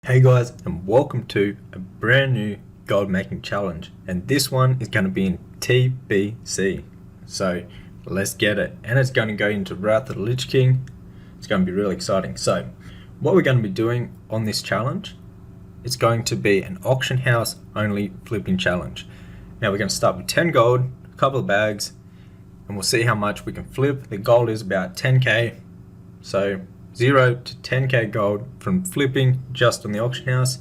Hey guys, and welcome to a brand new gold making challenge, and this one is going to be in TBC, so let's get it. And it's going to go into Wrath of the Lich King. It's going to be really exciting. So what we're going to be doing on this challenge, it's going to be an auction house only flipping challenge. Now we're going to start with 10 gold, a couple of bags, and we'll see how much we can flip. The goal is about 10k, so 0 to 10k gold from flipping just on the auction house.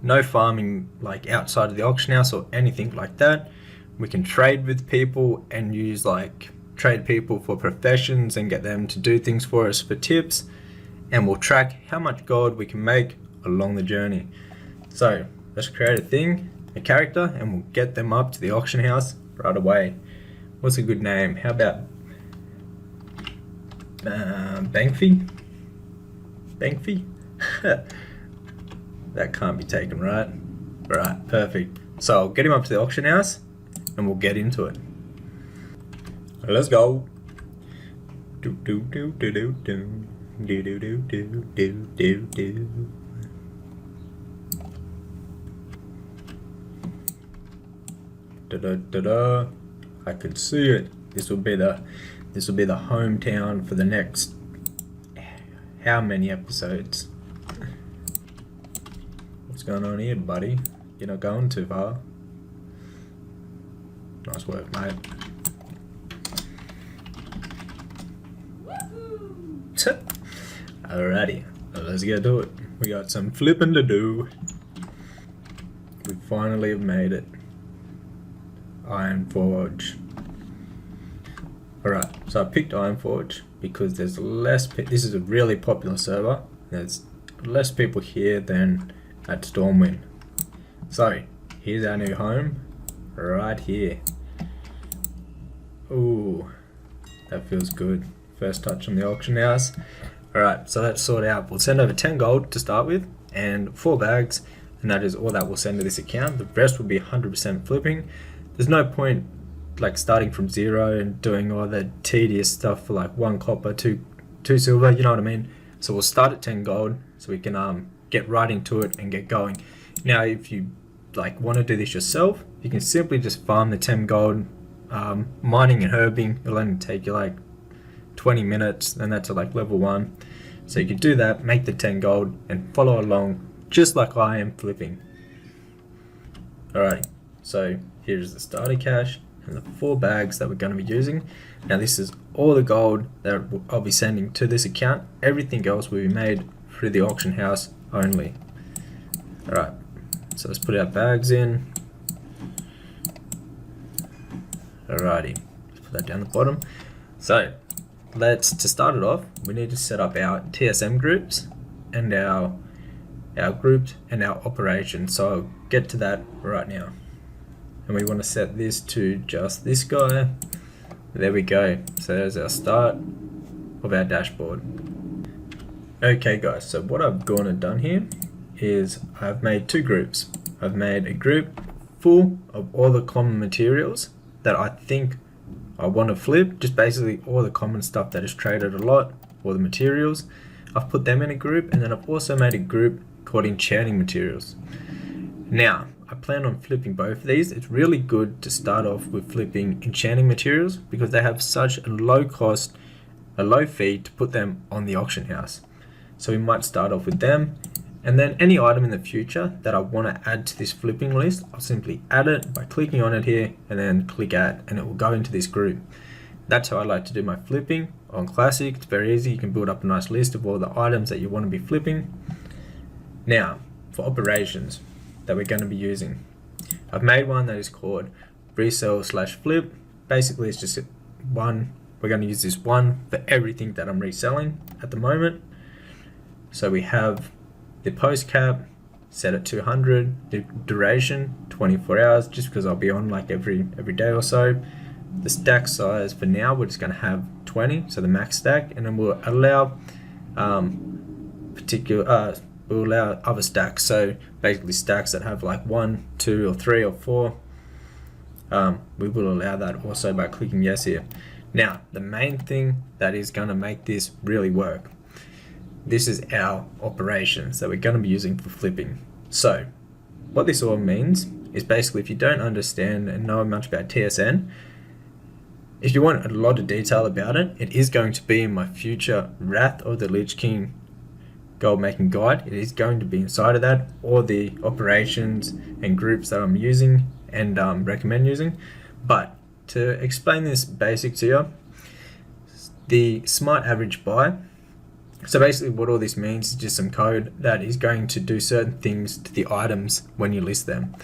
No farming like outside of the auction house or anything like that. We can trade with people and use trade people for professions and get them to do things for us for tips, and we'll track how much gold we can make along the journey. So let's create a character, and we'll get them up to the auction house right away. What's a good name? How about Bankfee? Bankfee? That can't be taken, right? Right, perfect. So I'll get him up to the auction house and we'll get into it. Let's go. Do do do do do do do do do do do do do. Da da da da. I can see it. This will be the hometown for the next how many episodes? What's going on here, buddy? You're not going too far. Nice work, mate. Alrighty, let's get to it. We got some flipping to do. We finally have made it. Ironforge. Alright, so I picked Ironforge because there's less this is a really popular server. There's less people here than at Stormwind. So here's our new home right here. Ooh, that feels good. First touch on the auction house. Alright, so that's sorted out. We'll send over 10 gold to start with and 4 bags, and that is all that we'll send to this account. The rest will be 100% flipping. There's no point starting from 0 and doing all the tedious stuff for 1 copper, 2 silver, you know what I mean? So we'll start at 10 gold so we can get right into it and get going. Now if you want to do this yourself, you can simply just farm the 10 gold, mining and herbing. It'll only take you 20 minutes, and that's at level 1. So you can do that, make the 10 gold and follow along just like I am flipping. Alright, so here's the starter cash and the 4 bags that we're going to be using. Now this is all the gold that I'll be sending to this account. Everything else will be made through the auction house only. Alright, so let's put our bags in. Alrighty, let's put that down the bottom. So to start it off, we need to set up our TSM groups and our groups and our operations. So I'll get to that right now. And we want to set this to just this guy. There we go. So there's our start of our dashboard. Okay guys, so what I've gone and done here is I've made 2 groups. I've made a group full of all the common materials that I think I want to flip, just basically all the common stuff that is traded a lot, all the materials. I've put them in a group, and then I've also made a group called enchanting materials. Now I plan on flipping both of these. It's really good to start off with flipping enchanting materials because they have such a low cost, a low fee to put them on the auction house. So we might start off with them, and then any item in the future that I want to add to this flipping list, I'll simply add it by clicking on it here and then click add, and it will go into this group. That's how I like to do my flipping on Classic. It's very easy. You can build up a nice list of all the items that you want to be flipping. Now for operations that we're going to be using, I've made one that is called resell/flip. Basically it's just one. We're going to use this one for everything that I'm reselling at the moment. So we have the post cap set at 200, the duration 24 hours, just because I'll be on every day or so. The stack size for now, we're just going to have 20, so the max stack, and then we'll allow we'll allow other stacks, so basically stacks that have 1, 2 or 3 or 4. We will allow that also by clicking yes here. Now the main thing that is going to make this really work this is our operations that we're going to be using for flipping. So what this all means is basically, if you don't understand and know much about TSN, if you want a lot of detail about it, it is going to be in my future Wrath of the Lich King gold making guide. It is going to be inside of that, all the operations and groups that I'm using and recommend using. But to explain this basic to you, the smart average buy, so basically what all this means is just some code that is going to do certain things to the items when you list them.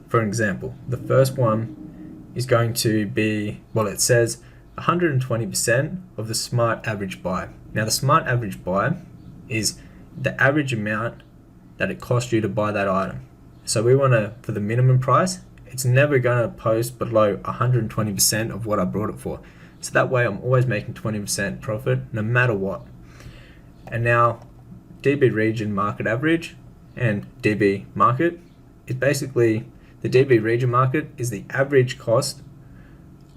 For example, the first one is going to be, well, it says 120% of the smart average buy. Now the smart average buy is the average amount that it costs you to buy that item. So we want to, for the minimum price, it's never going to post below 120% of what I brought it for. So that way I'm always making 20% profit no matter what. And now DB region market average and DB market is basically, the DB region market is the average cost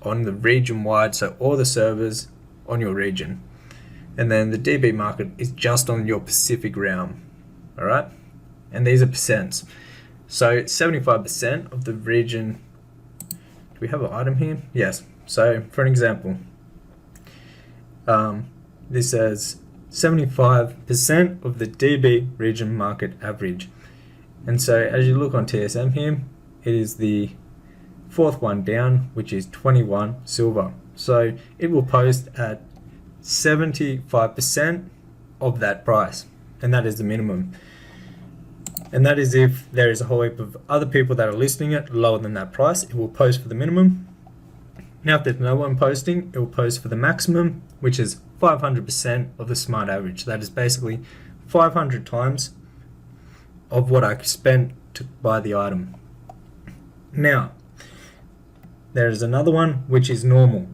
on the region wide, so all the servers on your region. And then the DB market is just on your Pacific realm, all right? And these are percents. So 75% of the region, do we have an item here? Yes. So for an example, this says 75% of the DB region market average. And so as you look on TSM here, it is the fourth one down, which is 21 silver. So it will post at 75% of that price, and that is the minimum. And that is if there is a whole heap of other people that are listing it lower than that price, it will post for the minimum. Now if there's no one posting, it will post for the maximum, which is 500% of the smart average. That is basically 500 times of what I spent to buy the item. Now, there is another one which is normal.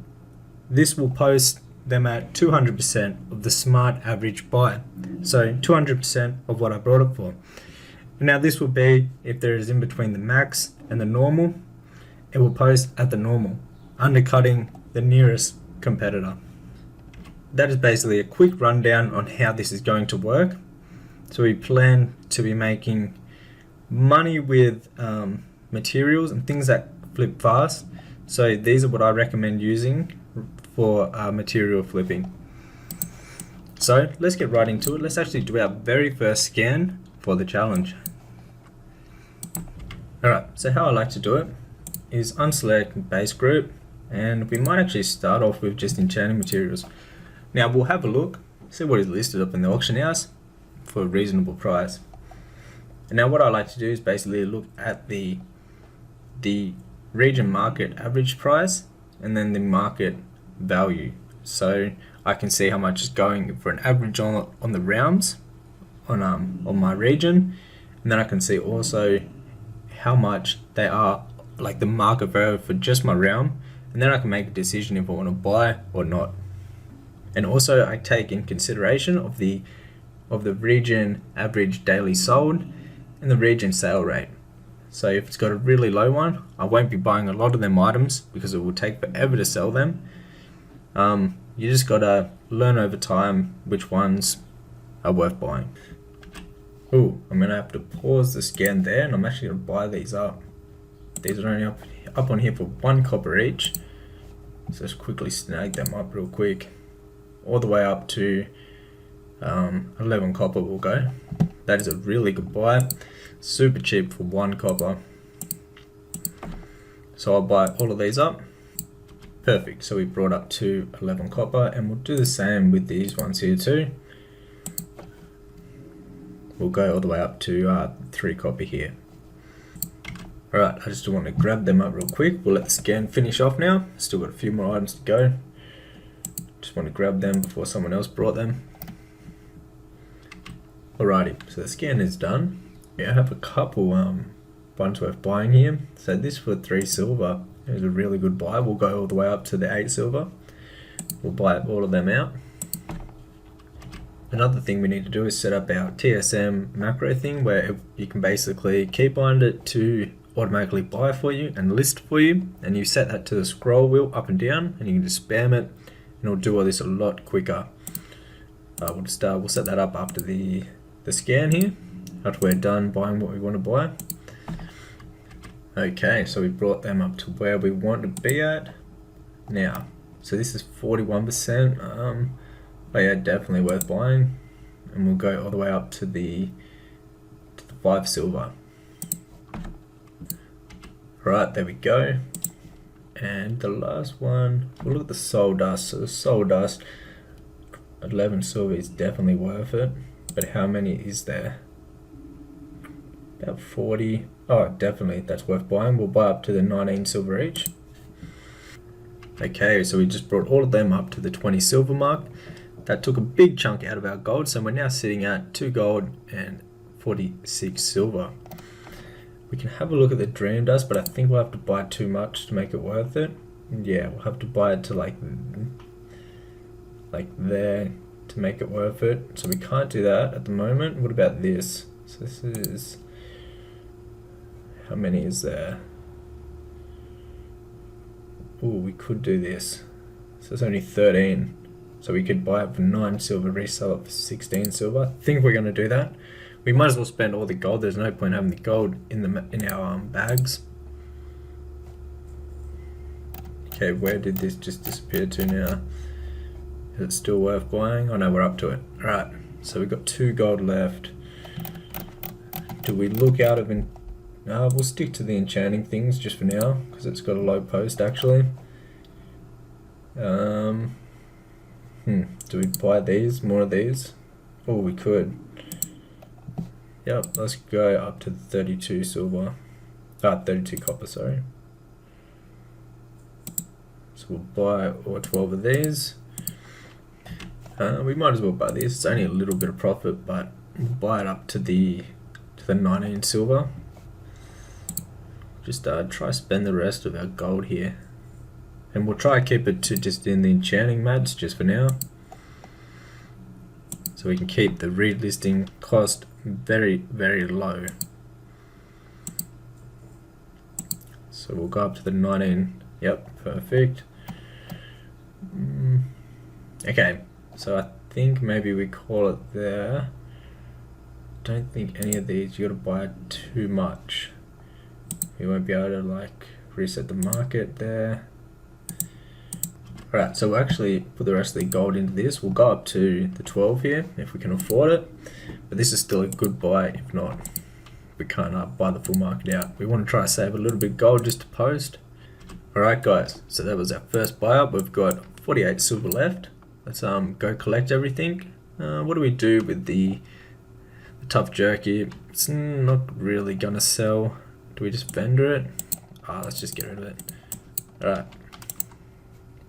This will post them at 200% of the smart average buy. So 200% of what I brought it for. Now this will be if there is in between the max and the normal, it will post at the normal, undercutting the nearest competitor. That is basically a quick rundown on how this is going to work. So we plan to be making money with materials and things that flip fast. So these are what I recommend using for material flipping. So let's get right into it. Let's actually do our very first scan for the challenge. Alright, so how I like to do it is unselect base group, and we might actually start off with just enchanting materials. Now we'll have a look, see what is listed up in the auction house for a reasonable price. And now what I like to do is basically look at the region market average price and then the market value. So I can see how much is going for an average on the realms on my region, and then I can see also how much they are, like the market value for just my realm, and then I can make a decision if I want to buy or not. And also I take in consideration of the region average daily sold and the region sale rate. So if it's got a really low one, I won't be buying a lot of them items because it will take forever to sell them. You just gotta learn over time which ones are worth buying. Ooh, I'm gonna have to pause the scan there, and I'm actually gonna buy these up. These are only up on here for 1 copper each. So let's quickly snag them up real quick. All the way up to 11 copper will go. That is a really good buy. Super cheap for 1 copper. So I'll buy all of these up. Perfect, so we brought up to 11 copper, and we'll do the same with these ones here too. We'll go all the way up to 3 copper here. Alright, I just want to grab them up real quick. We'll let the scan finish off now. Still got a few more items to go. Just want to grab them before someone else brought them. Alrighty, so the scan is done. Yeah, I have a couple ones worth buying here. So this for 3 silver is a really good buy. We'll go all the way up to the 8 silver. We'll buy all of them out. Another thing we need to do is set up our TSM macro thing, where you can basically keybind it to automatically buy for you and list for you, and you set that to the scroll wheel up and down, and you can just spam it and it'll do all this a lot quicker. we'll set that up after the scan here, after we're done buying what we want to buy. Okay, so we brought them up to where we want to be at now. So this is 41%. Oh yeah, definitely worth buying, and we'll go all the way up to the 5 silver. Right, there we go. And the last one, we'll look at the soul dust. So the soul dust, 11 silver is definitely worth it. But how many is there? About 40. Oh, definitely, that's worth buying. We'll buy up to the 19 silver each. Okay, so we just brought all of them up to the 20 silver mark. That took a big chunk out of our gold, so we're now sitting at 2 gold and 46 silver. We can have a look at the dream dust, but I think we'll have to buy too much to make it worth it. Yeah, we'll have to buy it to like there to make it worth it. So we can't do that at the moment. What about this? So this is, how many is there? Oh, we could do this. So it's only 13. So we could buy it for 9 silver, resell it for 16 silver. I think we're going to do that. We might as well spend all the gold. There's no point having the gold in our bags. Okay, where did this just disappear to now? Is it still worth buying? Oh no, we're up to it. Alright, so we've got 2 gold left. Do we look out of... we'll stick to the enchanting things just for now, because it's got a low post actually. Do we buy these? More of these? Oh, we could. Yep, let's go up to 32 silver. 32 copper, sorry. So we'll buy all 12 of these. We might as well buy this. It's only a little bit of profit, but we'll buy it up to the 19 silver. Just try spend the rest of our gold here. And we'll try to keep it to just in the enchanting mats just for now. So we can keep the relisting cost very, very low. So we'll go up to the 19. Yep, perfect. Okay, so I think maybe we call it there. Don't think any of these, you gotta buy too much. You won't be able to like reset the market there. Alright, so we'll actually put the rest of the gold into this. We'll go up to the 12 here if we can afford it. But this is still a good buy. If not, we can't buy the full market out. We want to try to save a little bit of gold just to post. Alright guys, so that was our first buy up. We've got 48 silver left. Let's go collect everything. What do we do with the tough jerky? It's not really gonna sell. Do we just vendor it? Let's just get rid of it. Alright.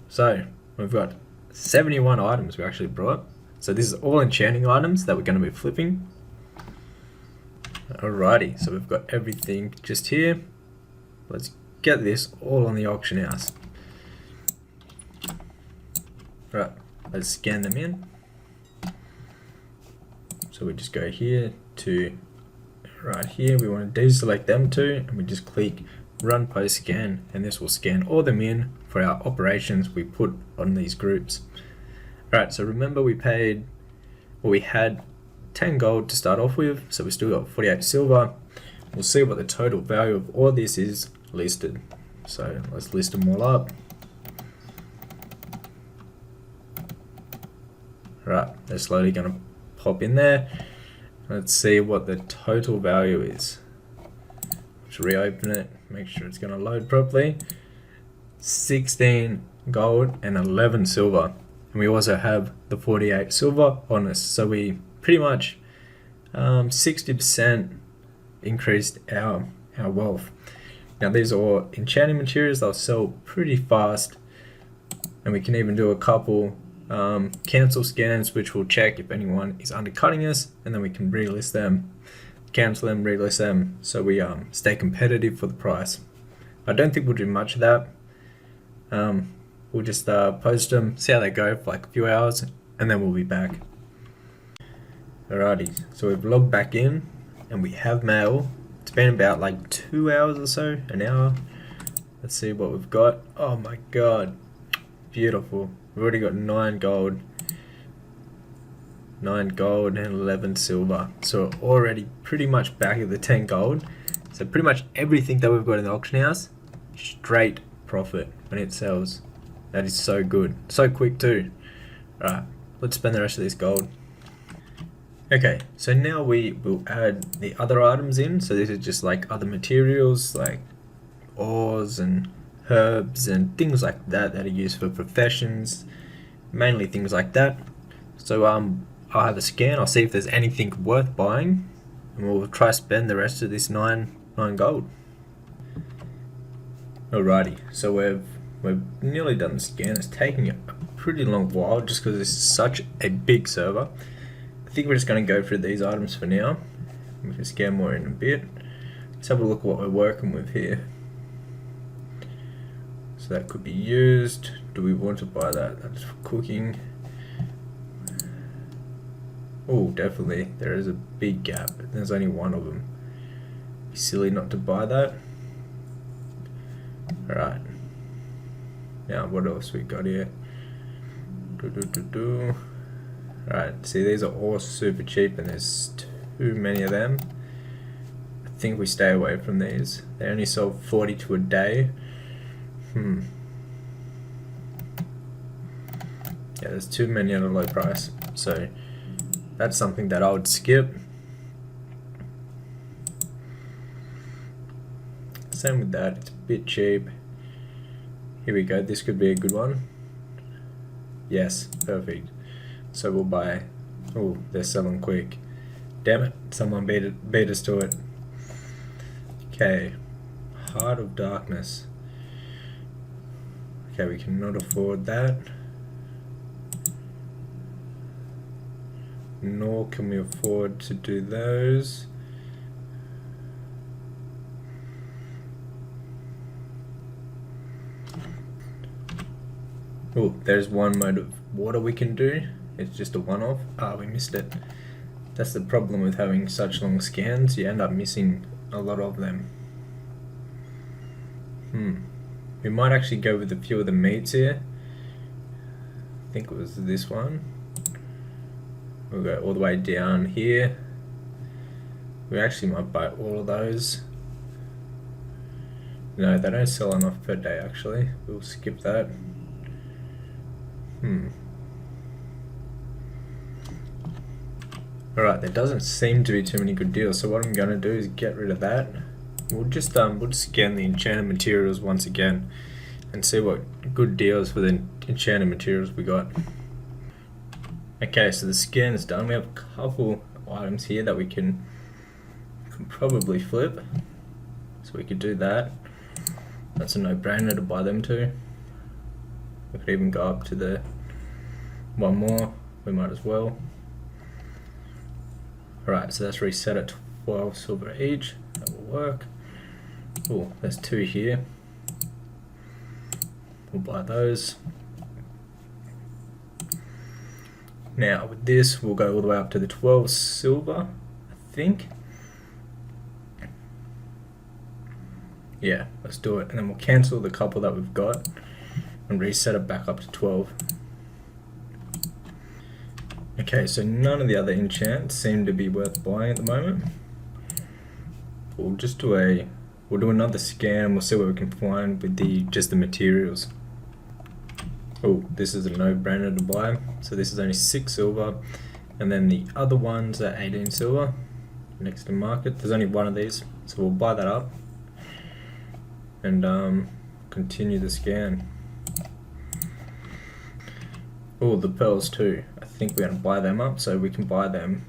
So, we've got 71 items we actually brought. So this is all enchanting items that we're going to be flipping. Alrighty, so we've got everything just here. Let's get this all on the auction house. Right, let's scan them in. So we just go here to right here. We want to deselect them two, and we just click run post scan, and this will scan all them in for our operations we put on these groups. Alright, so remember we had 10 gold to start off with, so we still got 48 silver. We'll see what the total value of all this is listed. So let's list them all up. Right, they're slowly going to pop in there. Let's see what the total value is. Let's reopen it, make sure it's going to load properly. 16 gold and 11 silver. And we also have the 48 silver on us. So we pretty much 60% increased our wealth. Now these are all enchanting materials. They'll sell pretty fast. And we can even do a couple cancel scans, which will check if anyone is undercutting us, and then we can relist them, cancel them, relist them, so we stay competitive for the price. I don't think we'll do much of that. We'll just post them, see how they go for like a few hours, and then we'll be back. Alrighty, so we've logged back in and we have mail. It's been about like 2 hours or so, an hour. Let's see what we've got. Oh my god, beautiful. We've already got 9 gold. 9 gold and 11 silver. So we're already pretty much back at the 10 gold. So pretty much everything that we've got in the auction house, straight profit when it sells. That is so good. So quick too. Alright, let's spend the rest of this gold. Okay, so now we will add the other items in. So this is just like other materials like ores and herbs and things like that that are used for professions. Mainly things like that. So I'll have a scan, I'll see if there's anything worth buying, and we'll try to spend the rest of this 9 gold. Alrighty, so we've nearly done the scan. It's taking a pretty long while just because this is such a big server. I think we're just going to go through these items for now. We can scan more in a bit. Let's have a look at what we're working with here. So that could be used. Do we want to buy that? That's for cooking. Oh, definitely. There is a big gap. There's only one of them. Be silly not to buy that. Alright. Now, what else we got here? Alright, see, these are all super cheap and there's too many of them. I think we stay away from these. They only sell 42 a day. Yeah, there's too many at a low price. So that's something that I would skip. Same with that, it's a bit cheap. Here we go, this could be a good one. Yes, perfect. So we'll buy. Oh, they're selling quick. Damn it, someone beat us to it. Okay, Heart of Darkness. Okay, we cannot afford that. Nor can we afford to do those. Oh, there's one mode of water we can do. It's just a one-off. Ah, we missed it. That's the problem with having such long scans. You end up missing a lot of them. We might actually go with a few of the meats here. I think it was this one. We'll go all the way down here. We actually might buy all of those. No, they don't sell enough per day actually. We'll skip that. Alright, there doesn't seem to be too many good deals, so what I'm going to do is get rid of that. We'll just scan the enchanted materials once again and see what good deals for the enchanted materials we got. Okay, so the scan is done. We have a couple items here that we can probably flip. So we could do that. That's a no-brainer to buy them too. We could even go up to the one more. We might as well. Alright, so that's reset at 12 silver each. That will work. Oh, there's 2 here. We'll buy those. Now with this, we'll go all the way up to the 12 silver, I think. Yeah, let's do it. And then we'll cancel the couple that we've got and reset it back up to 12. Okay, so none of the other enchants seem to be worth buying at the moment. We'll just do another scan. We'll see what we can find with just the materials. Oh, this is a no-brainer to buy. So this is only 6 silver, and then the other ones are 18 silver. Next to market, there's only one of these, so we'll buy that up and continue the scan. Oh, the pearls too. I think we're going to buy them up, so we can buy them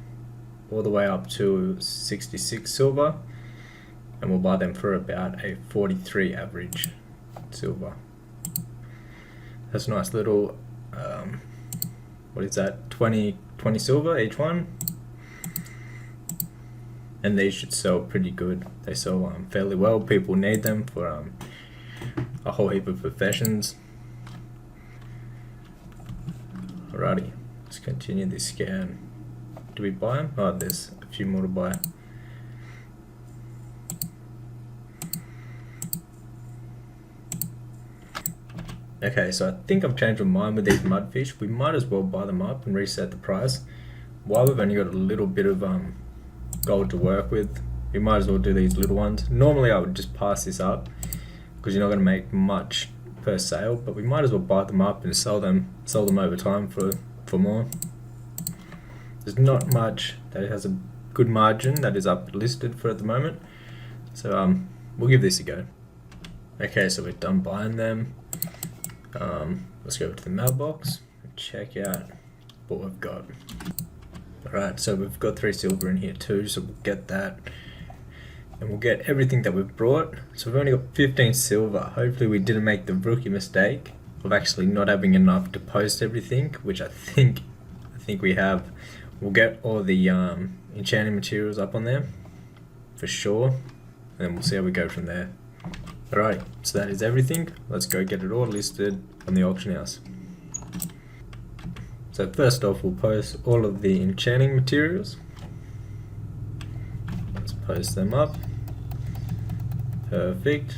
all the way up to 66 silver, and we'll buy them for about a 43 average silver. That's a nice little, what is that, 20 silver each one? And these should sell pretty good. They sell fairly well. People need them for a whole heap of professions. Alrighty, let's continue this scan. Do we buy them? Oh, there's a few more to buy. Okay, so I think I've changed my mind with these mudfish. We might as well buy them up and reset the price. while we've only got a little bit of gold to work with, we might as well do these little ones. Normally I would just pass this up because you're not going to make much per sale, but we might as well buy them up and sell them over time for more. There's not much that it has a good margin that is up listed for at the moment, so we'll give this a go. Okay, so we're done buying them. Let's go to the mailbox and check out what we've got. Alright, so we've got 3 silver in here too, so we'll get that. And we'll get everything that we've brought. So we've only got 15 silver. Hopefully we didn't make the rookie mistake of actually not having enough to post everything, which I think we have. We'll get all the enchanting materials up on there for sure, and then we'll see how we go from there. Alright, so that is everything. Let's go get it all listed on the auction house. So first off, we'll post all of the enchanting materials. Let's post them up. Perfect.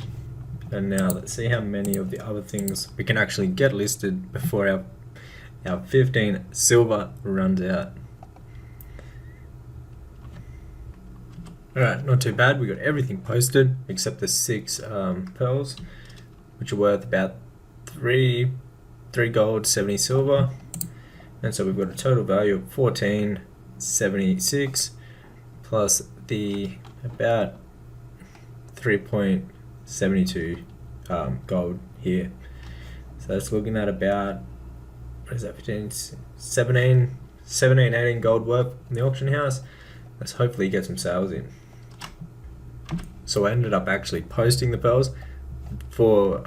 And now let's see how many of the other things we can actually get listed before our 15 silver runs out. Alright, not too bad. We got everything posted except the 6 pearls, which are worth about 3 gold, 70 silver. And so we've got a total value of 1476 plus the about 3.72 gold here. So that's looking at about, what is that, 15, 17, 18 gold worth in the auction house. Let's hopefully get some sales in. So I ended up actually posting the pearls for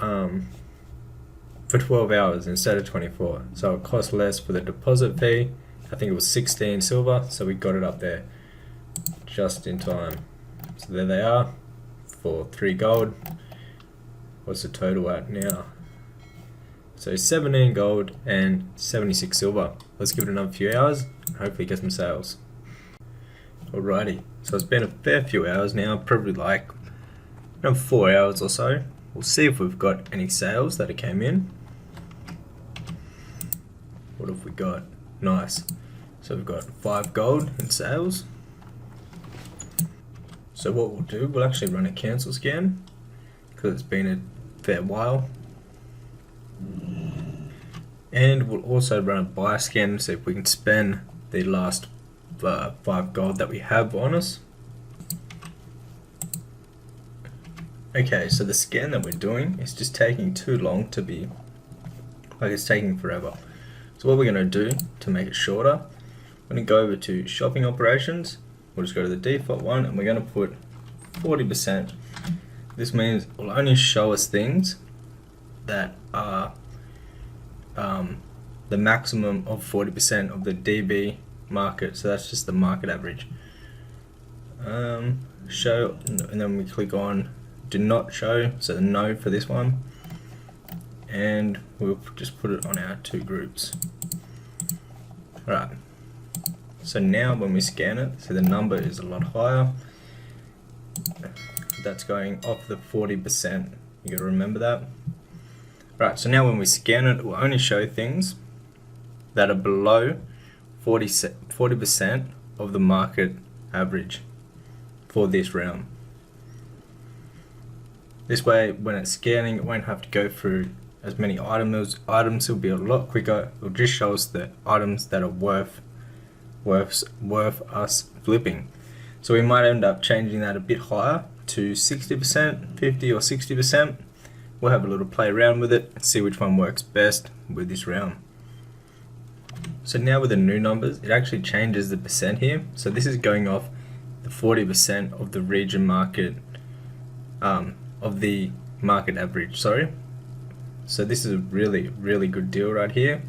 12 hours instead of 24. So it cost less for the deposit fee. I think it was 16 silver, so we got it up there just in time. So there they are for 3 gold. What's the total at now? So 17 gold and 76 silver. Let's give it another few hours and hopefully get some sales. Alrighty, so it's been a fair few hours now, probably like 4 hours or so. We'll see if we've got any sales that came in. What have we got? Nice. So we've got 5 gold in sales. So what we'll do, we'll actually run a cancel scan because it's been a fair while. And we'll also run a buy scan to see if we can spend the last 5 gold that we have on us. Okay, so the scan that we're doing is just taking too long to be, like it's taking forever. So what we're going to do to make it shorter, we're going to go over to shopping operations. We'll just go to the default one and we're going to put 40%. This means it will only show us things that are the maximum of 40% of the DB market. So that's just the market average. Show, and then we click on do not show, so no for this one, and we'll just put it on our 2 groups. Alright, so now when we scan it, so the number is a lot higher. That's going off the 40%, you gotta remember that. Right, so now when we scan it, it will only show things that are below 40% of the market average for this realm. This way, when it's scanning, it won't have to go through as many items. Items will be a lot quicker. It'll just show us the items that are worth us flipping. So we might end up changing that a bit higher to 60%, 50 or 60%. We'll have a little play around with it and see which one works best with this realm. So now with the new numbers, it actually changes the percent here. So this is going off the 40% of the region market, of the market average, sorry. So this is a really good deal right here.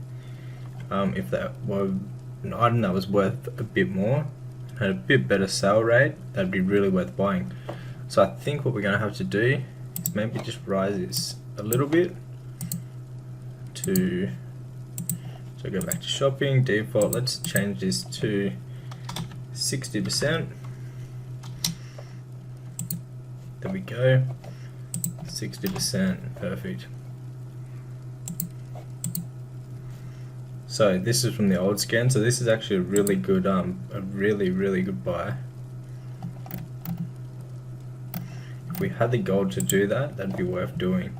If that were an item that was worth a bit more, had a bit better sale rate, that'd be really worth buying. So I think what we're gonna have to do is maybe just rise this a little bit to, so go back to shopping, default, let's change this to 60%. There we go, 60%, perfect. So this is from the old scan, so this is actually a really good really good buy. If we had the gold to do that, that'd be worth doing.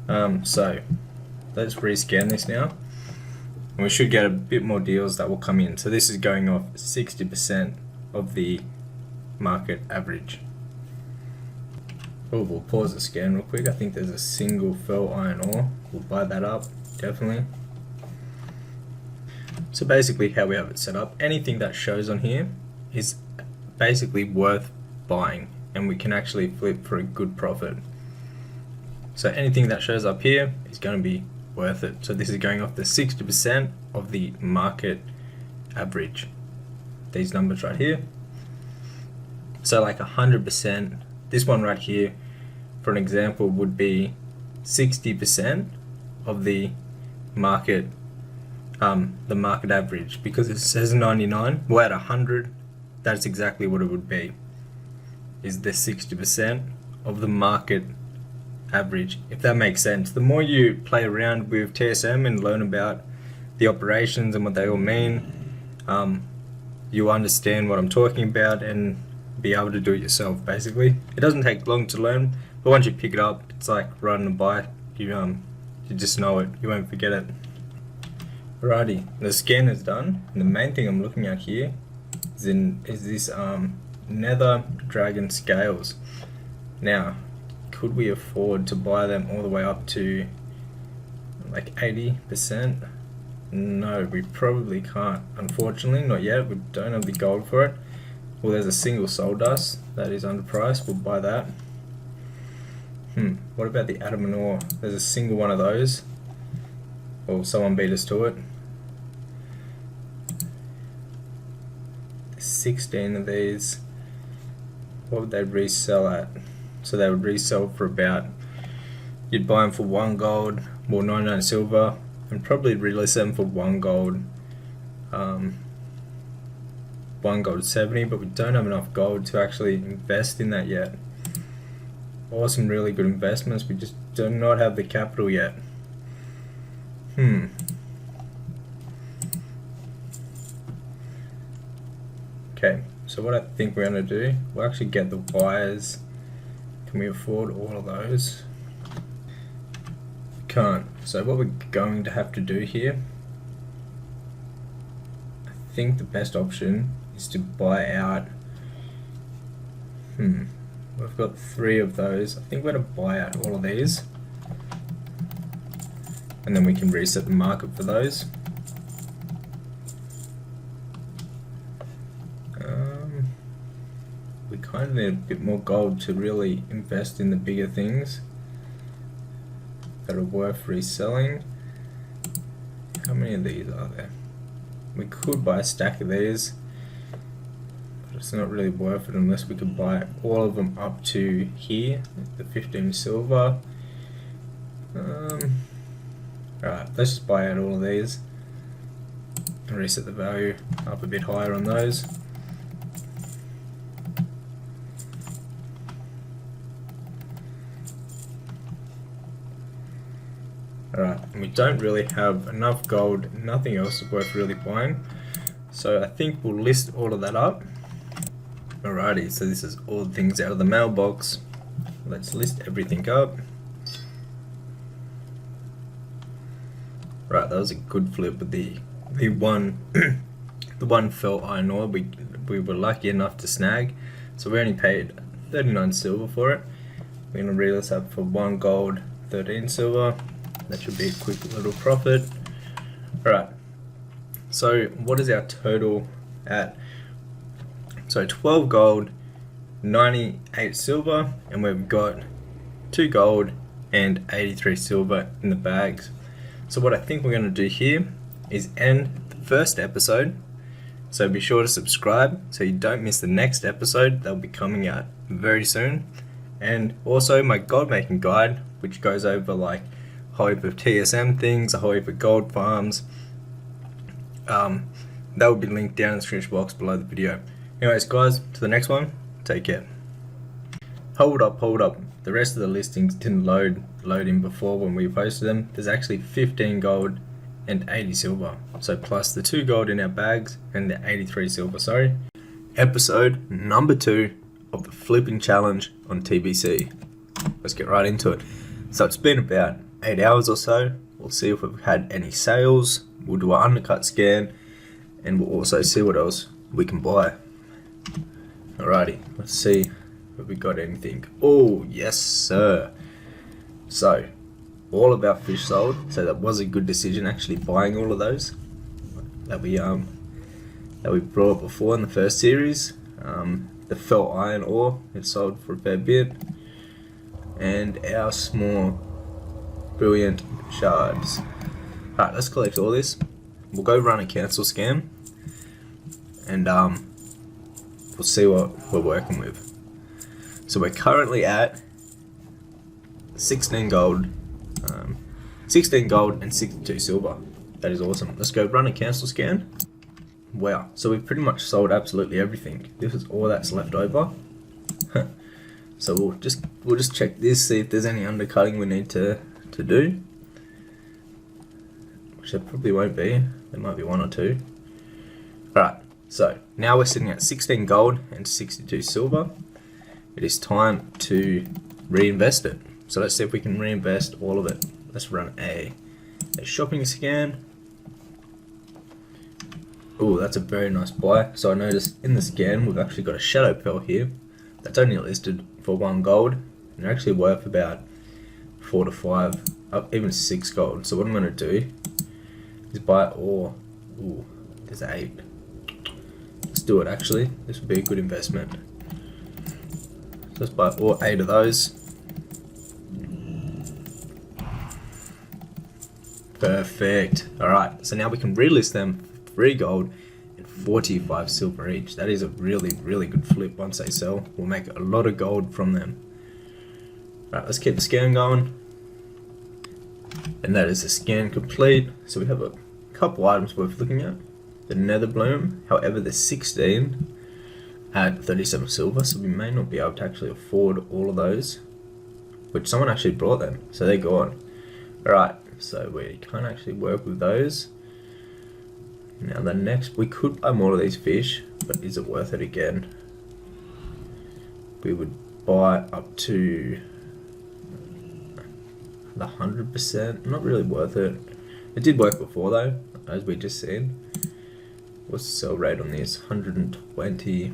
So let's rescan this now, and we should get a bit more deals that will come in. So this is going off 60% of the market average. Oh, we'll pause the scan real quick. I think there's a single fell iron ore. We'll buy that up, definitely. So basically how we have it set up, anything that shows on here is basically worth buying, and we can actually flip for a good profit. So anything that shows up here is going to be worth it. So this is going off the 60% of the market average. These numbers right here. So like 100%, this one right here, for an example, would be 60% of the market average, because it says 99. Well, at 100, that's exactly what it would be, is the 60% of the market average, if that makes sense. The more you play around with TSM and learn about the operations and what they all mean, you understand what I'm talking about and be able to do it yourself. Basically, it doesn't take long to learn, but once you pick it up, it's like riding a bike. You just know it, you won't forget it. Alrighty, the scan is done, and the main thing I'm looking at here is this nether dragon scales. Now, could we afford to buy them all the way up to like 80%? No, we probably can't, unfortunately, not yet. We don't have the gold for it. Well, there's a single soul dust that is underpriced, we'll buy that. What about the adamant ore? There's a single one of those. Well, someone beat us to it. 16 of these. What would they resell at? So they would resell for about, you'd buy them for 1 gold, well 99 silver, and probably release them for 1 gold. 1 gold 70, but we don't have enough gold to actually invest in that yet. Or some really good investments, we just do not have the capital yet. Okay, so what I think we're going to do, we'll actually get the wires. Can we afford all of those? Can't. So what we're going to have to do here, I think the best option is to buy out. We've got 3 of those. I think we're going to buy out all of these, and then we can reset the market for those. We kind of need a bit more gold to really invest in the bigger things that are worth reselling. How many of these are there? We could buy a stack of these, but it's not really worth it unless we could buy all of them up to here, the 15 silver. Alright, let's just buy out all of these and reset the value up a bit higher on those. Alright, and we don't really have enough gold, nothing else is worth really buying. So I think we'll list all of that up. Alrighty, so this is all the things out of the mailbox. Let's list everything up. Right, that was a good flip with the one the one fell iron ore we were lucky enough to snag. So we only paid 39 silver for it. We're gonna reel this up for 1 gold, 13 silver. That should be a quick little profit. Alright, so what is our total at? So 12 gold, 98 silver, and we've got 2 gold and 83 silver in the bags. So what I think we're going to do here is end the first episode. So be sure to subscribe so you don't miss the next episode. That'll be coming out very soon. And also my gold making guide, which goes over like a whole heap of TSM things, a whole heap of gold farms. That will be linked down in the description box below the video. Anyways guys, to the next one, take care. Hold up. The rest of the listings didn't load in before when we posted them. There's actually 15 gold and 80 silver. So plus the 2 gold in our bags and the 83 silver, sorry. Episode number 2 of the flipping challenge on TBC. Let's get right into it. So it's been about 8 hours or so. We'll see if we've had any sales. We'll do an undercut scan, and we'll also see what else we can buy. Alrighty, let's see if we got anything. Oh yes sir. So all of our fish sold, so that was a good decision actually buying all of those that we brought before in the first series. The felt iron ore, it sold for a fair bit, and our small brilliant shards. Alright, let's collect all this. We'll go run a cancel scan, and we'll see what we're working with. So we're currently at 16 gold, 16 gold and 62 silver. That is awesome. Let's go run a cancel scan. Wow, so we've pretty much sold absolutely everything. This is all that's left over. So we'll just check this, see if there's any undercutting we need to do. Which there probably won't be. There might be 1 or 2. Alright, so now we're sitting at 16 gold and 62 silver. It is time to reinvest it. So let's see if we can reinvest all of it. Let's run a shopping scan. Oh, that's a very nice buy. So I noticed in the scan we've actually got a shadow pearl here that's only listed for 1 gold, and they're actually worth about 4 to 5, even 6 gold. So what I'm going to do is buy ore. Ooh, there's 8. Let's do it actually. This would be a good investment. So let's buy all 8 of those. Perfect. Alright, so now we can relist them for 3 gold and 45 silver each. That is a really, really good flip once they sell. We'll make a lot of gold from them. Alright, let's keep the scan going. And that is the scan complete. So we have a couple items worth looking at. The nether bloom, however, there's 16 at 37 silver, so we may not be able to actually afford all of those, which someone actually brought them, so they're gone. Alright, so we can't actually work with those. Now the next, we could buy more of these fish, but is it worth it again? We would buy up to the 100%, not really worth it. It did work before though, as we just seen. What's the sell rate on this? 120.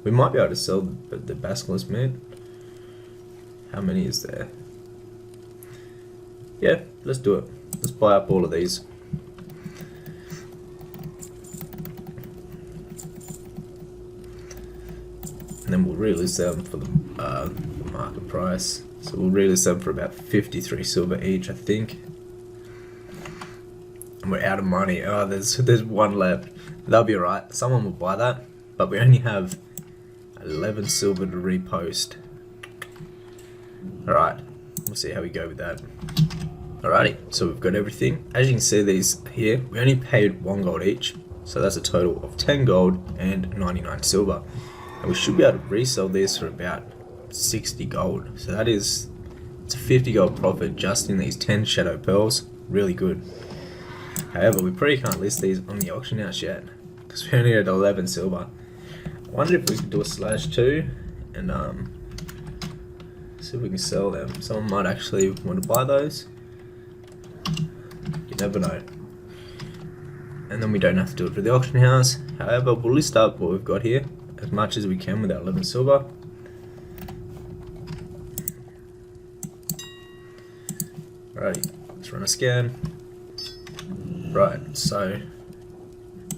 We might be able to sell the basilisk meat. How many is there? Yeah, let's do it. Let's buy up all of these. And then we'll relist them for the market price. So we'll relist them for about 53 silver each, I think. And we're out of money. Oh, there's 1 left. That'll be alright. Someone will buy that. But we only have 11 silver to repost. Alright. We'll see how we go with that. Alrighty. So we've got everything. As you can see these here, we only paid 1 gold each. So that's a total of 10 gold and 99 silver. And we should be able to resell this for about 60 gold. So that is, it's a 50 gold profit just in these 10 shadow pearls. Really good. However, we probably can't list these on the auction house yet, because we only had 11 silver. I wonder if we could do a /2 and see if we can sell them. Someone might actually want to buy those. You never know. And then we don't have to do it for the auction house. However, we'll list up what we've got here as much as we can with our 11 silver. Alrighty, let's run a scan. Right, so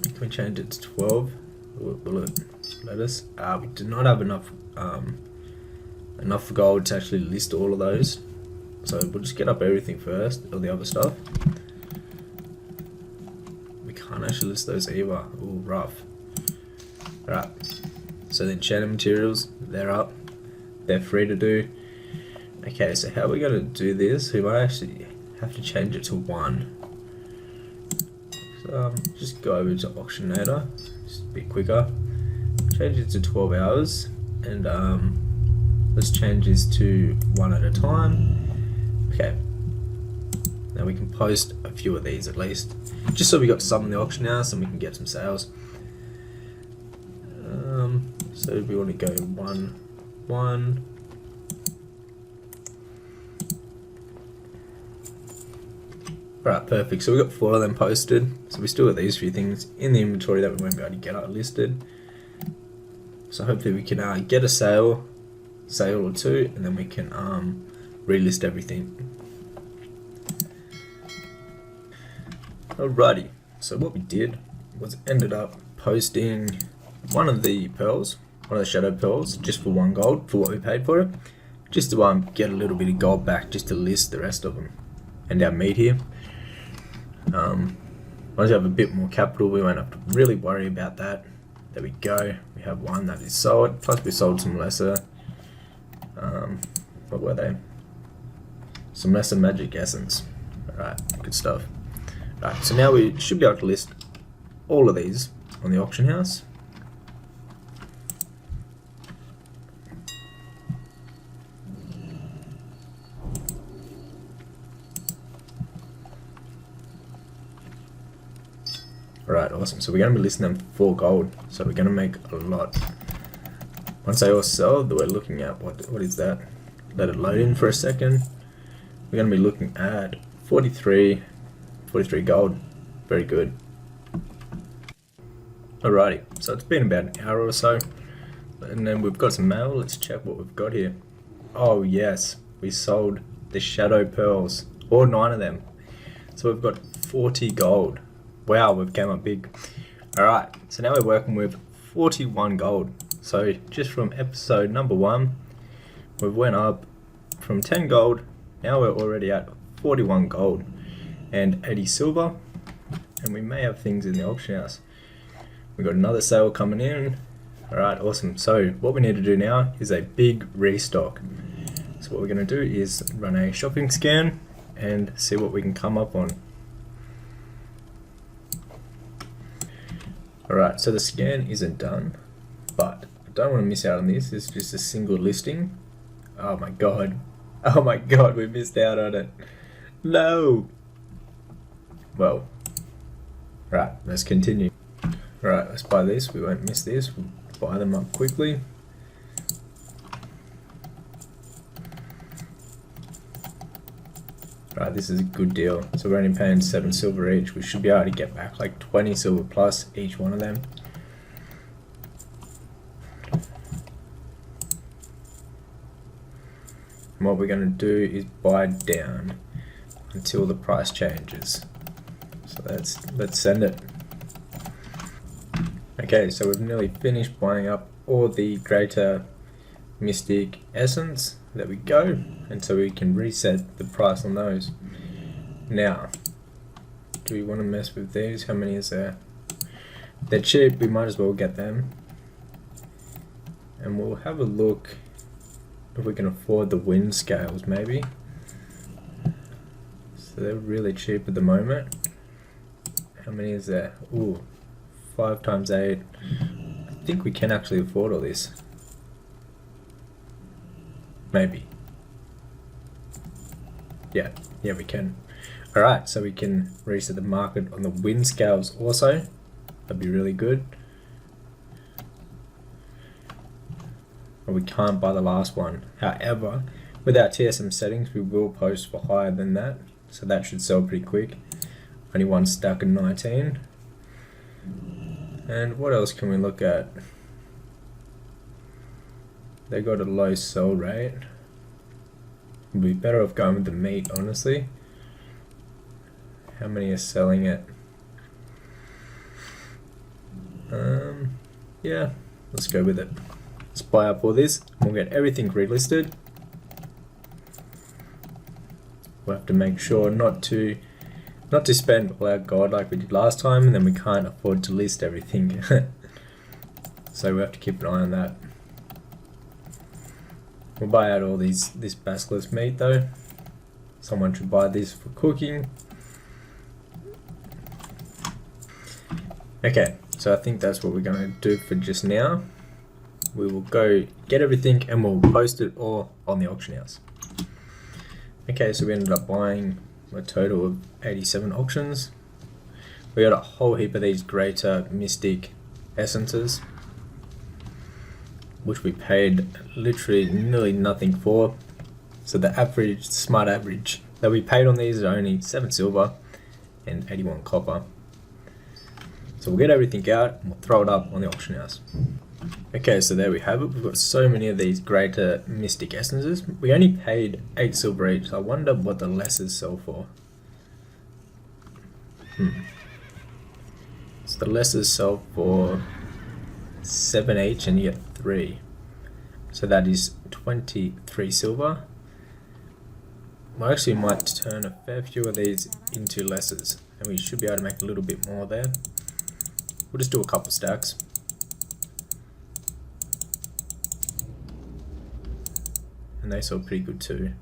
can we change it to 12? Will it let us? We do not have enough gold to actually list all of those. So we'll just get up everything first, all the other stuff. We can't actually list those either. Ooh, rough. Alright, so the enchanted materials, they're up. They're free to do. Okay, so how are we going to do this? We might actually have to change it to 1. So just go over to Auctionator, just a bit quicker. Change it to 12 hours, and let's change this to 1 at a time. Okay, Now we can post a few of these at least, just so we got some in the auction house and we can get some sales. So we want to go 1, 1. Alright, perfect. So we got 4 of them posted. So we still got these few things in the inventory that we won't be able to get out listed. So hopefully we can get a sale or two, and then we can relist everything. Alrighty. So what we did was ended up posting one of the pearls, one of the shadow pearls, just for 1 gold for what we paid for it, just to get a little bit of gold back, just to list the rest of them. And our meat here. Once we have a bit more capital, we won't have to really worry about that. There we go. We have 1 that is sold. Plus we sold some lesser. What were they? Some lesser magic essence. Alright, good stuff. Right, so now we should be able to list all of these on the auction house. Alright, awesome. So we're going to be listing them for gold. So we're going to make a lot. Once they all sell, we're looking at, what is that? Let it load in for a second. We're going to be looking at 43 gold. Very good. Alrighty, so it's been about an hour or so. And then we've got some mail. Let's check what we've got here. Oh yes, we sold the shadow pearls. All 9 of them. So we've got 40 gold. Wow, we've came up big. Alright, so now we're working with 41 gold. So just from episode number 1, we went up from 10 gold. Now we're already at 41 gold and 80 silver. And we may have things in the auction house. We've got another sale coming in. Alright, awesome. So what we need to do now is a big restock. So what we're going to do is run a shopping scan and see what we can come up on. Alright, so the scan isn't done, but I don't want to miss out on this. It's just a single listing. Oh my god. Oh my god, we missed out on it. No! Well, right, let's continue. Alright, let's buy this. We won't miss this. We'll buy them up quickly. Right, this is a good deal. So we're only paying 7 silver each. We should be able to get back like 20 silver plus each one of them. And what we're going to do is buy down until the price changes. So let's send it. Okay, so we've nearly finished buying up all the greater mystic essence. There we go. And so we can reset the price on those. Now, do we want to mess with these? How many is there? They're cheap, we might as well get them. And we'll have a look if we can afford the wind scales maybe. So they're really cheap at the moment. How many is there? Ooh, 5 times 8. I think we can actually afford all this. Maybe. Yeah, we can. Alright, so we can reset the market on the wind scales also. That'd be really good. But we can't buy the last one. However, with our TSM settings, we will post for higher than that. So that should sell pretty quick. Only 1 stack of 19. And what else can we look at? They got a low sell rate. We'd be better off going with the meat, honestly. How many are selling it? Yeah, let's go with it. Let's buy up all this. We'll get everything relisted. We'll have to make sure not to spend all our gold like we did last time, and then we can't afford to list everything. So we have to keep an eye on that. We'll buy out all this basilisk meat though. Someone should buy this for cooking. Okay, so I think that's what we're going to do for just now. We will go get everything and we'll post it all on the auction house. Okay, so we ended up buying a total of 87 auctions. We got a whole heap of these greater mystic essences, which we paid literally nearly nothing for. So the average, smart average that we paid on these is only 7 silver and 81 copper. So we'll get everything out and we'll throw it up on the auction house. Okay, so there we have it. We've got so many of these greater mystic essences. We only paid 8 silver each. So I wonder what the lessers sell for. So the lessers sell for 7 each and you get 3. So that is 23 silver. We actually might turn a fair few of these into lessers, and we should be able to make a little bit more there. We'll just do a couple stacks. And they sell pretty good too.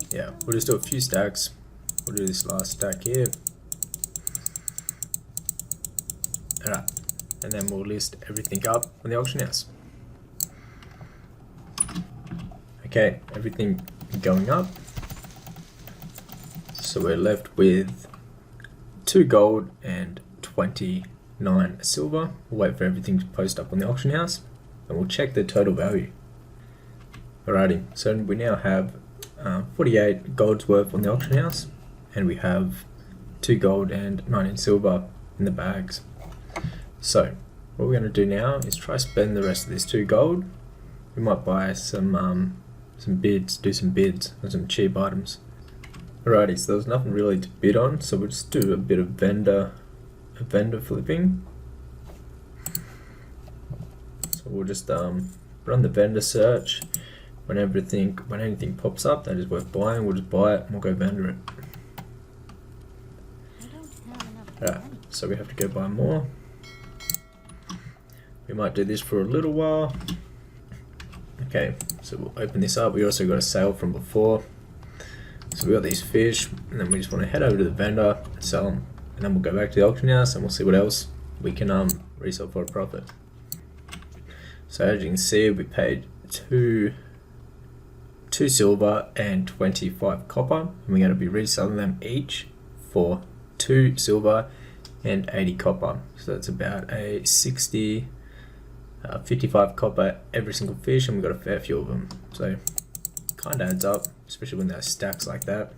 Yeah, we'll just do a few stacks. We'll do this last stack here. Alright, and then we'll list everything up on the auction house. Okay, everything going up. So we're left with 2 gold and 29 silver. We'll wait for everything to post up on the auction house and we'll check the total value. Alrighty, so we now have 48 gold's worth on the auction house, and we have 2 gold and 19 silver in the bags. So what we're going to do now is try to spend the rest of this 2 gold. We might buy some bids, do some bids on some cheap items. Alrighty, so there was nothing really to bid on, so we'll just do a bit of vendor flipping. So we'll just run the vendor search. When anything pops up that is worth buying, we'll just buy it and we'll go vendor it. Alright, so we have to go buy more. We might do this for a little while. Okay, so we'll open this up. We also got a sale from before. So we got these fish, and then we just want to head over to the vendor and sell them. And then we'll go back to the auction house and we'll see what else we can resell for a profit. So as you can see, we paid 2 silver and 25 copper, and we're going to be reselling them each for 2 silver and 80 copper. So that's about a 55 copper every single fish, and we've got a fair few of them. So kind of adds up, especially when there's stacks like that.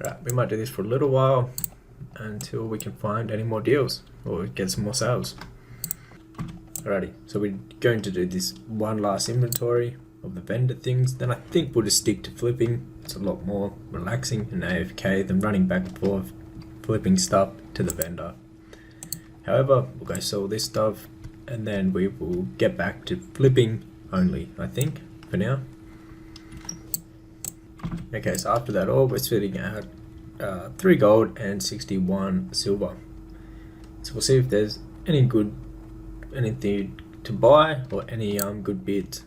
Right, we might do this for a little while until we can find any more deals or get some more sales. Alrighty, so we're going to do this one last inventory of the vendor things, then I think we'll just stick to flipping. It's a lot more relaxing and AFK than running back and forth flipping stuff to the vendor. However, we'll go sell this stuff and then we will get back to flipping only, I think, for now. Okay, so after that all, we're sitting at 3 gold and 61 silver. So we'll see if there's anything to buy or any good bids.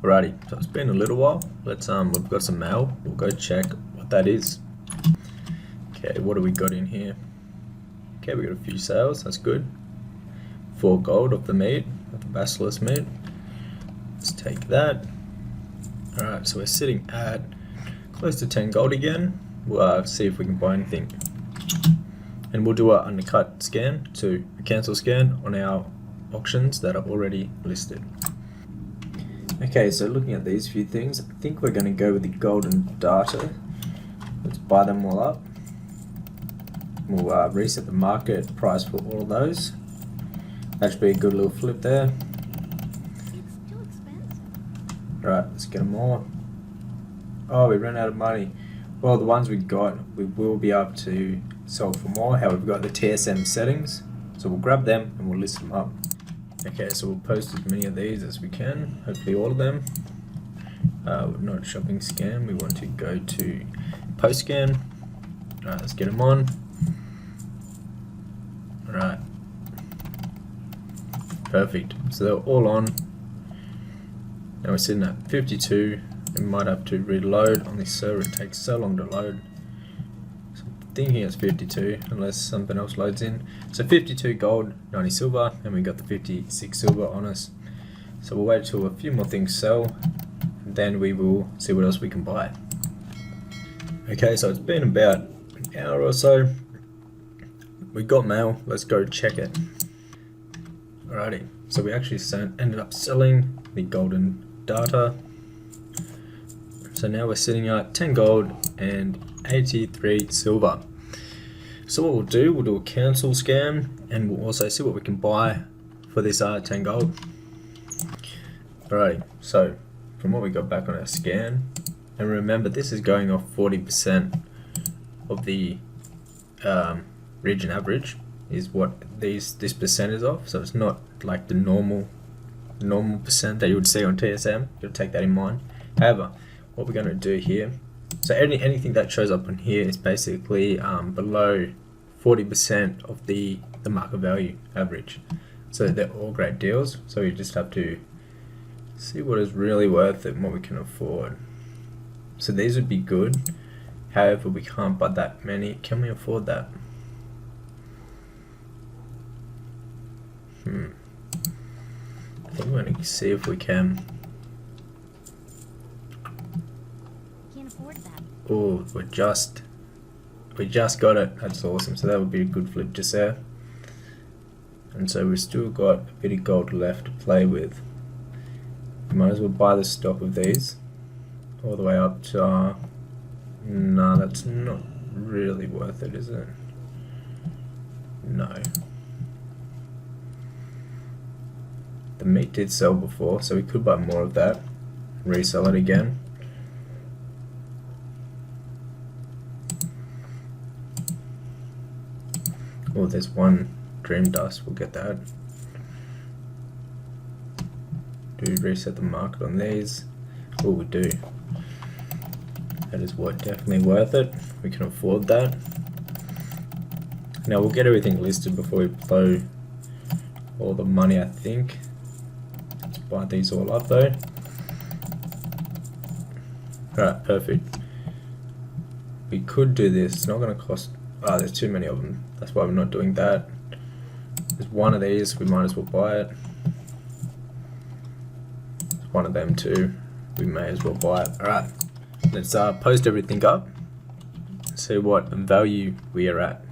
Alrighty, so it's been a little while. Let's we've got some mail. We'll go check what that is. Okay, what do we got in here? Okay, we got a few sales. That's good. 4 gold of the meat, of the basilisk meat. Let's take that. Alright, so we're sitting at close to 10 gold again. We'll see if we can buy anything. And we'll do an undercut scan to a cancel scan on our auctions that are already listed. Okay, so looking at these few things, I think we're going to go with the golden data. Let's buy them all up. We'll reset the market price for all of those. That should be a good little flip there. It's too expensive. Right, let's get them all. Oh, we ran out of money. Well, the ones we got, we will be able to sell for more. However, we've got the TSM settings, so we'll grab them and we'll list them up. Okay, so we'll post as many of these as we can, hopefully all of them. Not shopping scan, we want to go to post scan. Alright, let's get them on. Alright. Perfect, so they're all on. Now we're sitting at 52. We might have to reload on this server, it takes so long to load. So I'm thinking it's 52 unless something else loads in. So 52 gold, 90 silver, and we got the 56 silver on us. So we'll wait till a few more things sell, and then we will see what else we can buy. Okay, so it's been about an hour or so. We got mail, let's go check it. Alrighty, so we actually ended up selling the golden data. So now we're sitting at 10 gold and 83 silver. So what we'll do a cancel scan, and we'll also see what we can buy for this 10 gold. Alrighty, so from what we got back on our scan, and remember this is going off 40% of the region average is what this percent is off, so it's not like the normal percent that you would see on TSM. You'll take that in mind. However, what we're going to do here, so anything that shows up on here is basically below 40% of the market value average. So they're all great deals, so we just have to see what is really worth it and what we can afford. So these would be good, however we can't buy that many. Can we afford that? I think we're going to see if we can. Can't afford that. Oh, we just got it. That's awesome. So that would be a good flip just there. And so we've still got a bit of gold left to play with. We might as well buy the stock of these all the way up to no, that's not really worth it, is it? No. The meat did sell before, so we could buy more of that, resell it again. Oh, there's one dream dust, we'll get that. Do we reset the market on these? Oh, we do. That is what, definitely worth it. We can afford that. Now we'll get everything listed before we blow all the money, I think. Let's buy these all up though. Alright, perfect. We could do this. It's not going to cost... Ah, there's too many of them. That's why we're not doing that. There's one of these. We might as well buy it. There's one of them too. We may as well buy it. Alright. Let's post everything up. See what value we are at.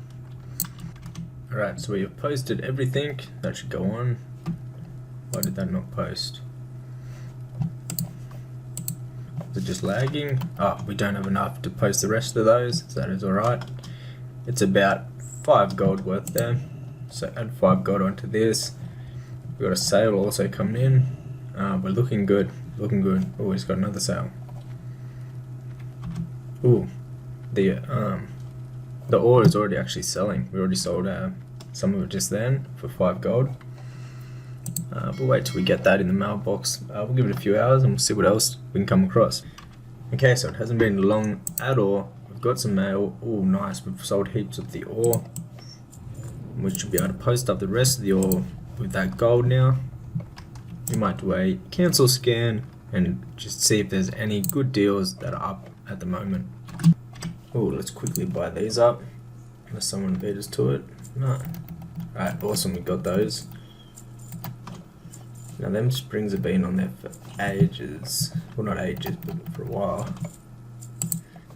Alright, so we have posted everything. That should go on. Why did that not post? Is it just lagging? Oh, we don't have enough to post the rest of those, so that is alright. It's about 5 gold worth there. So add 5 gold onto this. We've got a sale also coming in. We're looking good. Looking good. Oh, we've got another sale. Ooh, the ore is already actually selling. We already sold some of it just then for 5 gold. We'll wait till we get that in the mailbox. We'll give it a few hours and we'll see what else we can come across. Okay, so it hasn't been long at all. We've got some mail. Oh, nice. We've sold heaps of the ore. We should be able to post up the rest of the ore with that gold now. We might do a cancel scan and just see if there's any good deals that are up at the moment. Oh, let's quickly buy these up. Unless someone beat us to it. No. Alright, awesome, we got those. Now them springs have been on there for ages. Well, not ages, but for a while.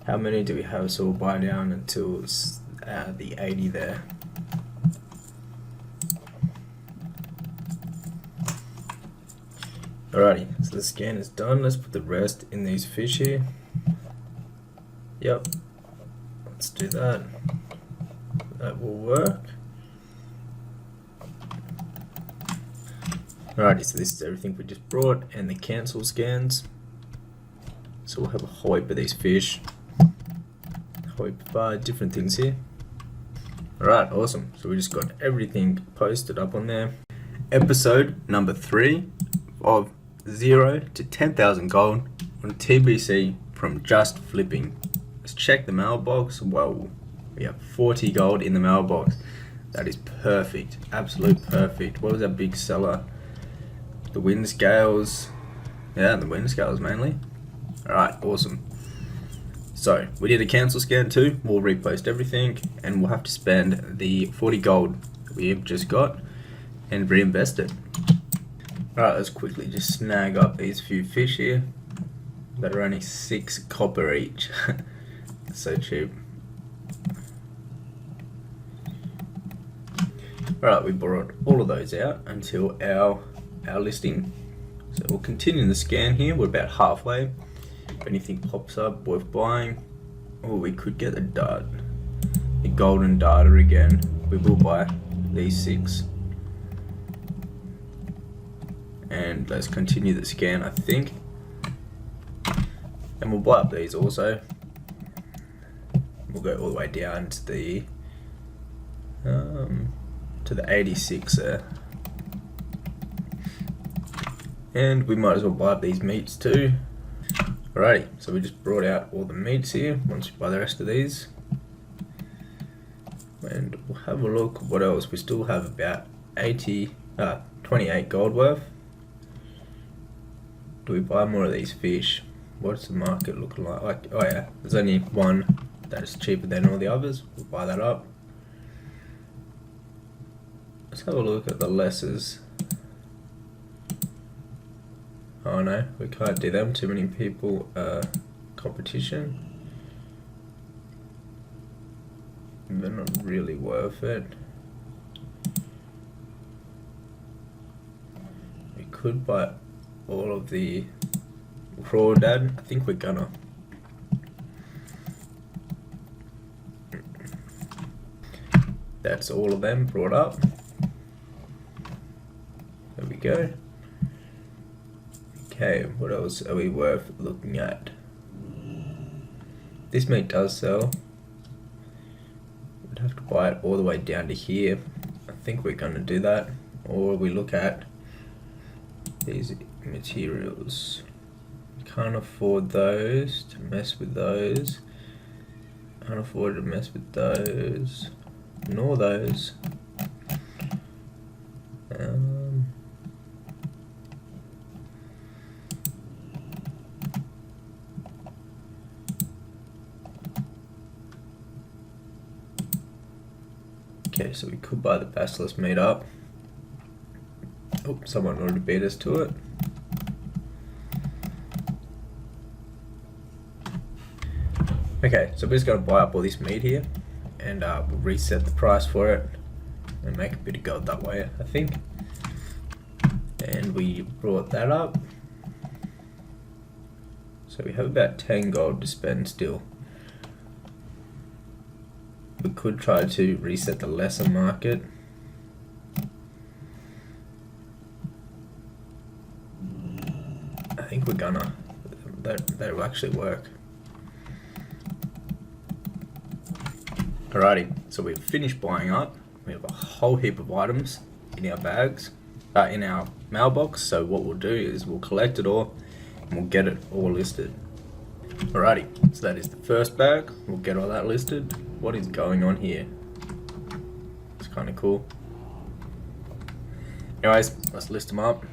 How many do we have? So we'll buy down until it's, the 80 there. Alrighty, so the scan is done. Let's put the rest in these fish here. Yep, let's do that. That will work. Alrighty, so this is everything we just brought and the cancel scans. So we'll have a whole heap of these fish. A whole heap of different things here. Alright, awesome. So we just got everything posted up on there. Episode number 3 of 0 to 10,000 gold on TBC from just flipping. Let's check the mailbox. Whoa, we have 40 gold in the mailbox. That is perfect, absolute perfect. What was our big seller? The wind scales. Yeah, the wind scales mainly. Alright, awesome. So we did a cancel scan too. We'll repost everything and we'll have to spend the 40 gold that we have just got and reinvest it. Alright, let's quickly just snag up these few fish here that are only 6 copper each. So cheap. Alright, we brought all of those out until our listing. So we'll continue the scan here. We're about halfway. If anything pops up worth buying, or we could get the golden data again. We will buy these 6. And let's continue the scan, I think. And we'll buy up these also. We'll go all the way down to the 86 there. And we might as well buy up these meats too. Alrighty, so we just brought out all the meats here once we buy the rest of these. And we'll have a look what else. We still have about 28 gold worth. Do we buy more of these fish? What's the market looking like? Oh yeah, there's only one that is cheaper than all the others. We'll buy that up. Let's have a look at the lessers. Oh no, we can't do them. Too many people. Competition. They're not really worth it. We could buy all of the crawdad. I think we're gonna. That's all of them brought up. There we go. Okay, what else are we worth looking at? This meat does sell. We'd have to buy it all the way down to here. I think we're gonna do that. Or we look at these materials. We can't afford those to mess with those. Can't afford to mess with those. Nor those. Okay, so we could buy the basilisk meat up. Oh, someone already beat us to it. Okay, so we're just going to buy up all this meat here, and we'll reset the price for it and make a bit of gold that way, I think. And we brought that up. So we have about 10 gold to spend still. We could try to reset the lesser market. I think we're gonna. That will actually work. Alrighty, so we've finished buying up. We have a whole heap of items in our bags, in our mailbox. So what we'll do is we'll collect it all and we'll get it all listed. Alrighty, so that is the first bag. We'll get all that listed. What is going on here? It's kind of cool. Anyways, let's list them up.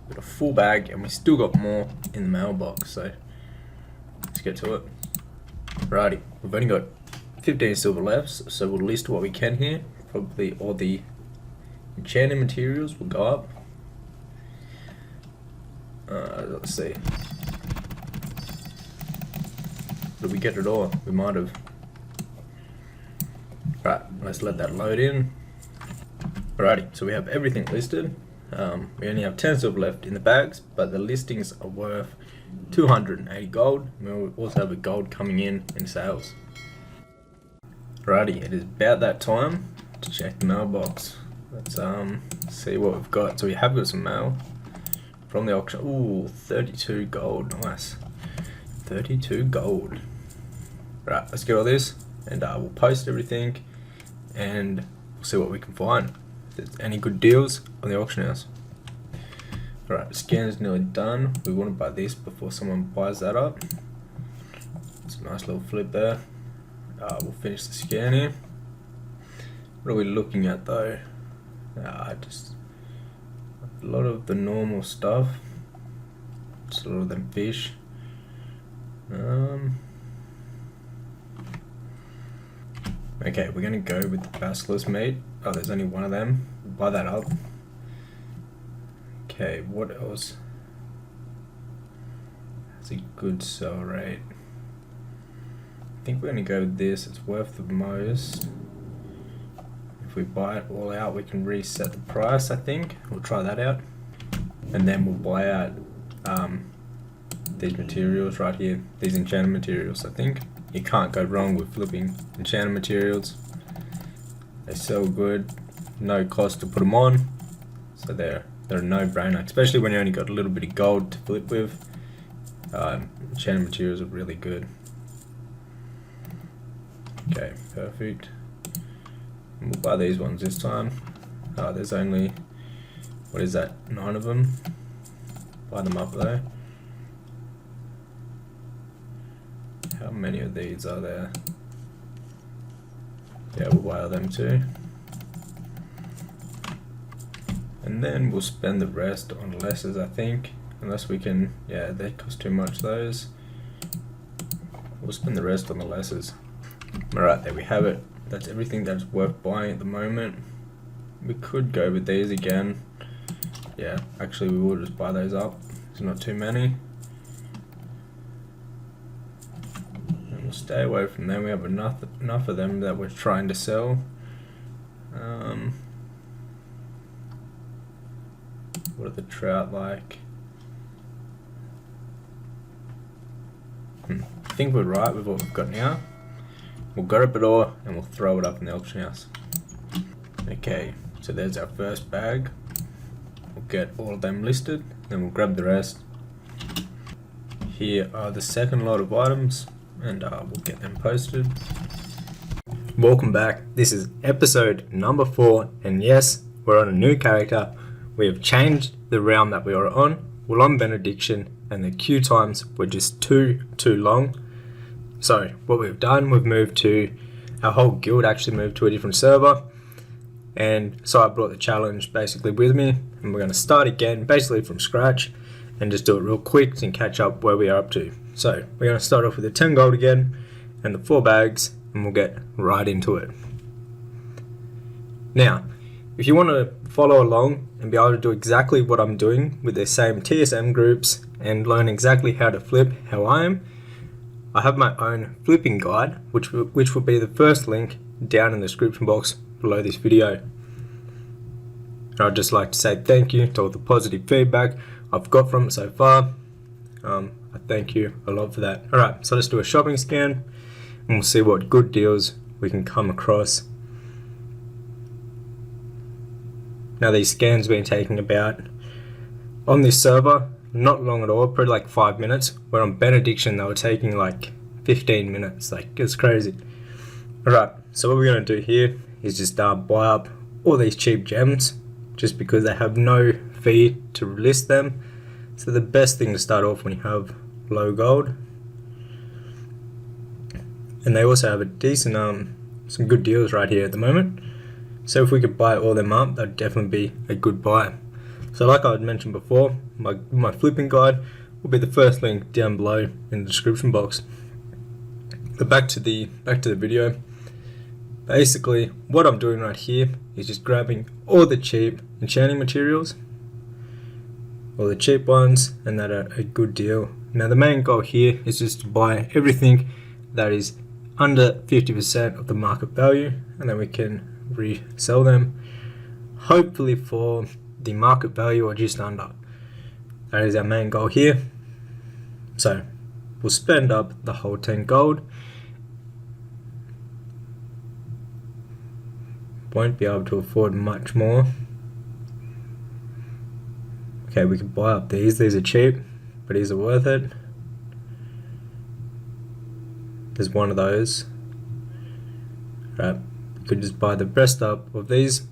Got a full bag and we still got more in the mailbox, so let's get to it. Alrighty, we've only got 15 silver left, so we'll list what we can here. Probably all the enchanting materials will go up. Let's see. Did we get it all? We might have. Right, let's let that load in. Alrighty, so we have everything listed. We only have 10 silver left in the bags, but the listings are worth 280 gold. We also have a gold coming in sales. Alrighty, it is about that time to check the mailbox. Let's see what we've got. So we have got some mail from the auction. Ooh, 32 gold, nice. 32 gold. Right, let's get all this and we'll post everything and we'll see what we can find. If there's any good deals on the auction house. Alright, the scan is nearly done. We want to buy this before someone buys that up. It's a nice little flip there. We'll finish the scan here. What are we looking at though? Just a lot of the normal stuff. Just a lot of them fish. Okay, we're gonna go with the basilisk meat. Oh, there's only one of them. We'll buy that up. Okay, what else? That's a good sell rate. think we're going to go with this. It's worth the most. If we buy it all out, we can reset the price, I think. We'll try that out. And then we'll buy out these materials right here, these enchanted materials. I think you can't go wrong with flipping enchanted materials. They sell good, no cost to put them on, so they're a no-brainer, especially when you only got a little bit of gold to flip with. Enchanted materials are really good. Okay, perfect. And we'll buy these ones this time. There's only, what is that, 9 of them. Buy them up though. How many of these are there? Yeah, we'll buy them too. And then we'll spend the rest on lessers, I think. Unless we can, yeah, they cost too much, those. We'll spend the rest on the lessers. Alright, there we have it. That's everything that's worth buying at the moment. We could go with these again. Yeah, actually we will just buy those up. There's not too many. And we'll stay away from them. We have enough of them that we're trying to sell. What are the trout like? I think we're right with what we've got now. We'll grab it all and we'll throw it up in the auction house. Okay, so there's our first bag. We'll get all of them listed, then we'll grab the rest. Here are the second lot of items, and we'll get them posted. Welcome back. This is episode number 4, and yes, we're on a new character. We have changed the realm that we are on. We're on Benediction, and the queue times were just too long. So what we've done, we've moved to, our whole guild actually moved to a different server, and so I brought the challenge basically with me, and we're going to start again basically from scratch and just do it real quick and catch up where we are up to. So we're going to start off with the 10 gold again and the 4 bags, and we'll get right into it. Now, if you want to follow along and be able to do exactly what I'm doing with the same TSM groups and learn exactly how to flip how I am, I have my own flipping guide, which will be the first link down in the description box below this video. And I'd just like to say thank you to all the positive feedback I've got from it so far. I thank you a lot for that. Alright, so let's do a shopping scan and we'll see what good deals we can come across. Now these scans have been taking about, on this server, not long at all, probably like 5 minutes, where on Benediction they were taking like 15 minutes, like it's crazy. Alright, so what we're going to do here is just buy up all these cheap gems, just because they have no fee to list them. So the best thing to start off when you have low gold. And they also have a decent, some good deals right here at the moment. So if we could buy all them up, that'd definitely be a good buy. So like I had mentioned before, my flipping guide will be the first link down below in the description box. But back to the video. Basically, what I'm doing right here is just grabbing all the cheap enchanting materials, all the cheap ones, and that are a good deal. Now the main goal here is just to buy everything that is under 50% of the market value, and then we can resell them, hopefully for the market value or just under. That is our main goal here. So we'll spend up the whole 10 gold. Won't be able to afford much more. Okay, we can buy up these are cheap, but these are worth it. There's one of those. Right, we could just buy the rest up of these.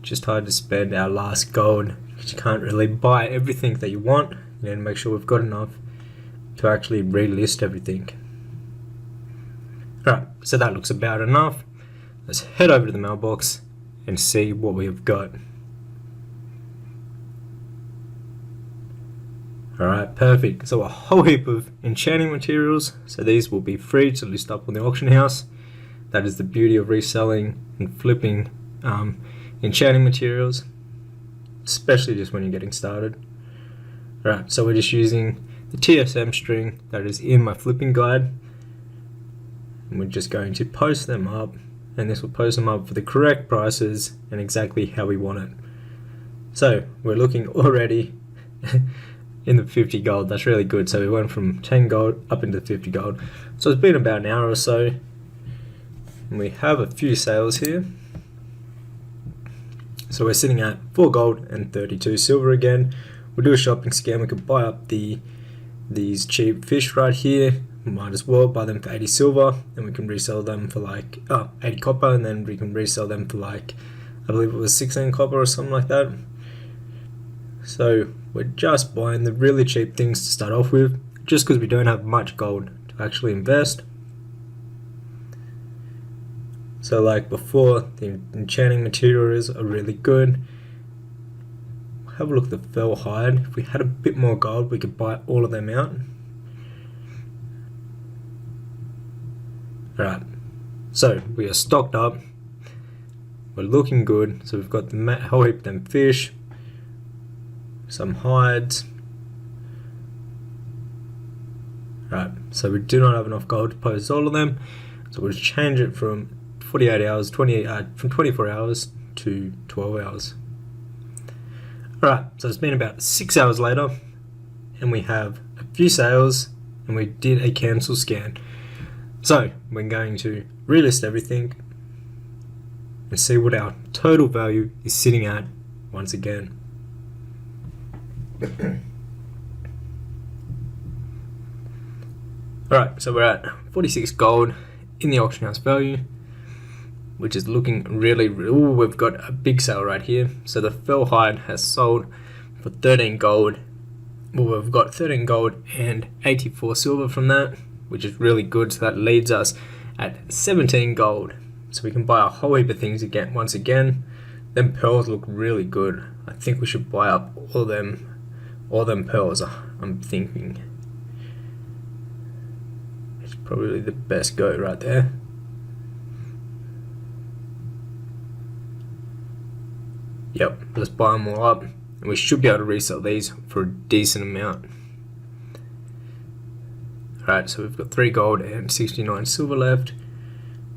Just hard to spend our last gold, because you can't really buy everything that you want. You need to make sure we've got enough to actually relist everything. Right, so that looks about enough. Let's head over to the mailbox and see what we have got. Alright, perfect. So a whole heap of enchanting materials. So these will be free to list up on the auction house. That is the beauty of reselling and flipping enchanting materials, especially just when you're getting started. Alright, so we're just using the TSM string that is in my flipping guide. and we're just going to post them up, and this will post them up for the correct prices and exactly how we want it. So we're looking already in the 50 gold. That's really good. So we went from 10 gold up into 50 gold. So it's been about an hour or so, and we have a few sales here. So we're sitting at 4 gold and 32 silver again. We'll do a shopping scan. We could buy up these cheap fish right here. We might as well buy them for 80 silver, and we can resell them for like 80 copper, and then we can resell them for like, I believe it was 16 copper or something like that. So we're just buying the really cheap things to start off with, just because we don't have much gold to actually invest. So like before, the enchanting materials are really good. Have a look at the fell hide. If we had a bit more gold, we could buy all of them out. Alright, so we are stocked up. We're looking good. So we've got the whole heap of them fish, some hides. Right, so we do not have enough gold to post all of them. So we'll change it from 48 hours, from 24 hours to 12 hours. Alright, so it's been about 6 hours later, and we have a few sales, and we did a cancel scan. So we're going to relist everything and see what our total value is sitting at once again. Alright, so we're at 46 gold in the auction house value, which is looking really, ooh, we've got a big sale right here. So the fell hide has sold for 13 gold. Well, we've got 13 gold and 84 silver from that, which is really good. So that leaves us at 17 gold. So we can buy a whole heap of things again. Once again, them pearls look really good. I think we should buy up all them pearls. I'm thinking it's probably the best go right there. Yep, let's buy them all up, and we should be able to resell these for a decent amount. Alright, so we've got 3 gold and 69 silver left.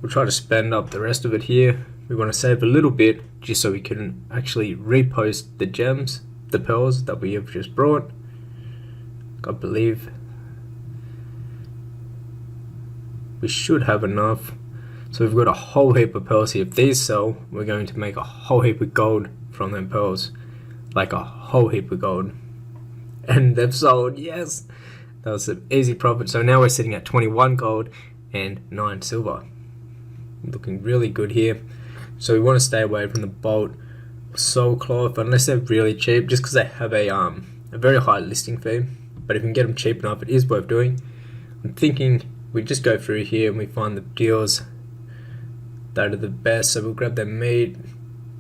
We'll try to spend up the rest of it here. We want to save a little bit just so we can actually repost the gems, the pearls that we have just brought. I believe we should have enough. So we've got a whole heap of pearls here. If these sell, we're going to make a whole heap of gold from them pearls. Like a whole heap of gold. And they've sold, yes! That was an easy profit. So now we're sitting at 21 gold and 9 silver. Looking really good here. So we want to stay away from the bolt soul cloth unless they're really cheap, just because they have a very high listing fee. But if you can get them cheap enough, it is worth doing. I'm thinking we just go through here and we find the deals that are the best. So we'll grab their meat,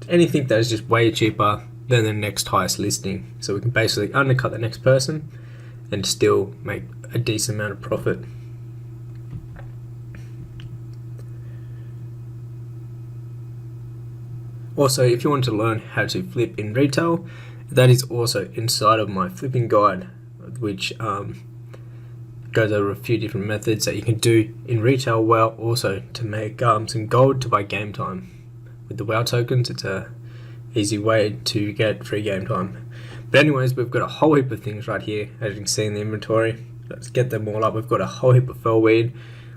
anything that is just way cheaper than the next highest listing, so we can basically undercut the next person and still make a decent amount of profit. Also, if you want to learn how to flip in retail, that is also inside of my flipping guide, which goes over a few different methods that you can do in retail WoW, also to make some gold to buy game time. With the WoW tokens, it's a easy way to get free game time. But anyways, we've got a whole heap of things right here, as you can see in the inventory. Let's get them all up. We've got a whole heap of fellweed.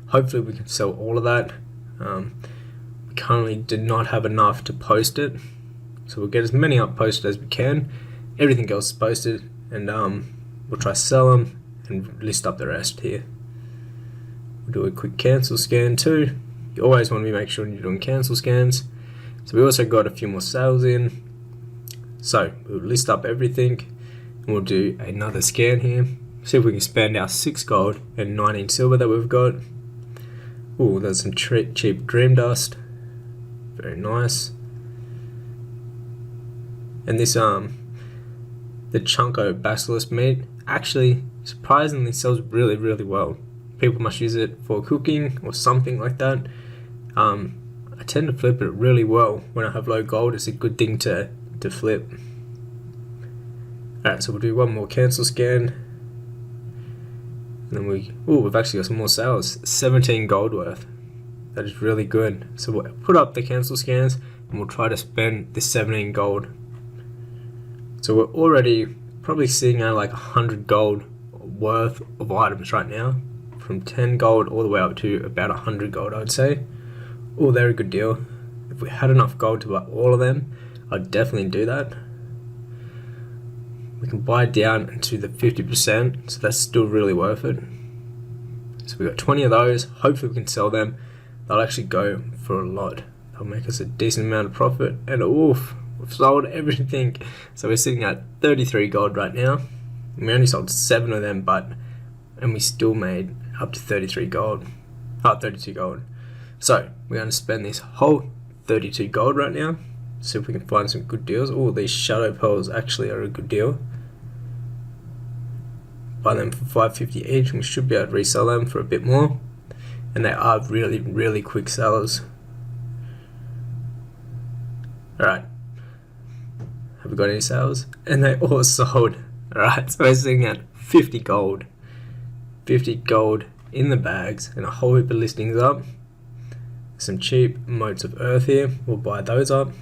Hopefully we can sell all of that. We currently do not have enough to post it, so we'll get as many up posted as we can. Everything else is posted, and we'll try to sell them and list up the rest here. We'll do a quick cancel scan too. You always want to make sure you're doing cancel scans. So we also got a few more sales in. So we'll list up everything, and we'll do another scan here. See if we can spend our 6 gold and 19 silver that we've got. Ooh, there's some cheap dream dust. Very nice. And this the Chunko basilisk meat actually surprisingly sells really, really well. People must use it for cooking or something like that. I tend to flip it really well when I have low gold. It's a good thing to flip. Alright, so we'll do one more cancel scan. And then we've actually got some more sales. 17 gold worth. That is really good. So we'll put up the cancel scans and we'll try to spend this 17 gold. So we're already probably sitting at like 100 gold worth of items right now. From 10 gold all the way up to about 100 gold, I would say. Oh, they're a good deal. If we had enough gold to buy all of them, I'd definitely do that. We can buy down to the 50%, so that's still really worth it. So we got 20 of those. Hopefully we can sell them. They'll actually go for a lot. They'll make us a decent amount of profit. And oof, we've sold everything. So we're sitting at 33 gold right now. We only sold 7 of them, and we still made up to 33 gold. 32 gold. So we're going to spend this whole 32 gold right now. See if we can find some good deals. Oh, these shadow pearls actually are a good deal. Buy them for 550 each, and we should be able to resell them for a bit more. And they are really, really quick sellers. Alright. Have we got any sales? And they all sold. Alright, so we're sitting at 50 gold. 50 gold in the bags, and a whole heap of listings up. Some cheap motes of earth here. We'll buy those up.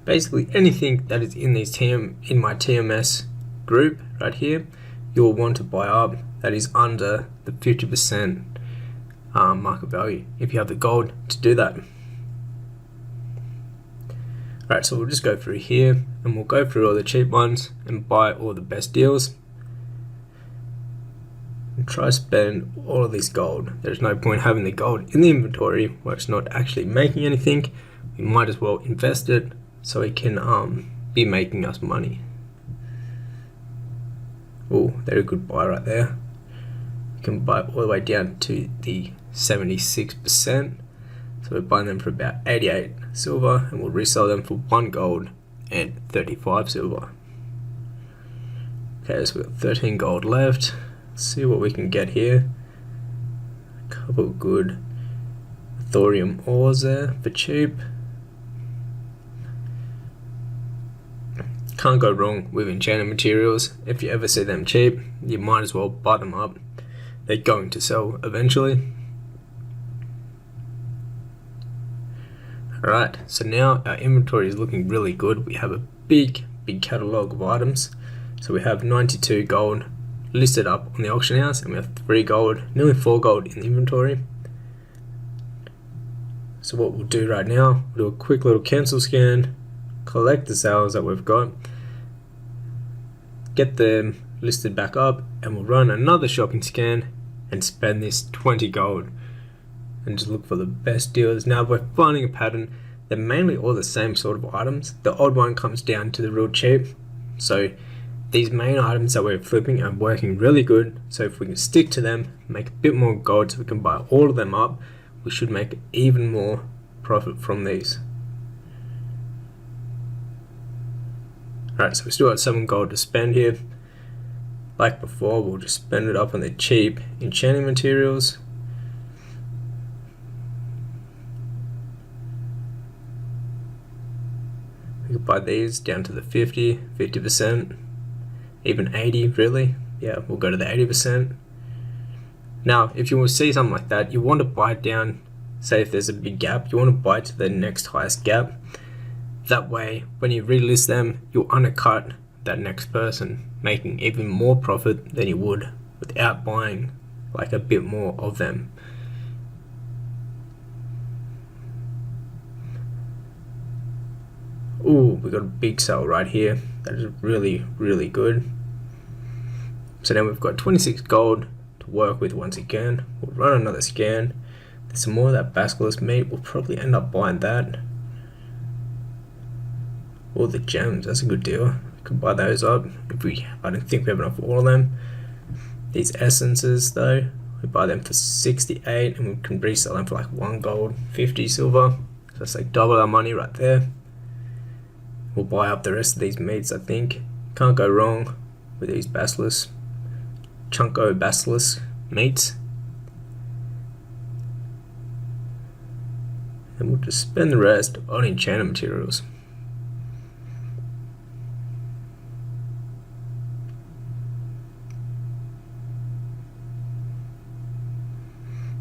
Basically anything that is in these in my TMS group right here, you'll want to buy up that is under the 50% market value if you have the gold to do that. Alright, so we'll just go through here and we'll go through all the cheap ones and buy all the best deals and try to spend all of this gold. There's no point having the gold in the inventory where it's not actually making anything. We might as well invest it so it can be making us money. Oh, they're a good buy right there. You can buy all the way down to the 76%. So we're buying them for about 88 silver, and we'll resell them for 1 gold and 35 silver. Okay, so we've got 13 gold left. Let's see what we can get here. A couple of good thorium ores there for cheap. Can't go wrong with enchanted materials. If you ever see them cheap, you might as well buy them up. They're going to sell eventually. Alright, so now our inventory is looking really good. We have a big catalogue of items. So we have 92 gold listed up on the auction house, and we have 3 gold, nearly 4 gold in the inventory. So what we'll do right now, we'll do a quick little cancel scan, collect the sales that we've got, get them listed back up, and we'll run another shopping scan and spend this 20 gold and just look for the best deals. Now we're finding a pattern. They're mainly all the same sort of items. The odd one comes down to the real cheap. So these main items that we're flipping are working really good. So if we can stick to them, make a bit more gold so we can buy all of them up, we should make even more profit from these. Alright, so we still got 7 gold to spend here. Like before, we'll just spend it up on the cheap enchanting materials. We could buy these down to the 50%, even 80 really. Yeah, we'll go to the 80%. Now, if you will see something like that, you want to buy it down, say if there's a big gap, you want to buy to the next highest gap. That way, when you relist them, you'll undercut that next person, making even more profit than you would without buying like a bit more of them. Ooh, we got a big sale right here. That is really, really good. So now we've got 26 gold to work with once again. We'll run another scan. There's some more of that basilisk meat. We'll probably end up buying that. All the gems, that's a good deal. We could buy those up. I don't think we have enough for all of them. These essences though, we buy them for 68 and we can resell them for like 1 gold, 50 silver. So that's like double our money right there. We'll buy up the rest of these meats, I think. Can't go wrong with these basilisk, chunko basilisk meats. And we'll just spend the rest on enchanted materials.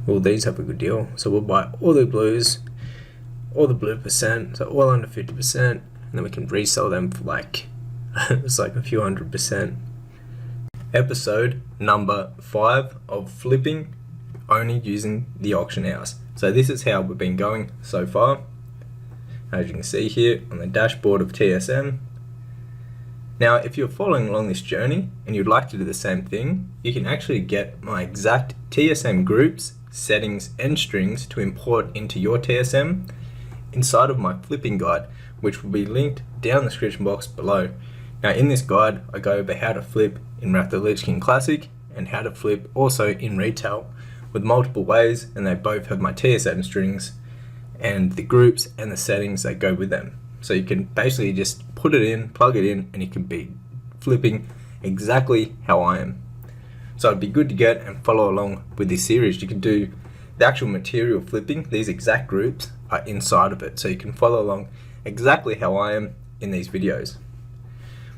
well, these have a good deal. So we'll buy all the blues, all the blue percent, so all under 50%, and then we can resell them for like, it's like a few %100. Episode number 5 of flipping only using the auction house. So this is how we've been going so far. As you can see here on the dashboard of TSM. Now, if you're following along this journey and you'd like to do the same thing, you can actually get my exact TSM groups, settings, and strings to import into your TSM inside of my flipping guide, which will be linked down the description box below. Now, in this guide, I go over how to flip in WotLK Classic and how to flip also in retail with multiple ways, and they both have my TSM strings and the groups and the settings that go with them. So you can basically just put it in, plug it in, and you can be flipping exactly how I am. So it'd be good to get and follow along with this series. You can do the actual material flipping. These exact groups are inside of it, so you can follow along exactly how I am in these videos.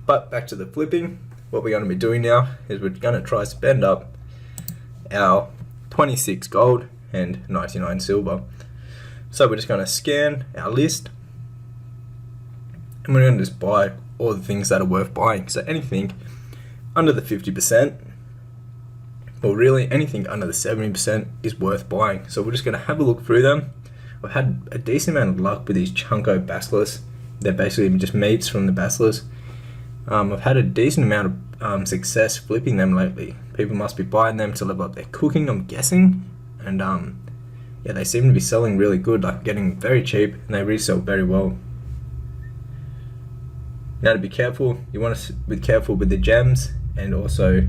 But back to the flipping, what we're going to be doing now is we're going to try to spend up our 26 gold and 99 silver. So we're just going to scan our list, and we're going to just buy all the things that are worth buying. So anything under the 50%, or really anything under the 70% is worth buying. So we're just going to have a look through them. I've had a decent amount of luck with these Chunko basilisks. They're basically just mates from the basilisks. I've had a decent amount of success flipping them lately. People must be buying them to level up their cooking, I'm guessing. And yeah, they seem to be selling really good, like getting very cheap, and they resell very well. Now, to be careful, you want to be careful with the gems and also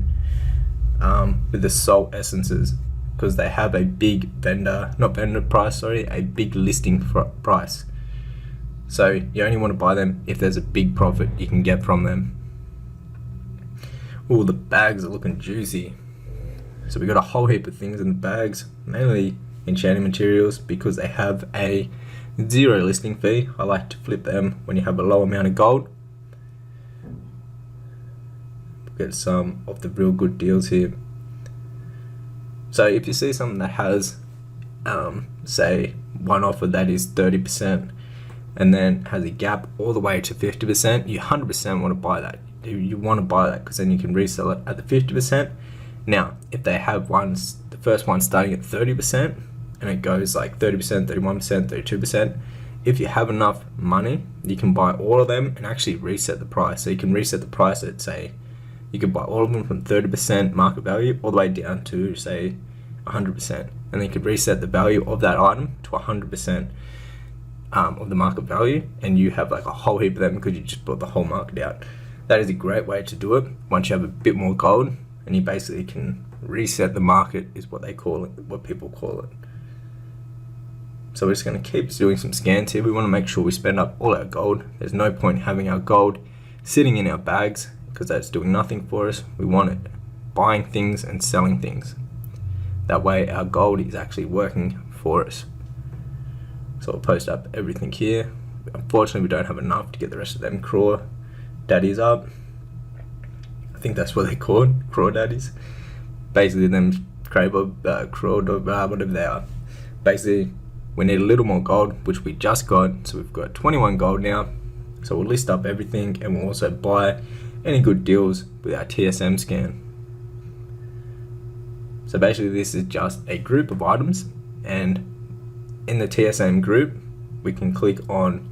with the salt essences, because they have a big a big listing price. So you only want to buy them if there's a big profit you can get from them. Oh, the bags are looking juicy. So we got a whole heap of things in the bags, mainly enchanting materials, because they have a 0 listing fee. I like to flip them when you have a low amount of gold. Get some of the real good deals here. So if you see something that has say one offer that is 30% and then has a gap all the way to 50%, you 100% want to buy that. You want to buy that because then you can resell it at the 50%. Now, if they have the first one starting at 30% and it goes like 30%, 31%, 32%, if you have enough money, you can buy all of them and actually reset the price. So you can reset the price at, say, you could buy all of them from 30% market value all the way down to, say, 100%. And then you could reset the value of that item to 100% of the market value, and you have like a whole heap of them because you just bought the whole market out. That is a great way to do it once you have a bit more gold, and you basically can reset the market, is what they call it, what people call it. So we're just going to keep doing some scans here. We want to make sure we spend up all our gold. There's no point having our gold sitting in our bags because that's doing nothing for us. We want it buying things and selling things. That way our gold is actually working for us. So we'll post up everything here. Unfortunately, we don't have enough to get the rest of them craw daddies up. I think that's what they're called, craw daddies. Basically them craw, whatever they are. Basically, we need a little more gold, which we just got. So we've got 21 gold now. So we'll list up everything, and we'll also buy any good deals with our TSM scan. So basically this is just a group of items, and in the TSM group we can click on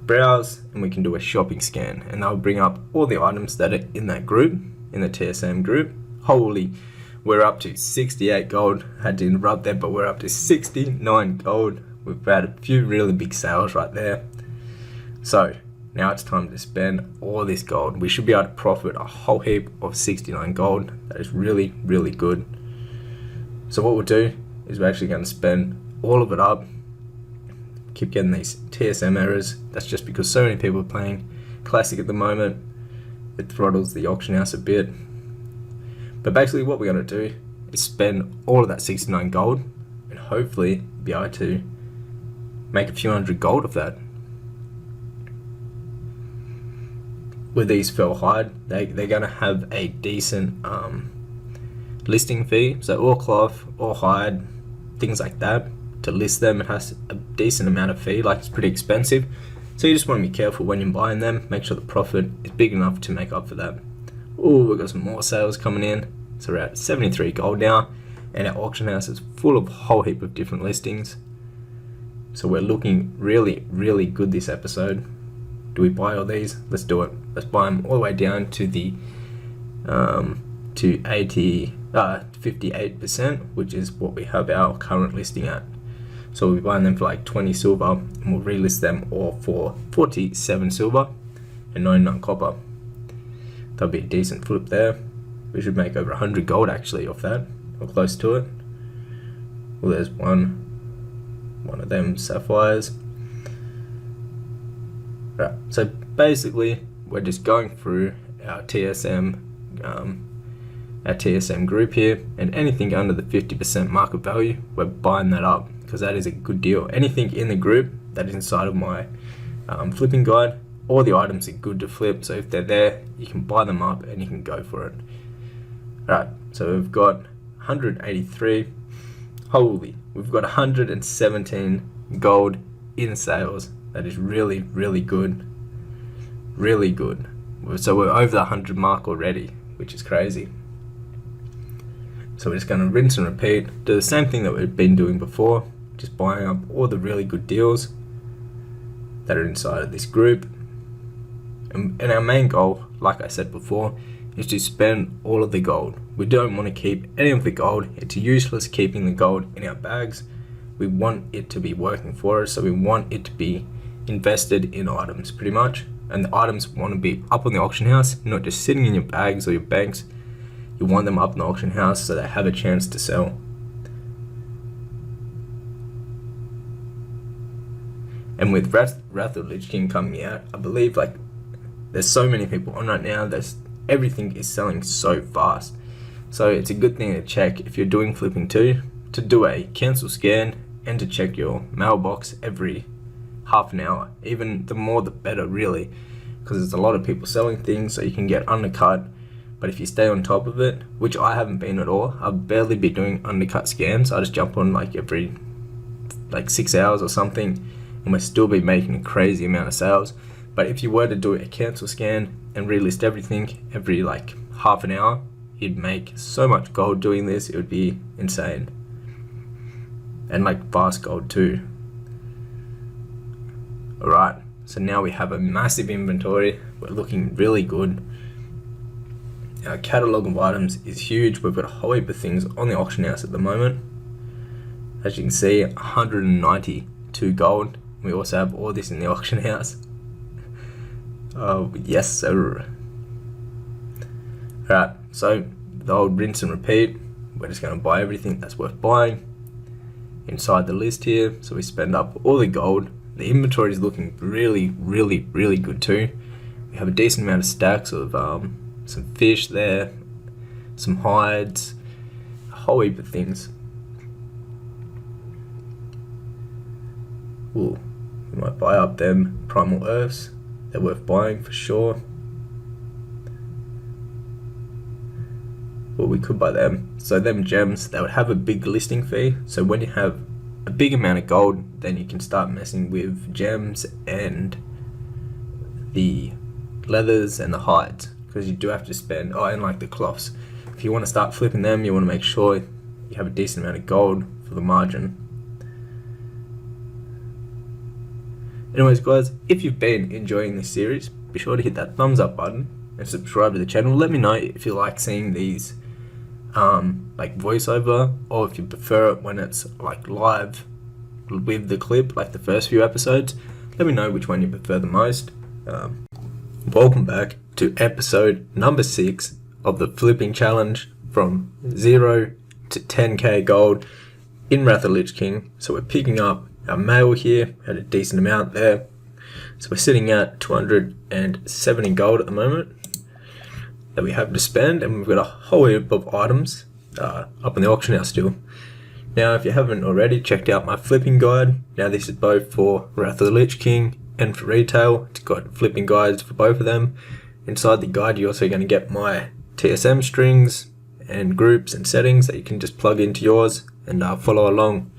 browse and we can do a shopping scan, and that'll bring up all the items that are in that group, in the TSM group. Holy, we're up to 68 gold. I had to interrupt there, but we're up to 69 gold. We've had a few really big sales right there. So now it's time to spend all this gold. We should be able to profit a whole heap of 69 gold. That is really, really good. So what we'll do is we're actually going to spend all of it up. Keep getting these TSM errors. That's just because so many people are playing Classic at the moment. It throttles the auction house a bit. But basically what we're going to do is spend all of that 69 gold and hopefully be able to make a few hundred gold of that. With these fell hide, they're going to have a decent listing fee. So all cloth, all hide, things like that. To list them, it has a decent amount of fee, like it's pretty expensive. So you just want to be careful when you're buying them, make sure the profit is big enough to make up for that. Oh, we've got some more sales coming in. So we're at 73 gold now, and our auction house is full of a whole heap of different listings. So we're looking really, really good this episode. Do we buy all these? Let's do it. Let's buy them all the way down to the to 58%, which is what we have our current listing at. So we'll be buying them for like 20 silver, and we'll relist them all for 47 silver and 99 copper. That'll be a decent flip there. We should make over 100 gold actually off that, or close to it. Well, there's one of them sapphires. Right, so basically we're just going through our TSM group here, and anything under the 50% market value, we're buying that up, because that is a good deal. Anything in the group that is inside of my flipping guide, all the items are good to flip, so if they're there, you can buy them up and you can go for it. Right, so we've got 183. Holy, we've got 117 gold in sales. That is really, really good. Really good. So we're over the 100 mark already, which is crazy. So we're just going to rinse and repeat, do the same thing that we've been doing before, just buying up all the really good deals that are inside of this group. And our main goal, like I said before, is to spend all of the gold. We don't want to keep any of the gold. It's useless keeping the gold in our bags. We want it to be working for us, so we want it to be invested in items pretty much. And the items want to be up on the auction house, not just sitting in your bags or your banks. You want them up in the auction house so they have a chance to sell. And with Wrath of the Lich King coming out, I believe like there's so many people on right now, everything is selling so fast. So it's a good thing to check if you're doing flipping too, to do a cancel scan and to check your mailbox every half an hour. Even the more the better really, because there's a lot of people selling things, so you can get undercut. But if you stay on top of it, which I haven't been at all, I've barely been doing undercut scans. I just jump on like every 6 hours or something, and we'll still be making a crazy amount of sales. But if you were to do a cancel scan and relist everything every like half an hour, you'd make so much gold doing this, it would be insane. And like fast gold too. Alright, so now we have a massive inventory. We're looking really good. Our catalogue of items is huge. We've got a whole heap of things on the auction house at the moment. As you can see, 192 gold. We also have all this in the auction house. Oh, yes sir. Alright, so the old rinse and repeat. We're just going to buy everything that's worth buying inside the list here. So we spend up all the gold. The inventory is looking really, really, really good too. We have a decent amount of stacks of some fish there, some hides, a whole heap of things. Ooh, we might buy up them primal earths. They're worth buying for sure. Well, we could buy them. So them gems, they would have a big listing fee. So when you have a big amount of gold, then you can start messing with gems and the leathers and the hides, because you do have to spend, and like the cloths. If you want to start flipping them, you want to make sure you have a decent amount of gold for the margin. Anyways guys, if you've been enjoying this series, be sure to hit that thumbs up button and subscribe to the channel. Let me know if you like seeing these like voiceover, or if you prefer it when it's like live with the clip, like the first few episodes. Let me know which one you prefer the most. Welcome back to episode number 6 of the flipping challenge from 0 to 10k gold in Wrath of the Lich King. So we're picking up our mail here at a decent amount there. So we're sitting at 270 gold at the moment that we have to spend, and we've got a whole heap of items up in the auction house still. Now, if you haven't already checked out my flipping guide, now this is both for Wrath of the Lich King and for retail. It's got flipping guides for both of them. Inside the guide, you're also going to get my TSM strings and groups and settings that you can just plug into yours and follow along.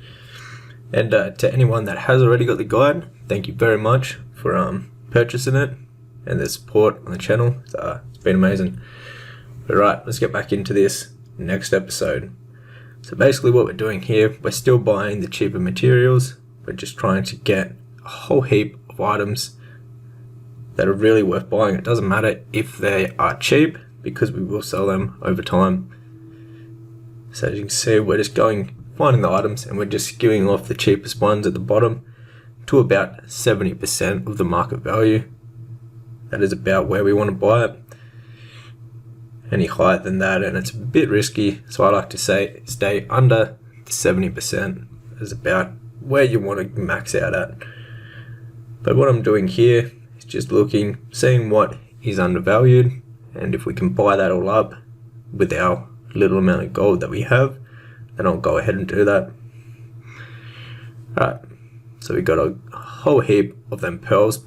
And to anyone that has already got the guide, thank you very much for purchasing it and the support on the channel. It's been amazing. But right, let's get back into this next episode. So basically what we're doing here, we're still buying the cheaper materials. We're just trying to get a whole heap of items that are really worth buying. It doesn't matter if they are cheap, because we will sell them over time. So as you can see, we're just finding the items, and we're just skewing off the cheapest ones at the bottom to about 70% of the market value. That is about where we want to buy it. Any higher than that, and it's a bit risky, so I like to say stay under 70% is about where you want to max out at. But what I'm doing here is just seeing what is undervalued, and if we can buy that all up with our little amount of gold that we have, then I'll go ahead and do that. Alright, so we got a whole heap of them pearls.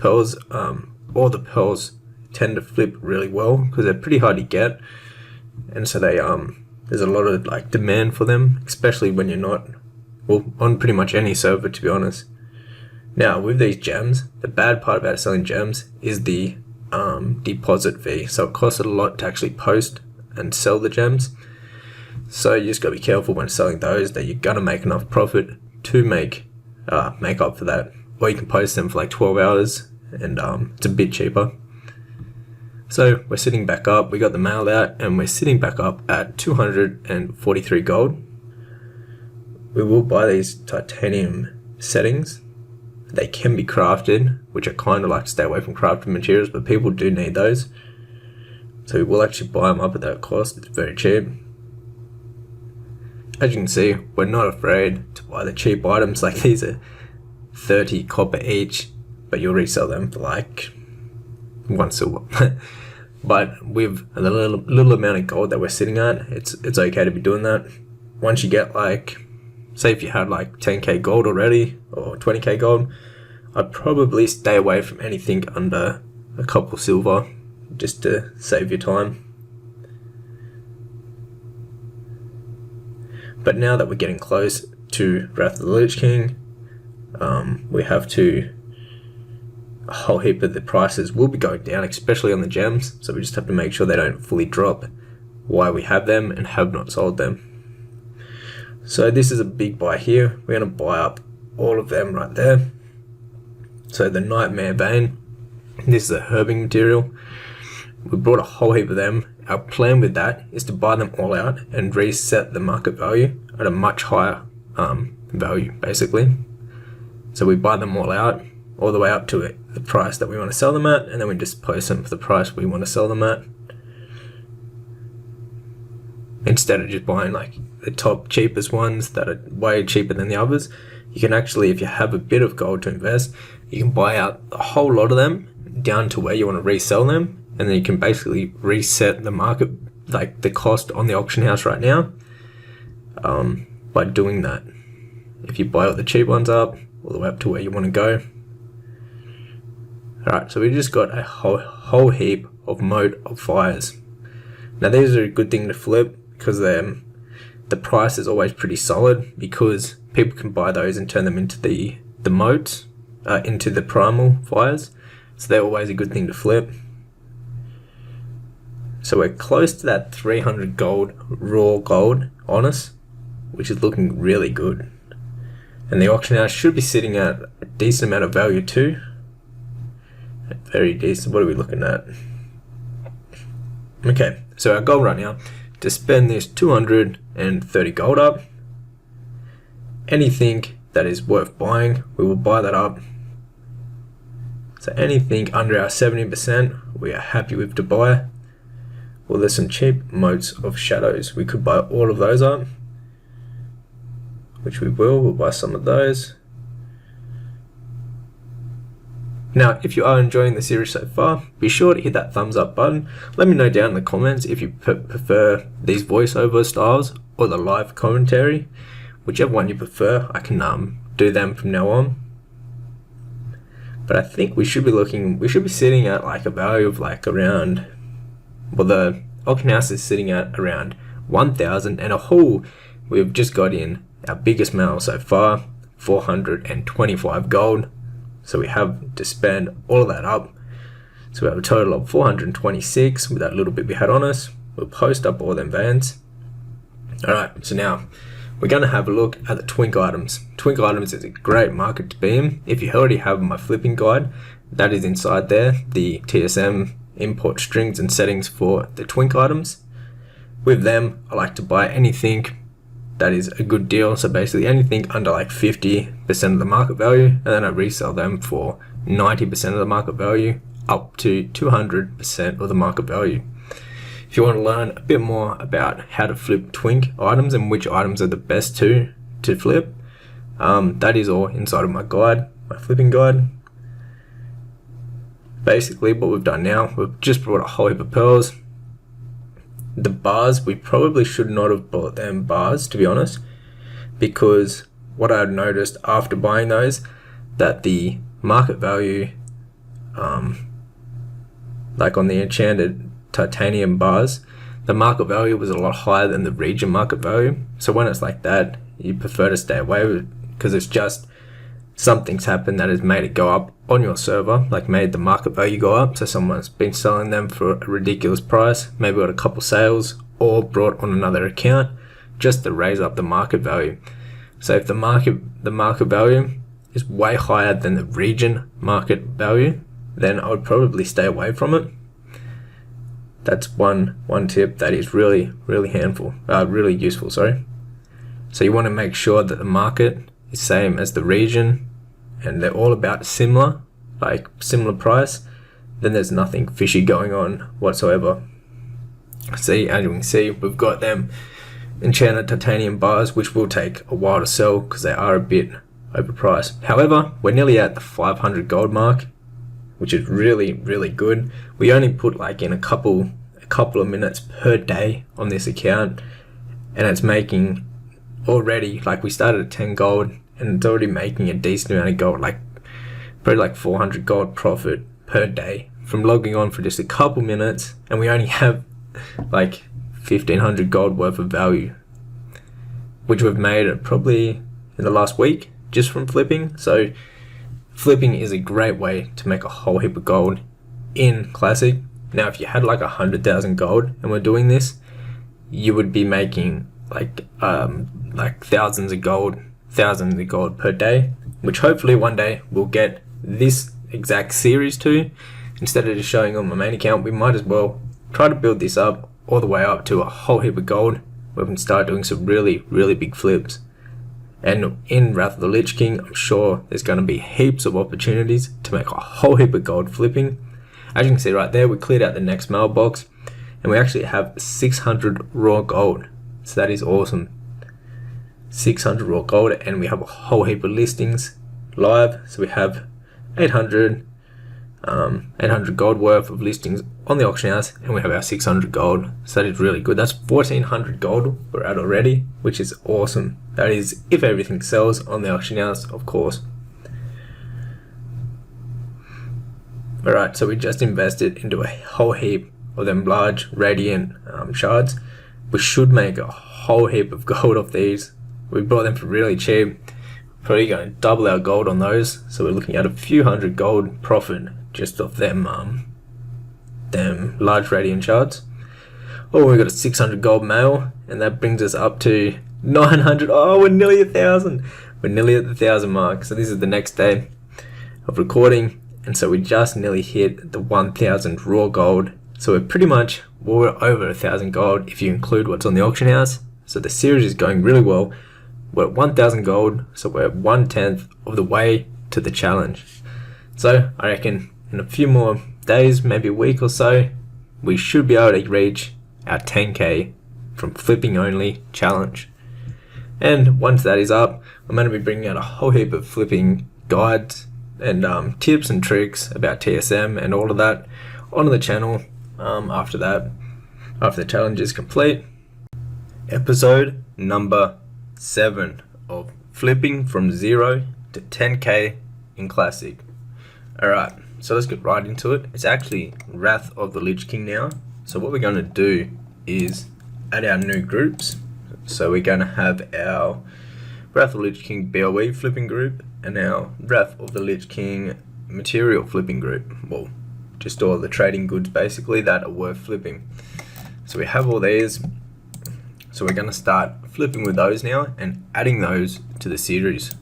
All the pearls tend to flip really well because they're pretty hard to get, and so they there's a lot of like demand for them, especially when you're not on pretty much any server, to be honest. Now with these gems, the bad part about selling gems is the deposit fee. So it costs a lot to actually post and sell the gems. So you just gotta be careful when selling those that you're gonna make enough profit to make up for that. Or you can post them for like 12 hours and it's a bit cheaper. So we're sitting back up, we got the mail out, and we're sitting back up at 243 gold. We will buy these titanium settings. They can be crafted, which I kind of like to stay away from crafted materials, but people do need those. So we will actually buy them up at that cost. It's very cheap. As you can see, we're not afraid to buy the cheap items. Like these are 30 copper each, but you'll resell them for like 1 silver. But with a little amount of gold that we're sitting at, it's okay to be doing that. Once you get like, say if you had like 10k gold already or 20k gold, I'd probably stay away from anything under a couple silver just to save your time. But now that we're getting close to Wrath of the Lich King, we have to, a whole heap of the prices will be going down, especially on the gems, so we just have to make sure they don't fully drop while we have them and have not sold them. So this is a big buy here. We're going to buy up all of them right there. So the Nightmare Bane, this is a herbing material. We bought a whole heap of them. Our plan with that is to buy them all out and reset the market value at a much higher value, basically. So we buy them all out, all the way up to the price that we want to sell them at, and then we just post them for the price we want to sell them at. Instead of just buying like the top cheapest ones that are way cheaper than the others, you can actually, if you have a bit of gold to invest, you can buy out a whole lot of them down to where you want to resell them, and then you can basically reset the market, like the cost on the auction house right now, by doing that. If you buy all the cheap ones up, all the way up to where you want to go. Alright, so we just got a whole heap of Moat of Fires. Now these are a good thing to flip because the price is always pretty solid, because people can buy those and turn them into the moats, into the primal fires. So they're always a good thing to flip. So we're close to that 300 gold, raw gold on us, which is looking really good. And the auction house should be sitting at a decent amount of value too. Very decent. What are we looking at? Okay, so our goal right now, to spend this 230 gold up, anything that is worth buying, we will buy that up. So anything under our 70%, we are happy with to buy. Well, there's some cheap Moats of Shadows. We could buy all of those up, which we will. We'll buy some of those. Now, if you are enjoying the series so far, be sure to hit that thumbs up button. Let me know down in the comments if you prefer these voiceover styles or the live commentary. Whichever one you prefer, I can do them from now on. But I think we should be sitting at like a value of like around, well, the auction house is sitting at around 1,000 and a whole we've just got in our biggest mail so far, 425 gold. So we have to spend all of that up. So we have a total of 426 with that little bit we had on us. We'll post up all them vans. Alright, so now we're going to have a look at the twink items. Twink items is a great market to be in. If you already have my flipping guide, that is inside there, the TSM import strings and settings for the twink items. With them, I like to buy anything that is a good deal. So basically anything under like 50% of the market value, and then I resell them for 90% of the market value up to 200% of the market value. If you want to learn a bit more about how to flip twink items and which items are the best to flip, that is all inside of my guide, my flipping guide. Basically what we've done now, we've just brought a whole heap of pearls. The bars, we probably should not have bought them bars, to be honest, because what I noticed after buying those, that the market value, like on the enchanted titanium bars, the market value was a lot higher than the region market value. So when it's like that, you prefer to stay away with it, because it's just something's happened that has made it go up on your server, like made the market value go up. So someone's been selling them for a ridiculous price, maybe got a couple sales or brought on another account just to raise up the market value. So if the market value is way higher than the region market value, then I would probably stay away from it. That's one tip that is really useful. Sorry. So you want to make sure that the market is same as the region, and they're all about similar price. Then there's nothing fishy going on whatsoever. See, as you can see, we've got them enchanted titanium bars, which will take a while to sell because they are a bit overpriced. However, we're nearly at the 500 gold mark, which is really good. We only put like in a couple of minutes per day on this account, and it's making already, like we started at 10 gold and it's already making a decent amount of gold, like probably like 400 gold profit per day from logging on for just a couple minutes, and we only have like 1500 gold worth of value, which we've made probably in the last week just from flipping. So flipping is a great way to make a whole heap of gold in Classic. Now if you had like 100,000 gold and we're doing this, you would be making like thousands of gold per day, which hopefully one day we'll get this exact series to. Instead of just showing on my main account, we might as well try to build this up all the way up to a whole heap of gold where we can start doing some really big flips. And in Wrath of the Lich King, I'm sure there's going to be heaps of opportunities to make a whole heap of gold flipping. As you can see right there, we cleared out the next mailbox and we actually have 600 raw gold. So that is awesome. 600 raw gold, and we have a whole heap of listings live. So we have 800 gold worth of listings on the auction house, and we have our 600 gold. So that is really good. That's 1400 gold we're at already, which is awesome. That is if everything sells on the auction house, of course. Alright, so we just invested into a whole heap of them large radiant shards. We should make a whole heap of gold off these. We bought them for really cheap. Probably going to double our gold on those. So we're looking at a few hundred gold profit just off them large radiant shards. Oh, we got a 600 gold mail, and that brings us up to 900. Oh, we're nearly 1,000. We're nearly at the 1,000 mark. So this is the next day of recording, and so we just nearly hit the 1,000 raw gold. So we're pretty much, we're over 1,000 gold if you include what's on the auction house. So the series is going really well. We're at 1,000 gold, so we're 1/10 of the way to the challenge. So I reckon in a few more days, maybe a week or so, we should be able to reach our 10k from flipping only challenge. And once that is up, I'm going to be bringing out a whole heap of flipping guides and tips and tricks about TSM and all of that onto the channel after the challenge is complete. Episode number 7 of flipping from 0 to 10k in Classic. Alright, so let's get right into it. It's actually Wrath of the Lich King now. So what we're going to do is add our new groups. So we're going to have our Wrath of the Lich King BOE flipping group and our Wrath of the Lich King material flipping group. Well, just all the trading goods basically that are worth flipping. So we have all these. So we're going to start flipping with those now and adding those to the series.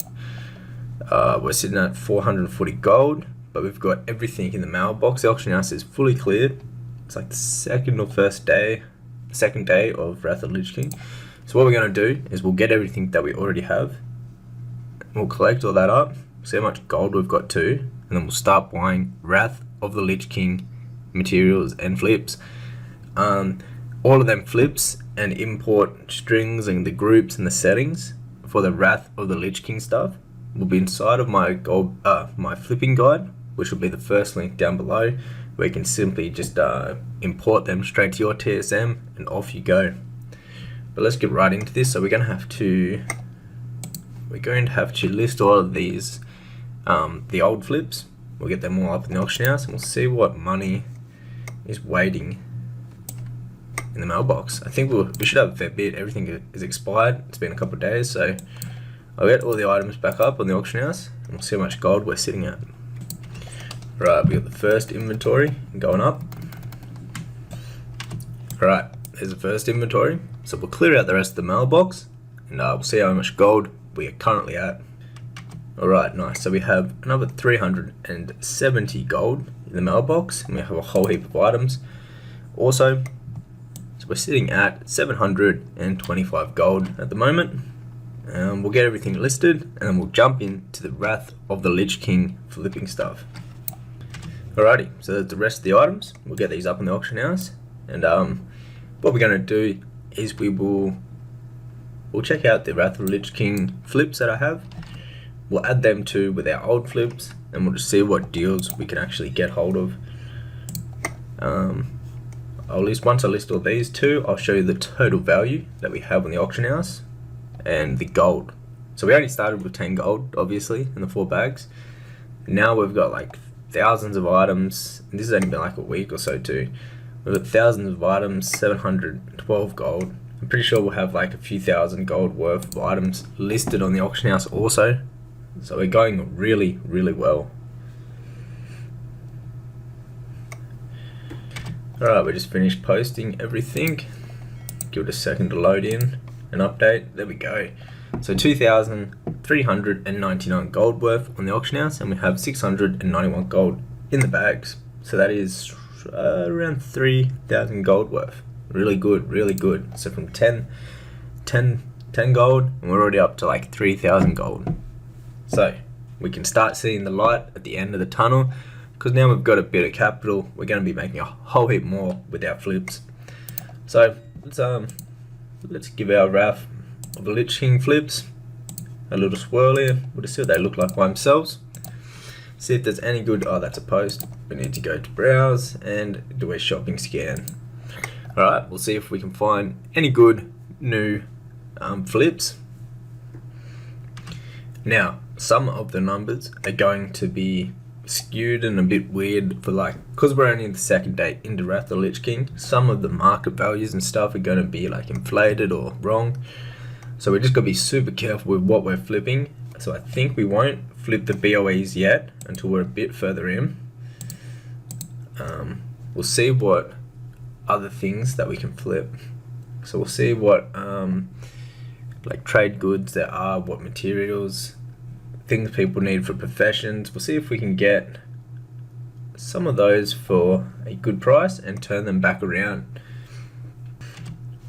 We're sitting at 440 gold, but we've got everything in the mailbox. The auction house is fully cleared. It's like the second day of Wrath of the Lich King. So what we're going to do is we'll get everything that we already have. We'll collect all that up, see how much gold we've got too, and then we'll start buying Wrath of the Lich King materials and flips. All of them flips and import strings and the groups and the settings for the Wrath of the Lich King stuff will be inside of my my flipping guide, which will be the first link down below, where you can simply just import them straight to your TSM and off you go. But let's get right into this. So we're going to have to list all of these, the old flips. We'll get them all up in the auction house and we'll see what money is waiting in the mailbox. I think we should have a fair bit. Everything is expired. It's been a couple of days, so I'll get all the items back up on the auction house and we'll see how much gold we're sitting at. Right, we got the first inventory going up. Right, there's the first inventory. So we'll clear out the rest of the mailbox and we'll see how much gold we are currently at. Alright, nice. So we have another 370 gold in the mailbox and we have a whole heap of items. Also, so we're sitting at 725 gold at the moment. We'll get everything listed and then we'll jump into the Wrath of the Lich King flipping stuff. Alrighty, so that's the rest of the items. We'll get these up in the auction house, and what we're going to do is we'll check out the Wrath of the Lich King flips that I have. We'll add them with our old flips, and we'll just see what deals we can actually get hold of. Once I list all these two, I'll show you the total value that we have on the auction house and the gold. So we only started with 10 gold, obviously, in the 4 bags. Now we've got like thousands of items, and this has only been like a week or so too. We've got thousands of items, 712 gold. I'm pretty sure we'll have like a few thousand gold worth of items listed on the auction house also. So we're going really, really well. Alright, we just finished posting everything. Give it a second to load in and update. There we go. So 2,399 gold worth on the auction house, and we have 691 gold in the bags. So that is around 3,000 gold worth. Really good, really good. So from 10 gold, and we're already up to like 3,000 gold. So we can start seeing the light at the end of the tunnel, because now we've got a bit of capital. We're going to be making a whole heap more with our flips. So let's give our Wrath of the Lich King flips a little swirl here. We'll just see what they look like by themselves. See if there's any good. Oh, that's a post. We need to go to browse and do a shopping scan. Alright, we'll see if we can find any good new flips. Now, some of the numbers are going to be skewed and a bit weird for because we're only in the second day into Wrath of the Lich King. Some of the market values and stuff are going to be like inflated or wrong. So we just got to be super careful with what we're flipping. So I think we won't flip the BOEs yet until we're a bit further in. We'll see what other things that we can flip. So we'll see what like trade goods there are, what materials, things people need for professions. We'll see if we can get some of those for a good price and turn them back around.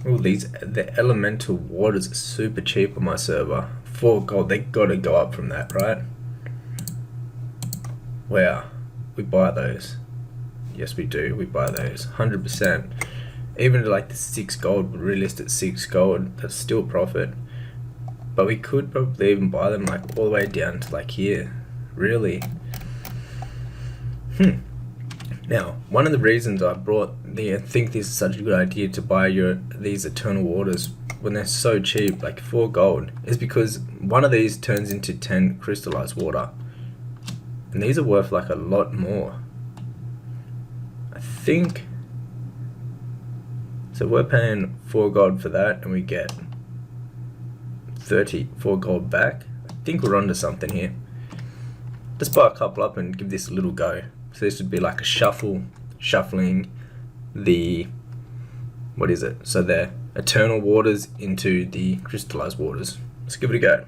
Oh, the elemental waters are super cheap on my server. 4 gold, they gotta go up from that, right? Wow, we buy those. Yes, we do, we buy those, 100%. Even like the 6 gold, we relist at 6 gold, that's still profit. But we could probably even buy them like all the way down to like here, really. Now, one of the reasons I think this is such a good idea to buy these eternal waters when they're so cheap, like 4 gold, is because one of these turns into 10 crystallized water. And these are worth like a lot more. I think. So we're paying 4 gold for that, and we get 34 gold back. I think we're onto something here. Let's buy a couple up and give this a little go. So this would be like a shuffling the, what is it? So the eternal waters into the crystallized waters. Let's give it a go.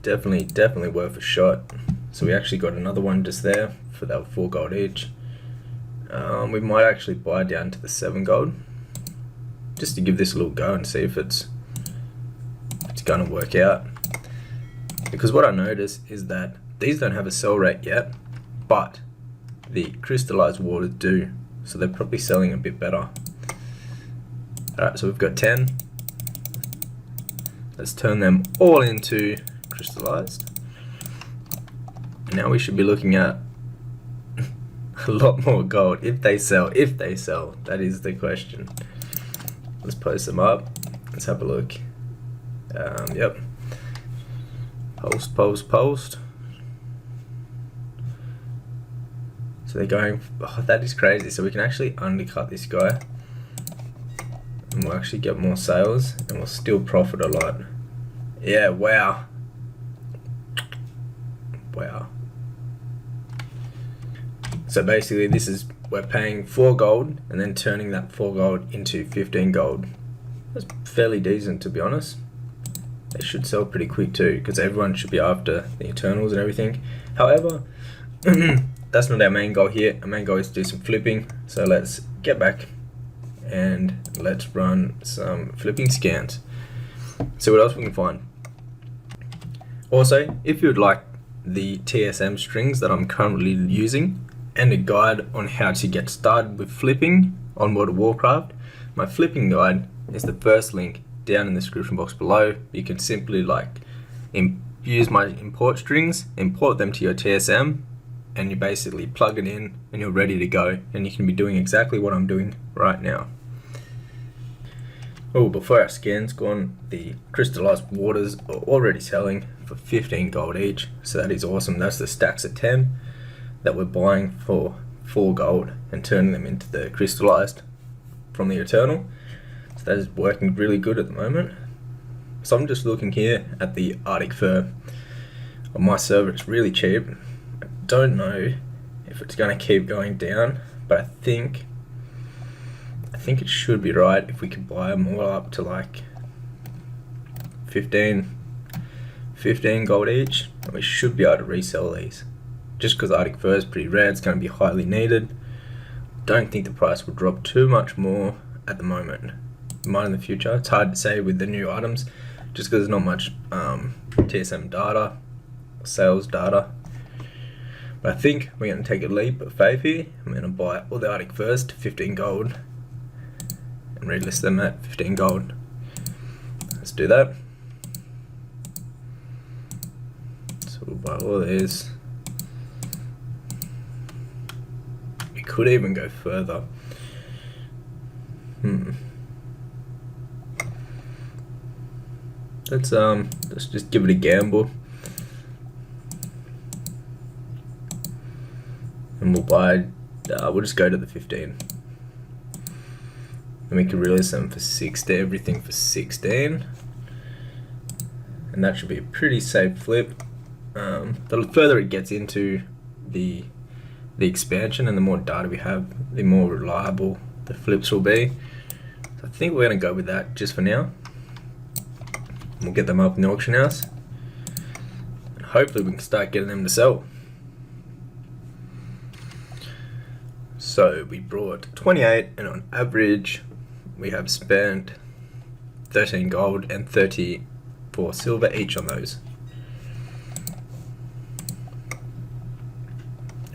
Definitely worth a shot. So we actually got another one just there for that 4 gold each. We might actually buy down to the 7 gold just to give this a little go and see if it's gonna work out. Because what I noticed is that these don't have a sell rate yet, but the crystallized waters do, so they're probably selling a bit better. Alright, so we've got 10. Let's turn them all into crystallized. And now we should be looking at a lot more gold if they sell. That is the question. Let's post them up. Let's have a look. Yep. Post. So they're going, oh, that is crazy. So we can actually undercut this guy and we'll actually get more sales and we'll still profit a lot. Yeah, wow. So basically this is, we're paying 4 gold and then turning that 4 gold into 15 gold. That's fairly decent, to be honest. They should sell pretty quick too, because everyone should be after the Eternals and everything. However, that's not our main goal here. Our main goal is to do some flipping. So let's get back and let's run some flipping scans. See what else we can find. Also, if you would like the TSM strings that I'm currently using and a guide on how to get started with flipping on World of Warcraft, my flipping guide is the first link down in the description box below. You can simply use my import strings, import them to your TSM, and you basically plug it in and you're ready to go, and you can be doing exactly what I'm doing right now. Oh, before our scan's gone, the crystallized waters are already selling for 15 gold each, so that is awesome. That's the stacks of 10 that we're buying for 4 gold and turning them into the crystallized from the Eternal. So that is working really good at the moment. So I'm just looking here at the Arctic Fur. On my server it's really cheap. I don't know if it's going to keep going down, but I think it should be right if we can buy them all up to like 15 gold each, and we should be able to resell these. Just because Arctic Fur is pretty rare, it's going to be highly needed. Don't think the price will drop too much more at the moment. Might in the future. It's hard to say with the new items, just because there's not much TSM data, sales data. But I think we're going to take a leap of faith here. I'm going to buy all the Arctic Furs to 15 gold and relist them at 15 gold. Let's do that. So we'll buy all these. We could even go further. Let's just give it a gamble. And we'll buy, we'll just go to the 15. And we can release them for 60, everything for 16. And that should be a pretty safe flip. The further it gets into the expansion and the more data we have, the more reliable the flips will be. So I think we're going to go with that just for now. We'll get them up in the auction house. And hopefully we can start getting them to sell. So we brought 28, and on average we have spent 13 gold and 34 silver each on those.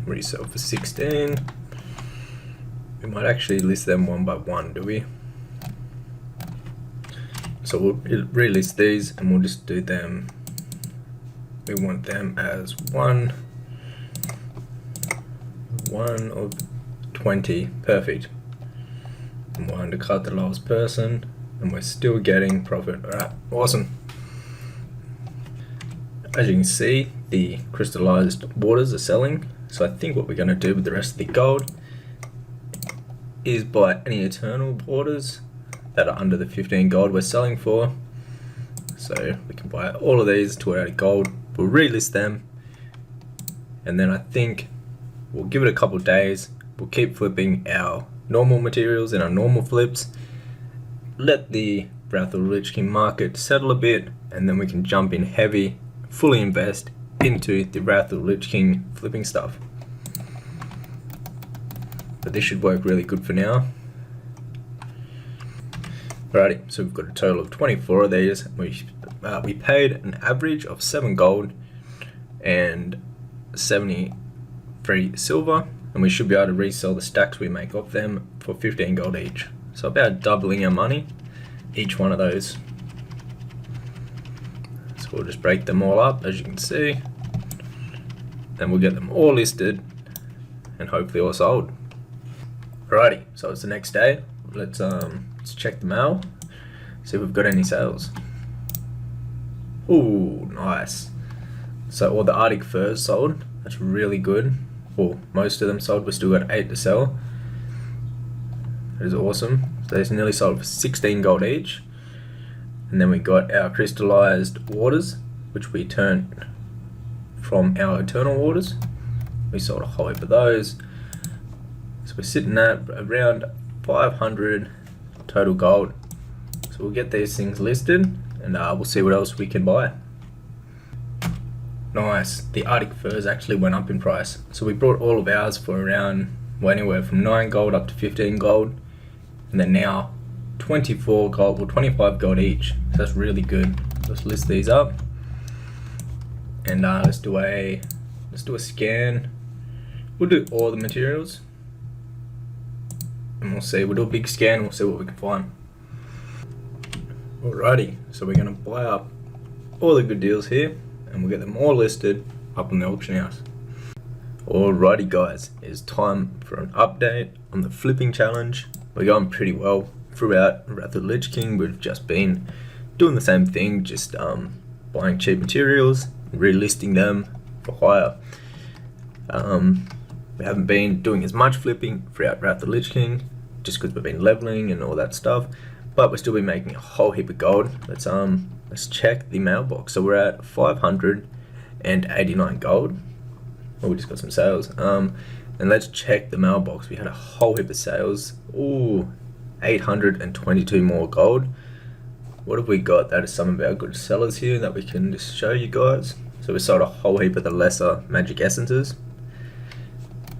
Resell for 16. We might actually list them one by one, do we? So we'll relist these and we'll just do them. We want them as one of 20. Perfect. And we'll undercut the lowest person and we're still getting profit. Alright, awesome. As you can see, the crystallized waters are selling. So I think what we're going to do with the rest of the gold is buy any eternal waters that are under the 15 gold we're selling for, So we can buy all of these to our gold. We'll relist them, and then I think we'll give it a couple days. We'll keep flipping our normal materials and our normal flips. Let the Wrath of the Lich King market settle a bit, and then we can jump in heavy, fully invest into the Wrath of the Lich King flipping stuff. But this should work really good for now. Alrighty, so we've got a total of 24 of these. We paid an average of 7 gold and 73 silver, and we should be able to resell the stacks we make off them for 15 gold each. So about doubling our money, each one of those. So we'll just break them all up, as you can see. Then we'll get them all listed and hopefully all sold. Alrighty, so it's the next day. Let's check the mail, see if we've got any sales. Ooh, nice. So all the Arctic furs sold. That's really good. Well, most of them sold. We still got 8 to sell. That is awesome. So these nearly sold for 16 gold each. And then we got our crystallized waters, which we turned from our eternal waters. We sold a whole heap of those. So we're sitting at around 500 total gold. So we'll get these things listed, and we'll see what else we can buy. Nice. The Arctic furs actually went up in price. So we brought all of ours for around, well, anywhere from 9 gold up to 15 gold. And then now 24 gold, well 25 gold each. So that's really good. Let's list these up. And let's do a scan. We'll do all the materials. And we'll see, we'll do a big scan, we'll see what we can find. Alrighty, so we're gonna buy up all the good deals here, and we'll get them all listed up on the auction house. Alrighty guys, it's time for an update on the flipping challenge. We're going pretty well throughout Wrath of the Lich King. We've just been doing the same thing, just buying cheap materials, relisting them for hire. We haven't been doing as much flipping throughout Wrath of the Lich King, just because we've been leveling and all that stuff. But we've still been making a whole heap of gold. Let's check the mailbox. So we're at 589 gold. Oh, we just got some sales. And let's check the mailbox. We had a whole heap of sales. Ooh, 822 more gold. What have we got? That is some of our good sellers here that we can just show you guys. So we sold a whole heap of the lesser magic essences,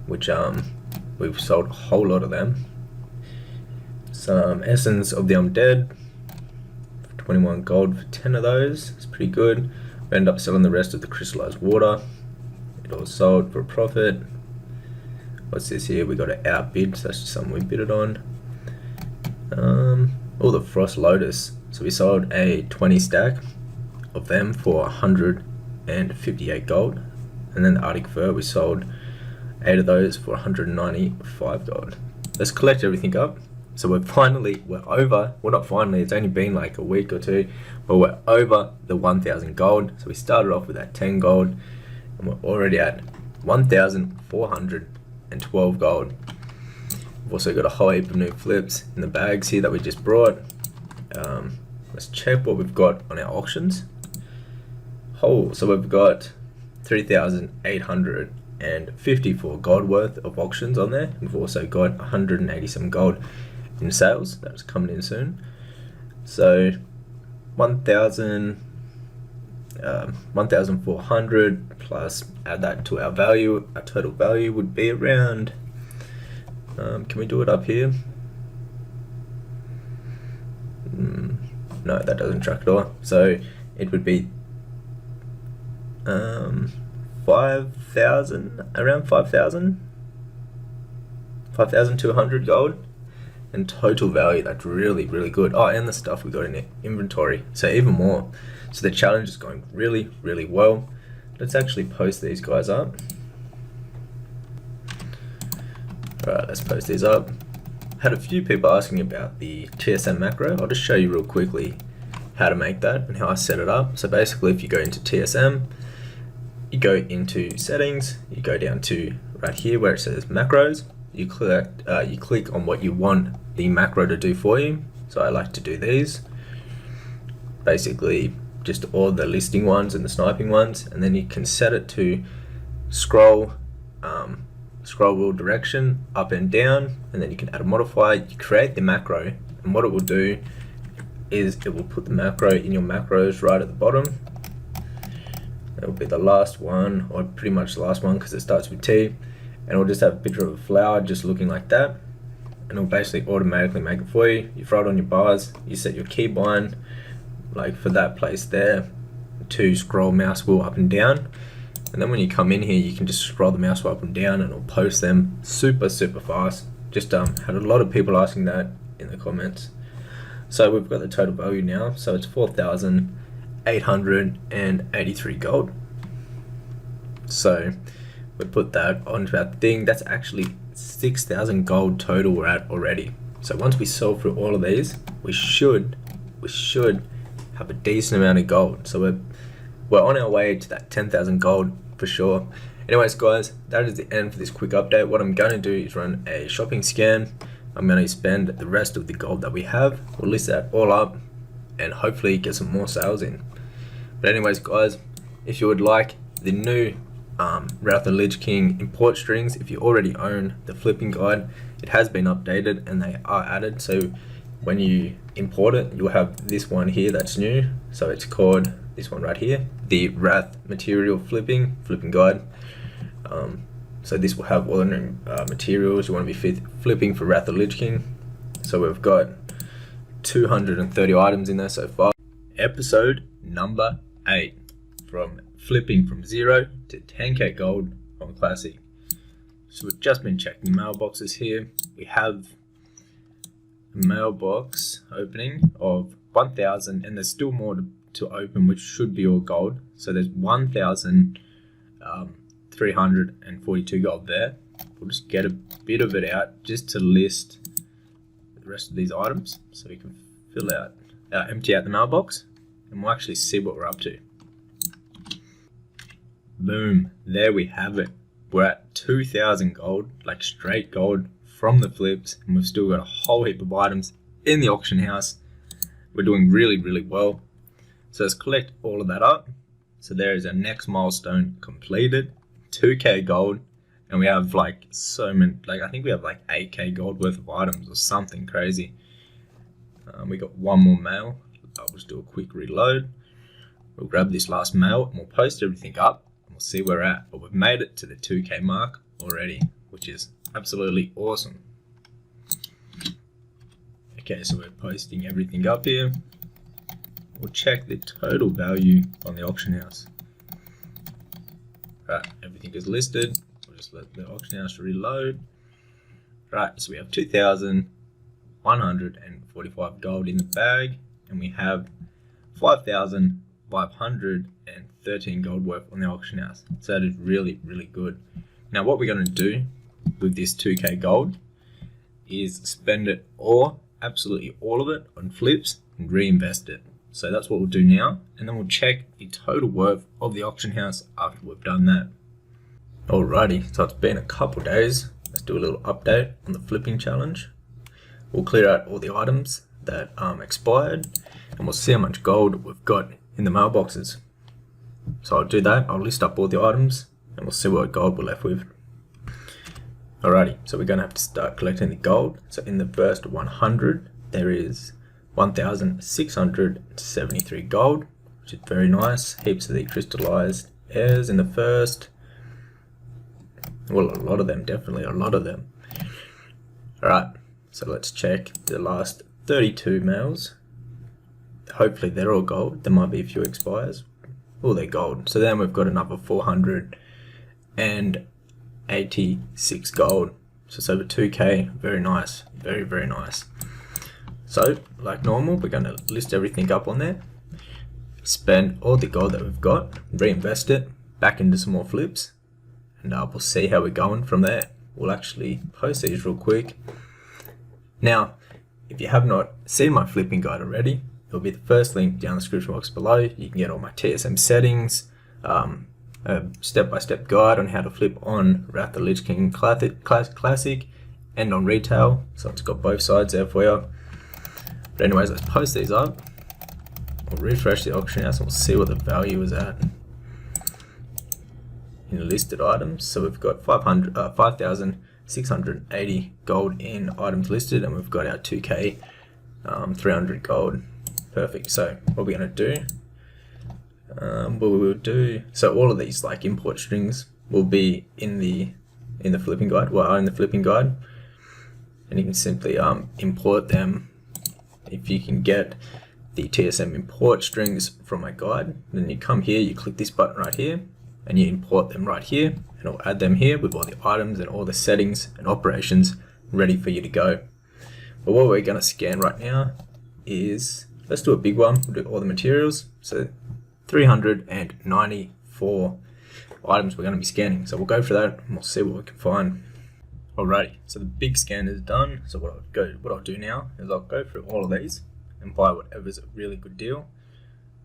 which we've sold a whole lot of them. Some essence of the undead, 21 gold for 10 of those. It's pretty good. We end up selling the rest of the crystallized water. It all sold for a profit. What's this here? We got an outbid, so that's just something we bidded on. All the frost lotus. So we sold a 20 stack of them for 158 gold. And then the Arctic fur, we sold 8 of those for 195 gold. Let's collect everything up. So we're over, well not finally, it's only been like a week or two, but we're over the 1,000 gold. So we started off with that 10 gold, and we're already at 1,412 gold. We've also got a whole heap of new flips in the bags here that we just brought. Let's check what we've got on our auctions. So we've got 3,854 gold worth of auctions on there. We've also got 187 gold in sales. That's coming in soon. So 1,400 plus add that to our value. Our total value would be around, can we do it up here? No, that doesn't track at all. So it would be 5,000, around 5,200 gold and total value. That's really good. Oh, and the stuff we got in the inventory, so even more. So the challenge is going really well. Let's actually post these guys up. Alright, let's post these up. Had a few people asking about the TSM macro. I'll just show you real quickly how to make that and how I set it up. So basically, if you go into TSM, you go into settings, you go down to right here where it says macros, you click on what you want the macro to do for you. So I like to do these. Basically just all the listing ones and the sniping ones, and then you can set it to scroll wheel direction up and down, and then you can add a modifier. You create the macro, and what it will do is it will put the macro in your macros right at the bottom. It will be the last one, or pretty much the last one, because it starts with T, and it'll just have a picture of a flower just looking like that, and it'll basically automatically make it for you. You throw it on your bars, you set your keybind like for that place there to scroll mouse wheel up and down, and then when you come in here you can just scroll the mouse wheel up and down and it'll post them super fast. Just had a lot of people asking that in the comments. So we've got the total value now, so it's 4,883 gold. So we put that onto our thing. That's actually 6,000 gold total we're at already. So once we sell through all of these, we should have a decent amount of gold. So we're on our way to that 10,000 gold for sure. Anyways guys, that is the end for this quick update. What I'm going to do is run a shopping scan. I'm going to spend the rest of the gold that we have. We'll list that all up and hopefully get some more sales in. But anyways guys, if you would like the new Wrath of the Lich King import strings, if you already own the flipping guide, it has been updated and they are added. So when you import it, you'll have this one here that's new. So it's called this one right here, the Wrath material flipping guide. So this will have all the new materials you want to be flipping for Wrath of the Lich King. So we've got 230 items in there so far. Episode number 8, from flipping from 0 to 10k gold on Classic. So we've just been checking mailboxes here. We have a mailbox opening of 1,000, and there's still more to open, which should be all gold. So there's 1,342 gold there. We'll just get a bit of it out just to list the rest of these items, so we can empty out the mailbox, and we'll actually see what we're up to. Boom, there we have it. We're at 2,000 gold, like straight gold from the flips, and we've still got a whole heap of items in the auction house. We're doing really well. So let's collect all of that up. So there is our next milestone completed, 2k gold, and we have like so many, like I think we have like 8k gold worth of items or something crazy. We got one more mail. I'll just do a quick reload. We'll grab this last mail and we'll post everything up and we'll see where we're at. But we've made it to the 2k mark already, which is absolutely awesome. Okay, so we're posting everything up here. We'll check the total value on the auction house. Right, everything is listed. We'll just let the auction house reload. Right, so we have 2,145 gold in the bag, and we have 5,513 gold worth on the auction house. So that is really good. Now what we're going to do with this 2k gold is spend it all, absolutely all of it, on flips and reinvest it. So that's what we'll do now, and then we'll check the total worth of the auction house after we've done that. Alrighty, so it's been a couple days. Let's do a little update on the flipping challenge. We'll clear out all the items that expired, and we'll see how much gold we've got in the mailboxes. So I'll do that. I'll list up all the items, and we'll see what gold we're left with. Alrighty, so we're going to have to start collecting the gold. So in the first 100, there is 1,673 gold, which is very nice. Heaps of the crystallized airs in the first. Well, a lot of them, definitely a lot of them. Alright, so let's check the last 32 mails. Hopefully they're all gold. There might be a few expires. Oh, they're gold. So then we've got another 486 gold. So it's over 2k. Very nice. Very nice. So, like normal, we're going to list everything up on there. Spend all the gold that we've got. Reinvest it back into some more flips. And we'll see how we're going from there. We'll actually post these real quick. Now, if you have not seen my flipping guide already, it'll be the first link down the description box below. You can get all my TSM settings, a step-by-step guide on how to flip on Wrath of the Lich King Classic and on retail. So it's got both sides there for you. But anyways, let's post these up. we'll refresh the auction house and we'll see what the value is at in listed items. So we've got 5,680 gold in items listed, and we've got our 2k 300 gold. Perfect. So what we're going to do, so all of these like import strings will be in the flipping guide, in the flipping guide, and you can simply import them. If you can get the TSM import strings from my guide, then you come here, you click this button right here, and you import them right here, and it'll add them here with all the items and all the settings and operations ready for you to go. But what we're going to scan right now is, let's do a big one. We'll do all the materials. So 394 items we're going to be scanning. So we'll go for that and we'll see what we can find. Alrighty, so the big scan is done. So what I'll do now is I'll go through all of these and buy whatever's a really good deal,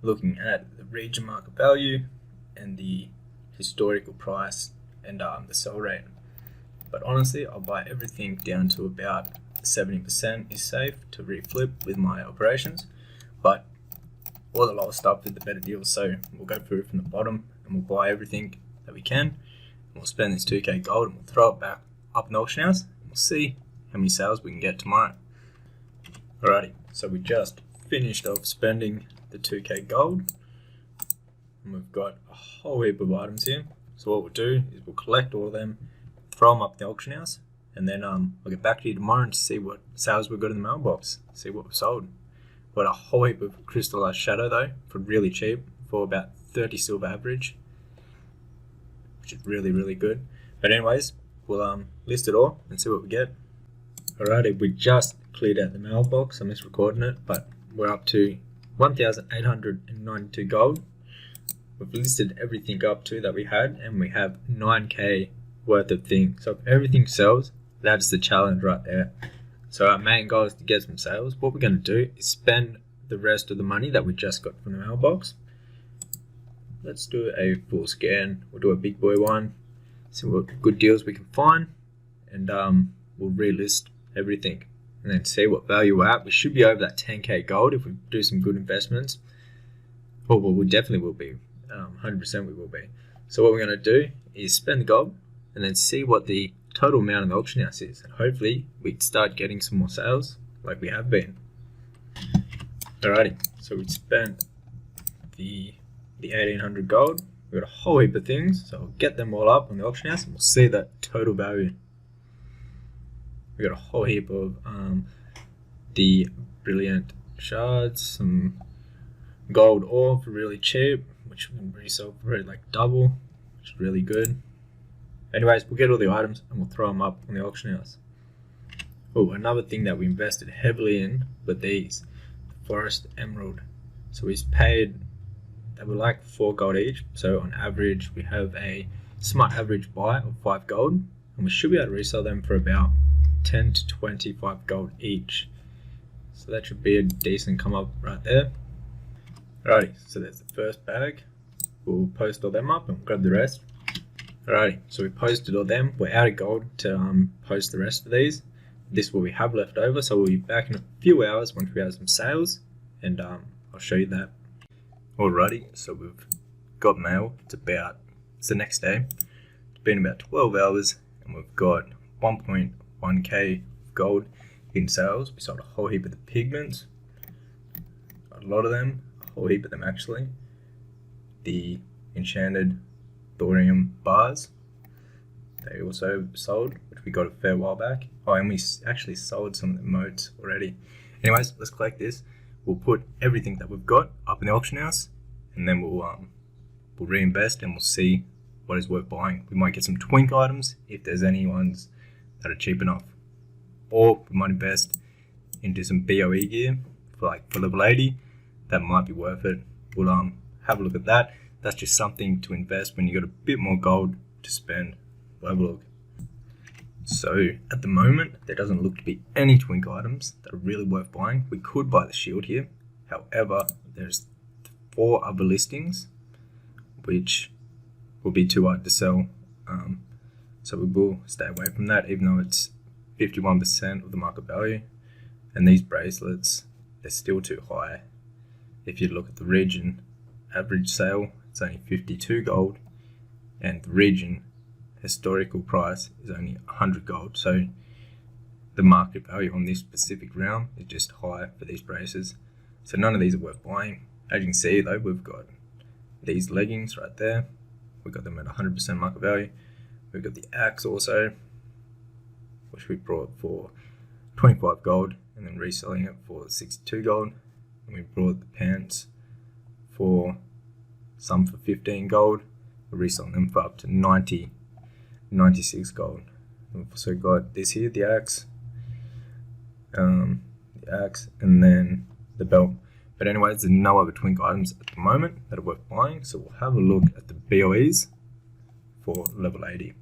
looking at the region market value and the historical price and the sell rate. But honestly, I'll buy everything down to about 70% is safe to reflip with my operations, but all the lower stuff is the better deals. So we'll go through from the bottom and we'll buy everything that we can, and we'll spend this 2k gold and we'll throw it back up in the auction house, and we'll see how many sales we can get tomorrow. Alrighty, so we just finished off spending the 2k gold, and we've got a whole heap of items here. So what we'll do is we'll collect all of them, throw them up in the auction house, and then I'll get back to you tomorrow to see what sales we've got in the mailbox, see what we've sold. We've got a whole heap of crystallized shadow though, for really cheap, for about 30 silver average, which is really good. But anyways, we'll list it all and see what we get. Alrighty, we just cleared out the mailbox. I missed recording it, but we're up to 1,892 gold. We've listed everything up to that we had, and we have 9k worth of things. So if everything sells, that's the challenge right there. So our main goal is to get some sales. What we're going to do is spend the rest of the money that we just got from the mailbox. Let's do a full scan. We'll do a big boy one, see what good deals we can find, and we'll relist everything and then see what value we're at. We should be over that 10k gold if we do some good investments. Oh, well, we definitely will be. 100% we will be. So what we're going to do is spend the gold and then see what the total amount of the auction house is, and hopefully we start getting some more sales like we have been. Alrighty, so we spent the 1800 gold. We've got a whole heap of things, so I'll get them all up on the auction house and we'll see that total value. We got a whole heap of the brilliant shards, some gold ore for really cheap, which we can resell for like double, which is really good. Anyways, we'll get all the items and we'll throw them up on the auction house. Oh, another thing that we invested heavily in were these, the forest emerald. So we paid, they were like 4 gold each. So on average, we have a smart average buy of 5 gold, and we should be able to resell them for about 10 to 25 gold each. So that should be a decent come up right there. Alrighty, so there's the first bag. We'll post all them up and grab the rest. Alrighty, so we posted all them. We're out of gold to post the rest of these. This is what we have left over, so we'll be back in a few hours once we have some sales, and I'll show you that. Alrighty, so we've got mail. It's the next day. It's been about 12 hours, and we've got 1.1k gold in sales. We sold a whole heap of the pigments, a lot of them, a whole heap of them actually. The enchanted thorium bars, they also sold, which we got a fair while back. Oh, and we actually sold some of the modes already. Anyways, let's collect this. We'll put everything that we've got up in the auction house, and then we'll reinvest and we'll see what is worth buying. We might get some twink items if there's any ones that are cheap enough, or we might invest into some BOE gear for level 80. That might be worth it. We'll have a look at that. That's just something to invest when you got a bit more gold to spend. We'll have a look. So at the moment, there doesn't look to be any twink items that are really worth buying. We could buy the shield here. However, there's 4 other listings, which will be too hard to sell. So we will stay away from that, even though it's 51% of the market value. And these bracelets, they're still too high. if you look at the region average sale, it's only 52 gold, and the region historical price is only 100 gold. So the market value on this specific realm is just high for these braces. So none of these are worth buying. As you can see though, we've got these leggings right there. We've got them at 100% market value. We've got the axe also, which we brought for 25 gold and then reselling it for 62 gold. And we brought the pants for some for 15 gold. We're reselling them for up to 96 gold. We've also got this here, the axe, and then the belt. But anyways, there's no other twink items at the moment that are worth buying, so we'll have a look at the BOEs for level 80.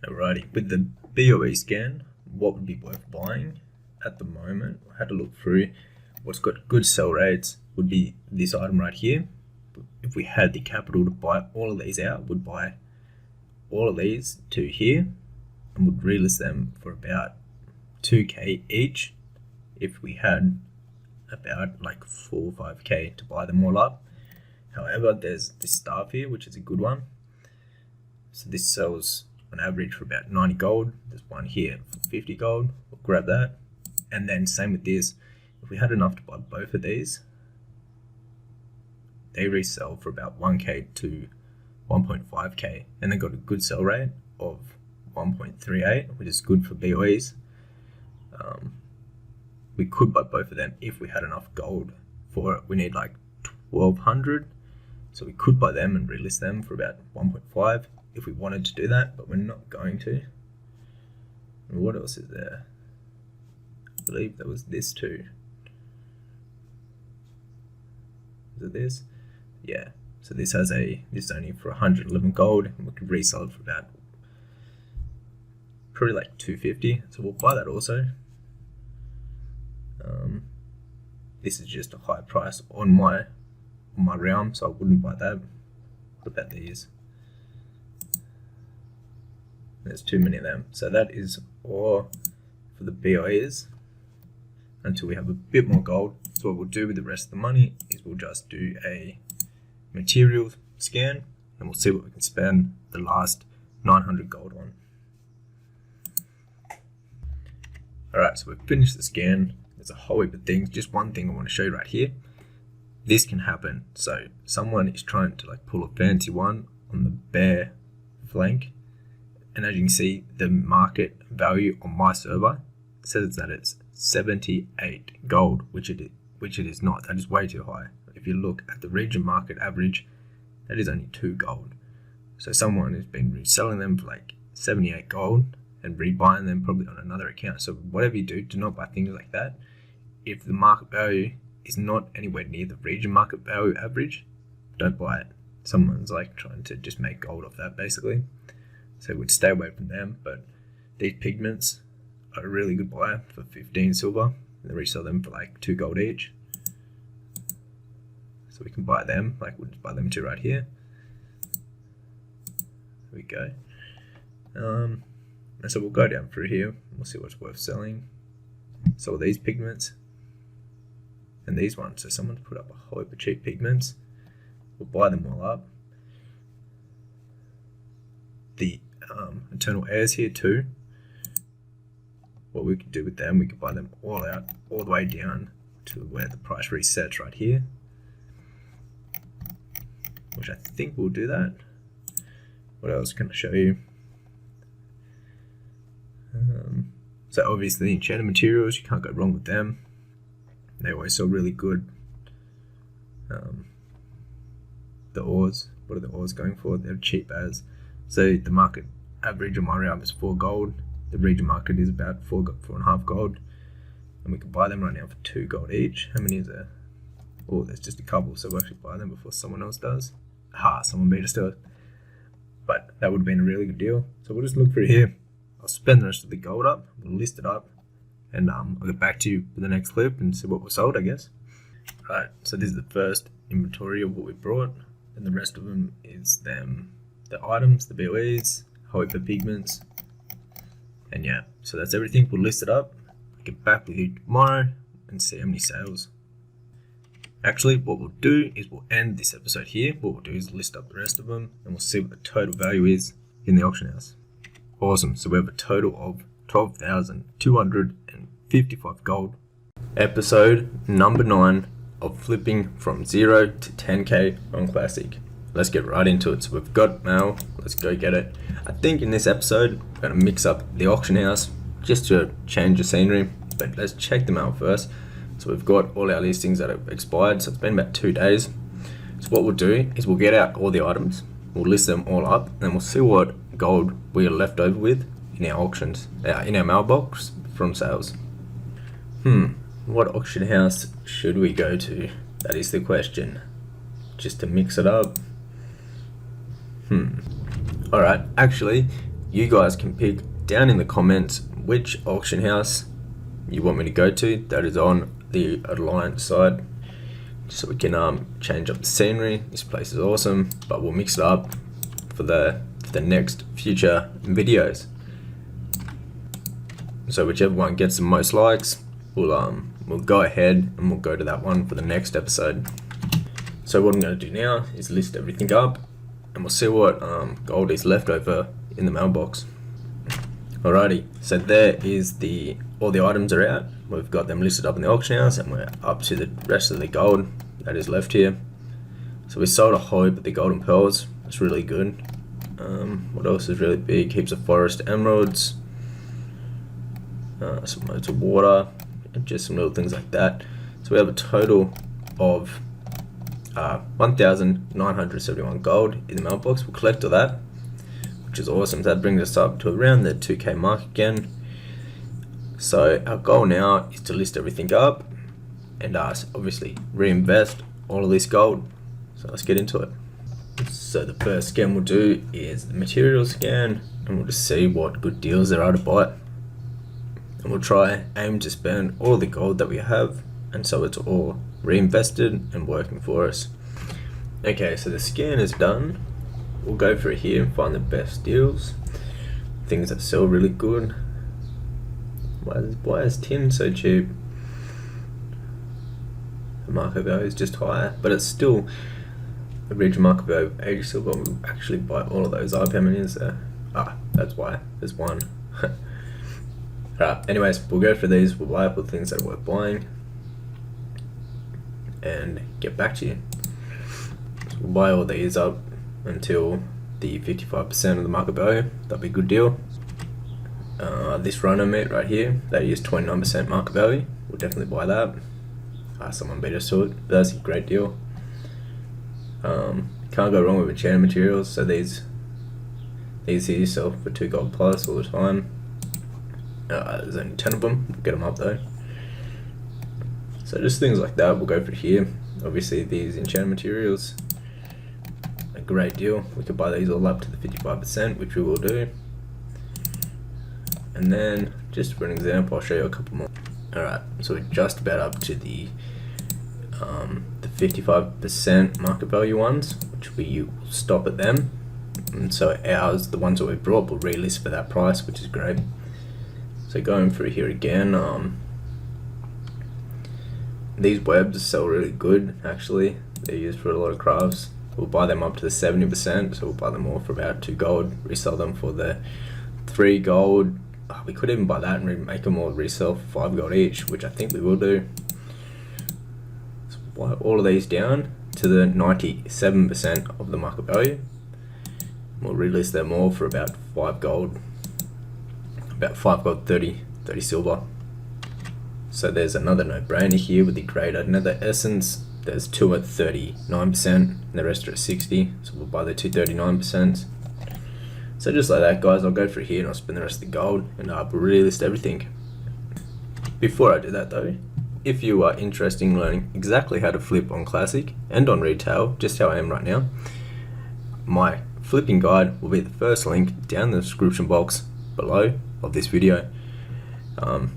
Alrighty, with the BOE scan, what would be worth buying at the moment? I had to look through what's got good sell rates would be this item right here. If we had the capital to buy all of these out, would buy all of these to here and would relist them for about 2k each if we had about like 4 or 5k to buy them all up. However, there's this staff here, which is a good one. So this sells on average for about 90 gold. There's one here for 50 gold. We'll grab that. And then same with this. If we had enough to buy both of these, they resell for about 1k to 1.5k, and they got a good sell rate of 1.38, which is good for BOEs. We could buy both of them if we had enough gold for it. We need like 1200, so we could buy them and relist them for about 1.5 if we wanted to do that, but we're not going to. And what else is there? I believe there was this too. Is it this? Yeah. So this has this is only for 111 gold, and we can resell it for about probably like 250. So we'll buy that also. This is just a high price on my realm, so I wouldn't buy that. What about these? There's too many of them. So that is all for the BOEs until we have a bit more gold. So what we'll do with the rest of the money is we'll just do a material scan and we'll see what we can spend the last 900 gold on. Alright, so we've finished the scan. There's a whole heap of things. Just one thing I want to show you right here. This can happen. So someone is trying to like pull a fancy one on the bare flank, and as you can see, the market value on my server says that it's 78 gold, which it is not. That is way too high. If you look at the region market average, that is only 2 gold. So someone has been reselling them for like 78 gold and rebuying them probably on another account. So whatever you do, do not buy things like that. If the market value is not anywhere near the region market value average, don't buy it. Someone's like trying to just make gold off that basically. So we'd stay away from them. But these pigments are a really good buy for 15 silver. And they resell them for like 2 gold each. So we can buy them, like we'll just buy them 2 right here. There we go. And so we'll go down through here. We'll see what's worth selling. So these pigments and these ones. So someone's put up a whole heap of cheap pigments. We'll buy them all up. The Eternal Airs here too. What we could do with them, we could buy them all out, all the way down to where the price resets right here. Which I think we'll do that. What else can I show you? So obviously enchanted materials, you can't go wrong with them. They always sell really good. The ores, what are the ores going for? They're cheap as. So the market average on my realm is 4 gold. The region market is about 4.5 gold. And we can buy them right now for 2 gold each. How many is there? Oh, there's just a couple, so we'll actually buy them before someone else does. Someone beat us to it. But that would have been a really good deal. So we'll just look through here. I'll spend the rest of the gold up, we'll list it up, and I'll get back to you for the next clip and see what was sold, I guess. Right, so this is the first inventory of what we brought, and the rest of them is the items, the BOEs, whole heap of pigments, and yeah, so that's everything. We'll list it up, get back with you tomorrow, and see how many sales Actually, what we'll do is we'll end this episode here. What we'll do is list up the rest of them and we'll see what the total value is in the auction house. Awesome, so we have a total of 12,255 gold. Episode number 9 of flipping from 0 to 10k on Classic. Let's get right into it. So we've got mail, let's go get it. I think in this episode, we're gonna mix up the auction house just to change the scenery, but let's check them out first. So we've got all our listings that have expired, so it's been about 2 days. So what we'll do is we'll get out all the items, we'll list them all up, and we'll see what gold we are left over with in our auctions, in our mailbox from sales. What auction house should we go to? That is the question. Just to mix it up. Alright, actually, you guys can pick down in the comments which auction house you want me to go to that is on the Alliance side, so we can change up the scenery. This place is awesome, but we'll mix it up for the next future videos. So whichever one gets the most likes, we'll go ahead and we'll go to that one for the next episode. So what I'm going to do now is list everything up and we'll see what gold is left over in the mailbox. Alrighty, so there is all the items are out. We've got them listed up in the auction house and we're up to the rest of the gold that is left here. So we sold a whole heap of the golden pearls. That's really good. What else is really big? Heaps of forest emeralds, some loads of water, and just some little things like that. So we have a total of 1,971 gold in the mailbox. We'll collect all that, which is awesome. That brings us up to around the 2k mark again. So our goal now is to list everything up and obviously reinvest all of this gold. So let's get into it. So the first scan we'll do is the material scan, and we'll just see what good deals there are to buy. And we'll aim to spend all the gold that we have, and so it's all reinvested and working for us. Okay, so the scan is done. We'll go through here and find the best deals, things that sell really good. Why is tin so cheap? The market value is just higher, but it's still a reach market value of 80 silver. We'll actually buy all of those up. How many is there? That's why. There's one. Alright, anyways, we'll go for these. We'll buy up all the things that are worth buying and get back to you. So we'll buy all these up until the 55% of the market value. That'll be a good deal. This runner meat right here, that is 29% market value. We'll definitely buy that. Someone beat us to it, but that's a great deal. Can't go wrong with enchanted materials. So these here sell for 2 gold plus all the time. There's only 10 of them. We'll get them up though. So just things like that we'll go for here. Obviously these enchanted materials, a great deal. We could buy these all up to the 55%, which we will do. And then, just for an example, I'll show you a couple more. Alright, so we're just about up to the 55% market value ones, which we will stop at them. And so ours, the ones that we brought, will relist for that price, which is great. So going through here again, these webs sell really good, actually. They're used for a lot of crafts. We'll buy them up to the 70%, so we'll buy them all for about 2 gold, resell them for the 3 gold. We could even buy that and make them all resell for 5 gold each, which I think we will do. So buy all of these down to the 97% of the market value. We'll relist them all for about 5 gold. About 5 gold, 30 silver. So there's another no-brainer here with the greater nether essence. There's 2 at 39% and the rest are at 60. So we'll buy the 2 39%. So just like that, guys, I'll go through here and I'll spend the rest of the gold and I'll relist everything. Before I do that though, if you are interested in learning exactly how to flip on Classic and on retail, just how I am right now, my flipping guide will be the first link down in the description box below of this video.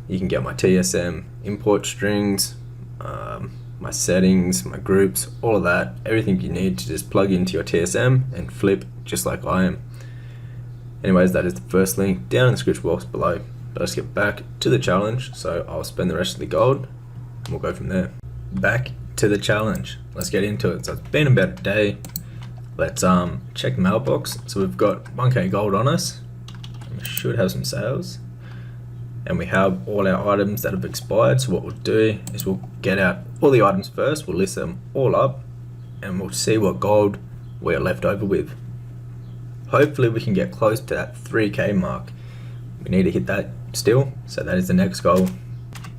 You can get my TSM import strings, my settings, my groups, all of that, everything you need to just plug into your TSM and flip just like I am. Anyways, that is the first link down in the description box below. But let's get back to the challenge. So I'll spend the rest of the gold and we'll go from there. Back to the challenge. Let's get into it. So it's been about a day. Let's check the mailbox. So we've got 1k gold on us. We should have some sales. And we have all our items that have expired. So what we'll do is we'll get out all the items first. We'll list them all up and we'll see what gold we're left over with. Hopefully we can get close to that 3k mark. We need to hit that still. So that is the next goal.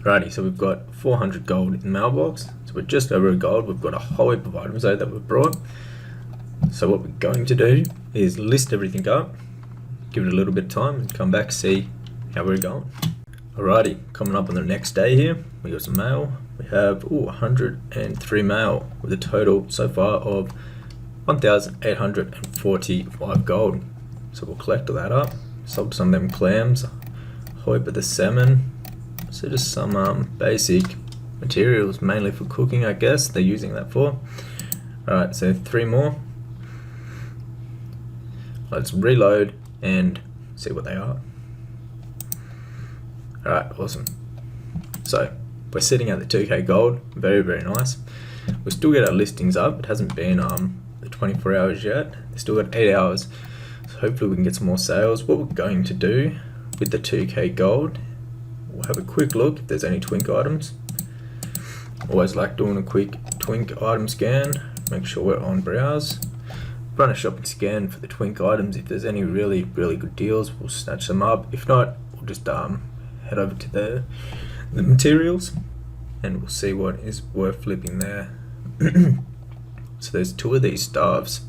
Alrighty, so we've got 400 gold in the mailbox. So we're just over a gold. We've got a whole heap of items though that we've brought. So what we're going to do is list everything up, give it a little bit of time and come back, see how we're going. Alrighty, coming up on the next day here, we got some mail. We have 103 mail with a total so far of 1,845 gold. So we'll collect all that up. Sold some of them clams, a whole heap of the salmon. So just some basic materials, mainly for cooking, I guess they're using that for. Alright, so 3 more. Let's reload and see what they are. Alright, awesome. So we're sitting at the 2k gold, very, very nice. We'll still get our listings up. It hasn't been the 24 hours yet. We've still got 8 hours. So hopefully we can get some more sales. What we're going to do with the 2k gold, we'll have a quick look if there's any twink items. Always like doing a quick twink item scan. Make sure we're on browse. Run a shopping scan for the twink items. If there's any really, really good deals, we'll snatch them up. If not, we'll just head over to the materials and we'll see what is worth flipping there. So there's 2 of these staves.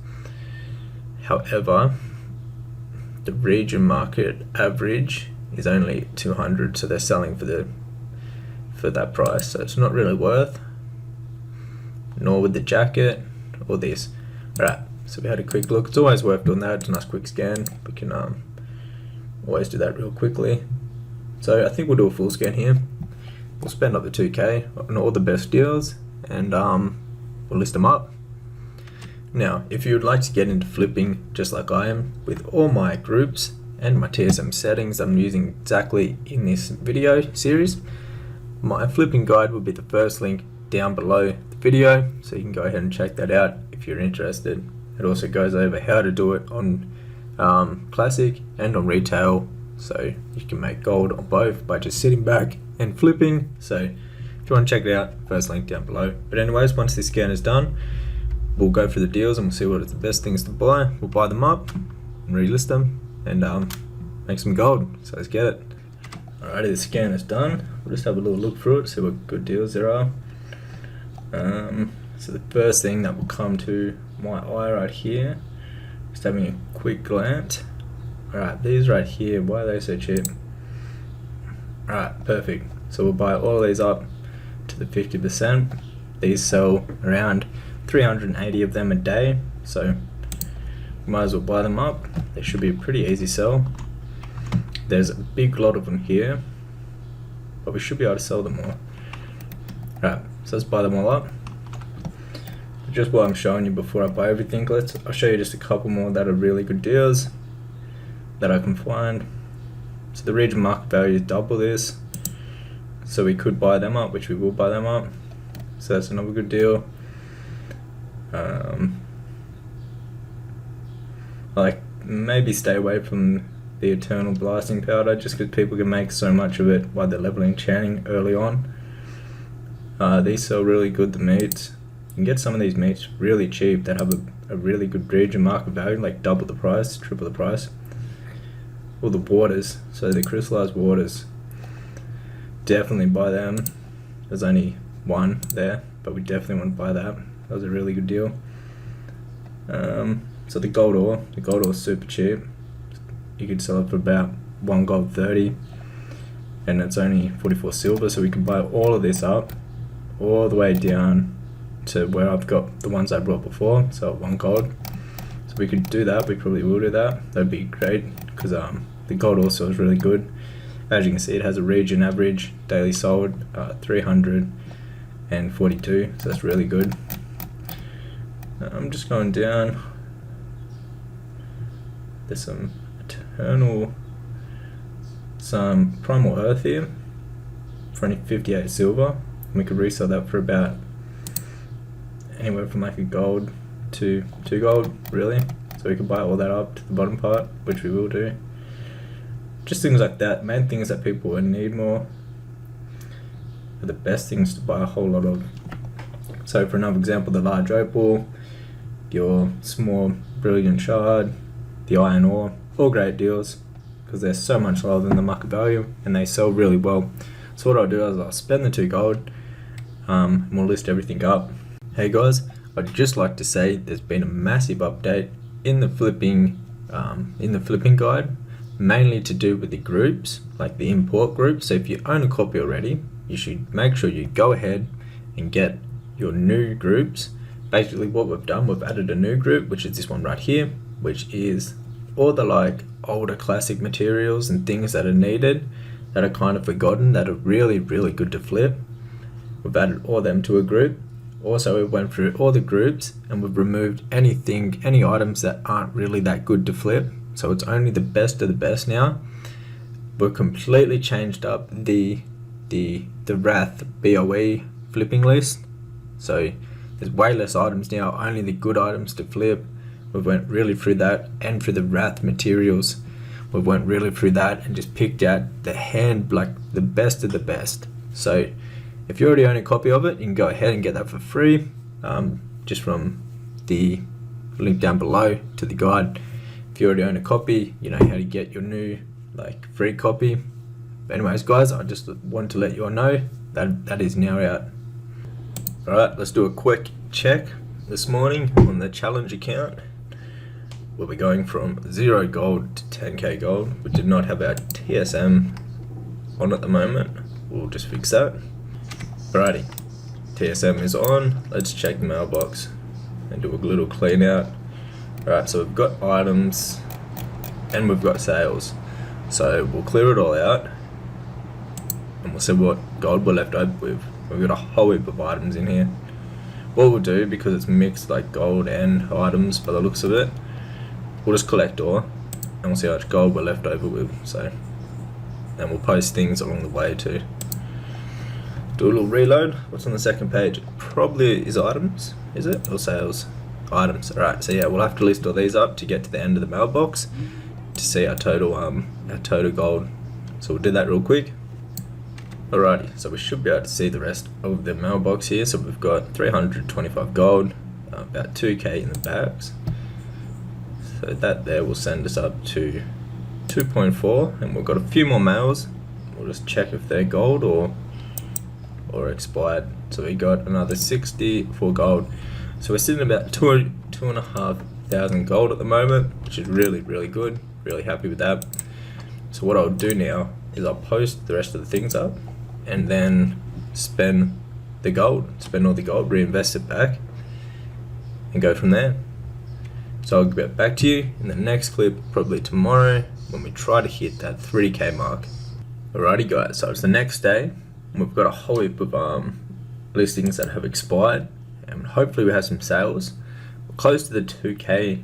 However, the region market average is only 200, so they're selling for that price, so it's not really worth, nor with the jacket or this. Alright, so we had a quick look. It's always worth doing that. It's a nice quick scan. We can always do that real quickly. So I think we'll do a full scan here. We'll spend up the 2k on all the best deals and we'll list them up. Now, if you would like to get into flipping just like I am, with all my groups and my TSM settings I'm using exactly in this video series, my flipping guide will be the first link down below the video, so you can go ahead and check that out if you're interested. It also goes over how to do it on Classic and on retail, so you can make gold on both by just sitting back and flipping. So if you want to check it out, first link down below. But anyways, once this scan is done, we'll go through the deals and we'll see what are the best things to buy. We'll buy them up and relist them and make some gold. So let's get it. Alrighty, the scan is done. We'll just have a little look through it, see what good deals there are. So the first thing that will come to my eye right here, just having a quick glance. Alright, these right here, why are they so cheap? Alright, perfect. So we'll buy all these up to the 50%. These sell around 380 of them a day, so we might as well buy them up. They should be a pretty easy sell. There's a big lot of them here, but we should be able to sell them all. Alright, so let's buy them all up. Just what I'm showing you before I buy everything, I'll show you just a couple more that are really good deals that I can find. So the region market value is double this, so we could buy them up, which we will buy them up. So that's another good deal. Like, maybe stay away from the eternal blasting powder just because people can make so much of it while they're leveling enchanting early on. These sell really good, the meats. You can get some of these meats really cheap that have a really good region market value, like double the price, triple the price. All the waters, so the crystallized waters, definitely buy them. There's only one there, but we definitely want to buy that. That was a really good deal. So the gold ore is super cheap. You could sell it for about 1 gold 30, and it's only 44 silver, so we can buy all of this up all the way down to where I've got the ones I brought before, so 1 gold. So we could do that. We probably will do that. That'd be great because the gold also is really good. As you can see, it has a region average daily sold 342, so that's really good. I'm just going down. There's some primal earth here for only 58 silver. We could resell that for about anywhere from like a gold to 2 gold, really. So we can buy all that up to the bottom part, which we will do. Just things like that, main things that people will need more are the best things to buy a whole lot of. So for another example, the large opal, your small brilliant shard, the iron ore, all great deals because they're so much lower than the market value and they sell really well. So what I'll do is I'll spend the 2 gold and we'll list everything up. Hey guys, I'd just like to say there's been a massive update in the flipping guide, mainly to do with the groups, like the import group. So if you own a copy already, you should make sure you go ahead and get your new groups. Basically what we've done, we've added a new group, which is this one right here, which is all the like older classic materials and things that are needed that are kind of forgotten, that are really good to flip. We've added all them to a group. Also, we went through all the groups and we've removed any items that aren't really that good to flip. So it's only the best of the best now. We've completely changed up the Wrath BOE flipping list. So there's way less items now, only the good items to flip. We went really through that, and for the Wrath materials, we went really through that and just picked out the best of the best. So if you already own a copy of it, you can go ahead and get that for free, just from the link down below to the guide. If you already own a copy, you know how to get your new like free copy. But anyways guys, I just wanted to let you all know that is now out. Alright, let's do a quick check this morning on the challenge account. We'll be going from 0 gold to 10k gold. We did not have our TSM on at the moment. We'll just fix that. Alrighty, TSM is on. Let's check the mailbox and do a little clean out. Alright, so we've got items and we've got sales. So we'll clear it all out and we'll see what gold we're left over with. We've got a whole heap of items in here. What we'll do, because it's mixed like gold and items by the looks of it, we'll just collect all and we'll see how much gold we're left over with. So, and we'll post things along the way too. Do a little reload. What's on the second page? It probably is items, is it? Or sales? Items. Alright, so yeah, we'll have to list all these up to get to the end of the mailbox to see our total gold. So we'll do that real quick. Alrighty, so we should be able to see the rest of the mailbox here. So we've got 325 gold, about 2k in the bags. So that there will send us up to 2.4, and we've got a few more mails. We'll just check if they're gold or expired. So we got another 60 for gold. So we're sitting about 2,500 gold at the moment, which is really good. Really happy with that. So what I'll do now is I'll post the rest of the things up and then spend all the gold, reinvest it back and go from there. So I'll get back to you in the next clip, probably tomorrow, when we try to hit that 3k mark. Alrighty guys, so it's the next day and we've got a whole heap of listings that have expired, and hopefully we have some sales. We're close to the 2k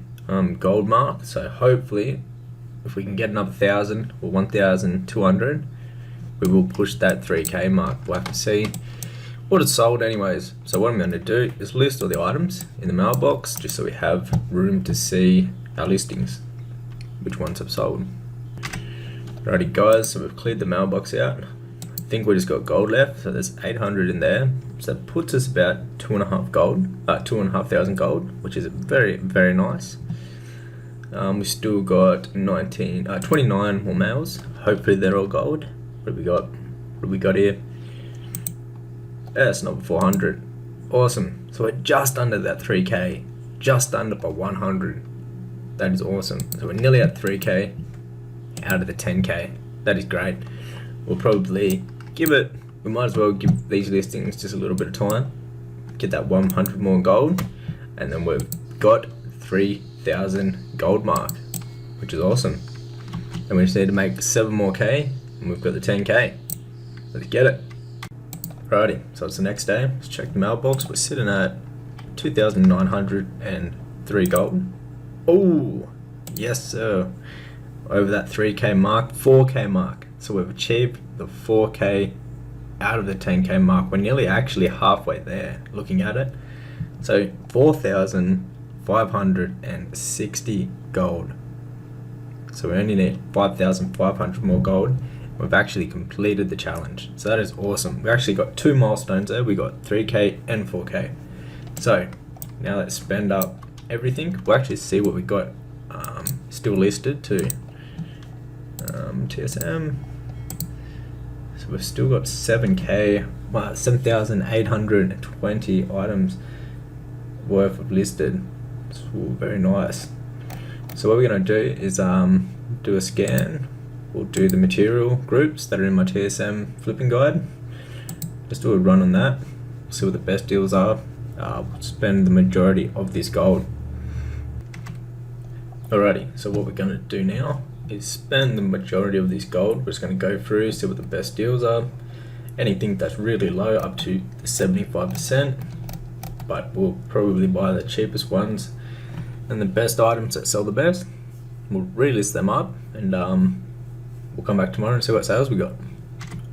gold mark, so hopefully if we can get another 1,000 or 1,200, we will push that 3k mark. We'll have to see what it's sold anyways. So what I'm going to do is list all the items in the mailbox just so we have room to see our listings, which ones have sold. Alrighty guys, so we've cleared the mailbox out. I think we just got gold left, so there's 800 in there. So that puts us about 2,500 gold, which is very nice. We still got 29 more mails. Hopefully they're all gold. What do we got here? Yeah, it's not 400. Awesome. So we're just under that 3k, just under by 100. That is awesome. So we're nearly at 3k out of the 10k. That is great. We'll probably we might as well give these listings just a little bit of time, get that 100 more gold, and then we've got 3,000 gold mark, which is awesome. And we just need to make 7 more k and we've got the 10k. Let's get it. Righty, so it's the next day. Let's check the mailbox. We're sitting at 2,903 gold. Oh, yes sir. Over that 3k mark, 4k mark. So we've achieved the 4k out of the 10k mark. We're nearly actually halfway there looking at it. So 4,560 gold. So we only need 5,500 more gold. We've actually completed the challenge. So that is awesome. We actually got 2 milestones there. We got 3k and 4k. So now let's spend up everything. We'll actually see what we got still listed to TSM. So we've still got 7k, 7,820 items worth of listed. It's very nice. So what we're going to do is do a scan. We'll do the material groups that are in my TSM flipping guide. Just do a run on that. See what the best deals are. We'll spend the majority of this gold. Alrighty, so what we're going to do now is spend the majority of this gold. We're just going to go through, see what the best deals are. Anything that's really low, up to 75%, but we'll probably buy the cheapest ones and the best items that sell the best. We'll relist them up, and we'll come back tomorrow and see what sales we got.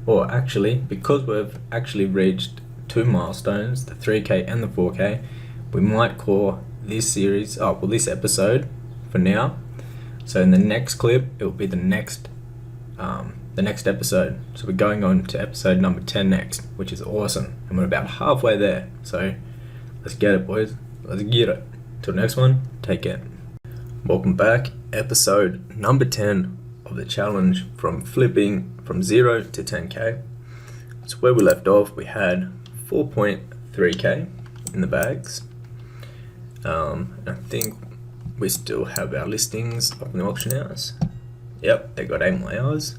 Or actually, because we've actually reached 2 milestones, the 3k and the 4k, we might call this series, this episode for now. So in the next clip, it will be the next episode. So we're going on to episode number 10 next, which is awesome. And we're about halfway there. So let's get it, boys. Let's get it. Till next one, take care. Welcome back. Episode number 10 of the challenge from flipping from 0 to 10k. So where we left off, we had 4.3k in the bags. I think we still have our listings up in the auction house. Yep, they got 8 more hours.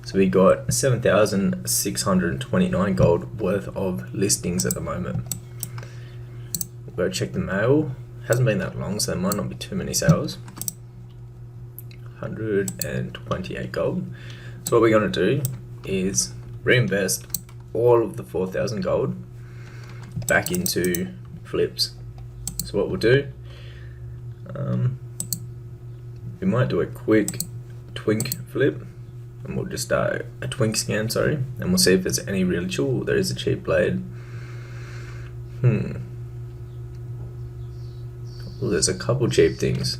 So we got 7,629 gold worth of listings at the moment. We'll go check the mail. Hasn't been that long, so there might not be too many sales. 128 gold. So what we're going to do is reinvest all of the 4,000 gold back into flips. So what we'll do, we might do a quick twink flip, and we'll just start a twink scan, sorry, and we'll see if there's any really cool. There is a cheap blade. Well, there's a couple cheap things.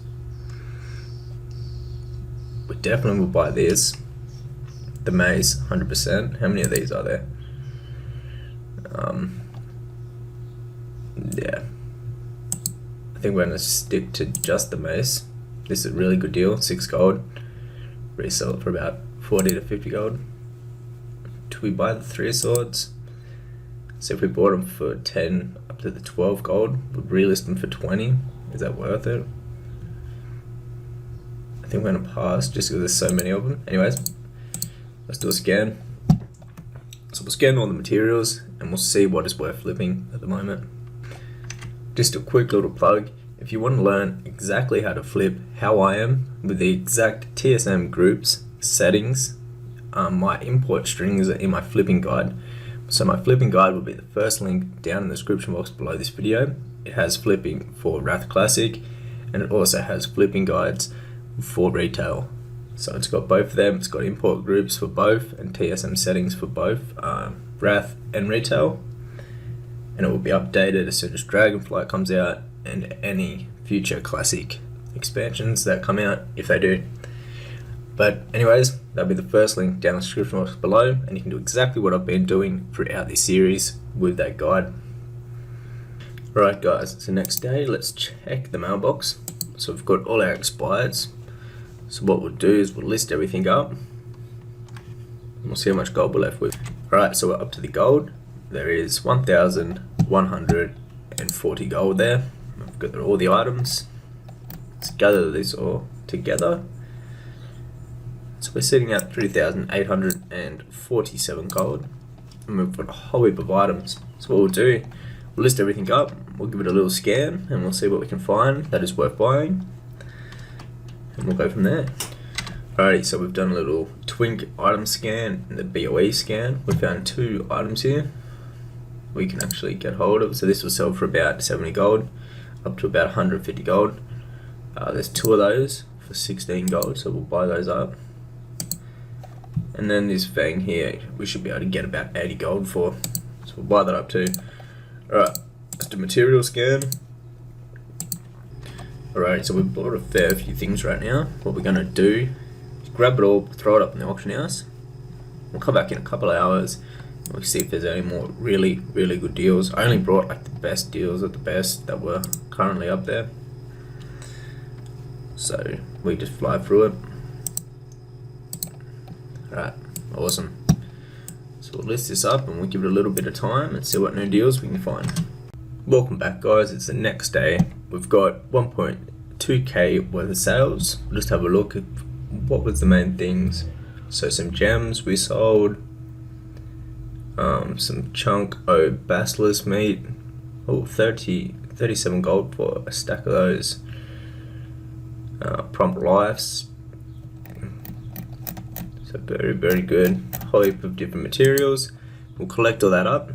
We definitely will buy this. The mace, 100%. How many of these are there? Yeah. I think we're going to stick to just the mace. This is a really good deal, 6 gold. Resell it for about 40 to 50 gold. Do we buy the 3 swords? So if we bought them for 10 up to the 12 gold, we'd relist them for 20. Is that worth it? I think we're going to pass just because there's so many of them. Anyways, let's do a scan. So we'll scan all the materials and we'll see what is worth flipping at the moment. Just a quick little plug. If you want to learn exactly how to flip how I am with the exact TSM groups, settings, my import strings are in my flipping guide. So my flipping guide will be the first link down in the description box below this video. It has flipping for WotLK Classic, and it also has flipping guides for retail. So it's got both of them. It's got import groups for both and TSM settings for both WotLK and retail. And it will be updated as soon as Dragonflight comes out and any future classic expansions that come out, if they do. But anyways, that'll be the first link down in the description box below, and you can do exactly what I've been doing throughout this series with that guide. Right guys, it's the next day. Let's check the mailbox. So we've got all our expireds. So what we'll do is we'll list everything up and we'll see how much gold we're left with. Alright, so we're up to the gold. There is 1,140 gold there. I've got all the items. Let's gather this all together. So we're sitting at 3,847 gold, and we've got a whole heap of items. So what we'll do, we'll list everything up, we'll give it a little scan, and we'll see what we can find that is worth buying, and we'll go from there. Alrighty, so we've done a little twink item scan and the BOE scan. We found 2 items here we can actually get hold of. So this will sell for about 70 gold, up to about 150 gold. There's 2 of those for 16 gold, so we'll buy those up. And then this Fang here, we should be able to get about 80 gold for. So we'll buy that up too. Alright, let's first material scan. Alright, so we've bought a fair few things right now. What we're going to do is grab it all, throw it up in the auction house. We'll come back in a couple of hours and we'll see if there's any more really good deals. I only brought like the best deals of the best that were currently up there. So we just fly through it. Alright, awesome. So we'll list this up and we'll give it a little bit of time and see what new deals we can find. Welcome back guys, it's the next day. We've got 1.2k worth of sales. We'll just have a look at what was the main things. So some gems we sold, some chunk of basilisk meat, 37 gold for a stack of those, prompt lives, so very good, whole heap of different materials. We'll collect all that up.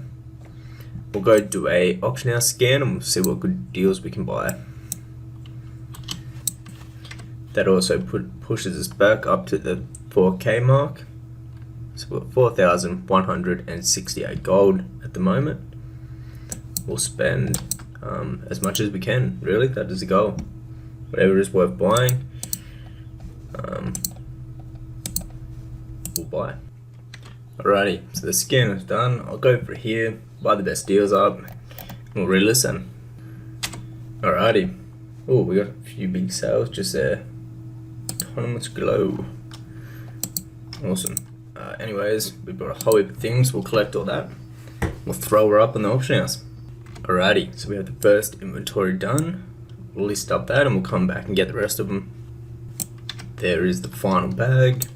We'll go do a auction house scan and we'll see what good deals we can buy. That also pushes us back up to the 4k mark. So we've got 4,168 gold at the moment. We'll spend as much as we can, really, that is the goal. Whatever is worth buying, we'll buy. Alrighty, so the scan is done. I'll go for here, buy the best deals up, and we'll re-listen. Alrighty. Oh, we got a few big sales just there. Autonomous glow. Awesome. Anyways, we brought a whole heap of things. We'll collect all that. We'll throw her up in the auction house. Alrighty, so we have the first inventory done. We'll list up that and we'll come back and get the rest of them. There is the final bag.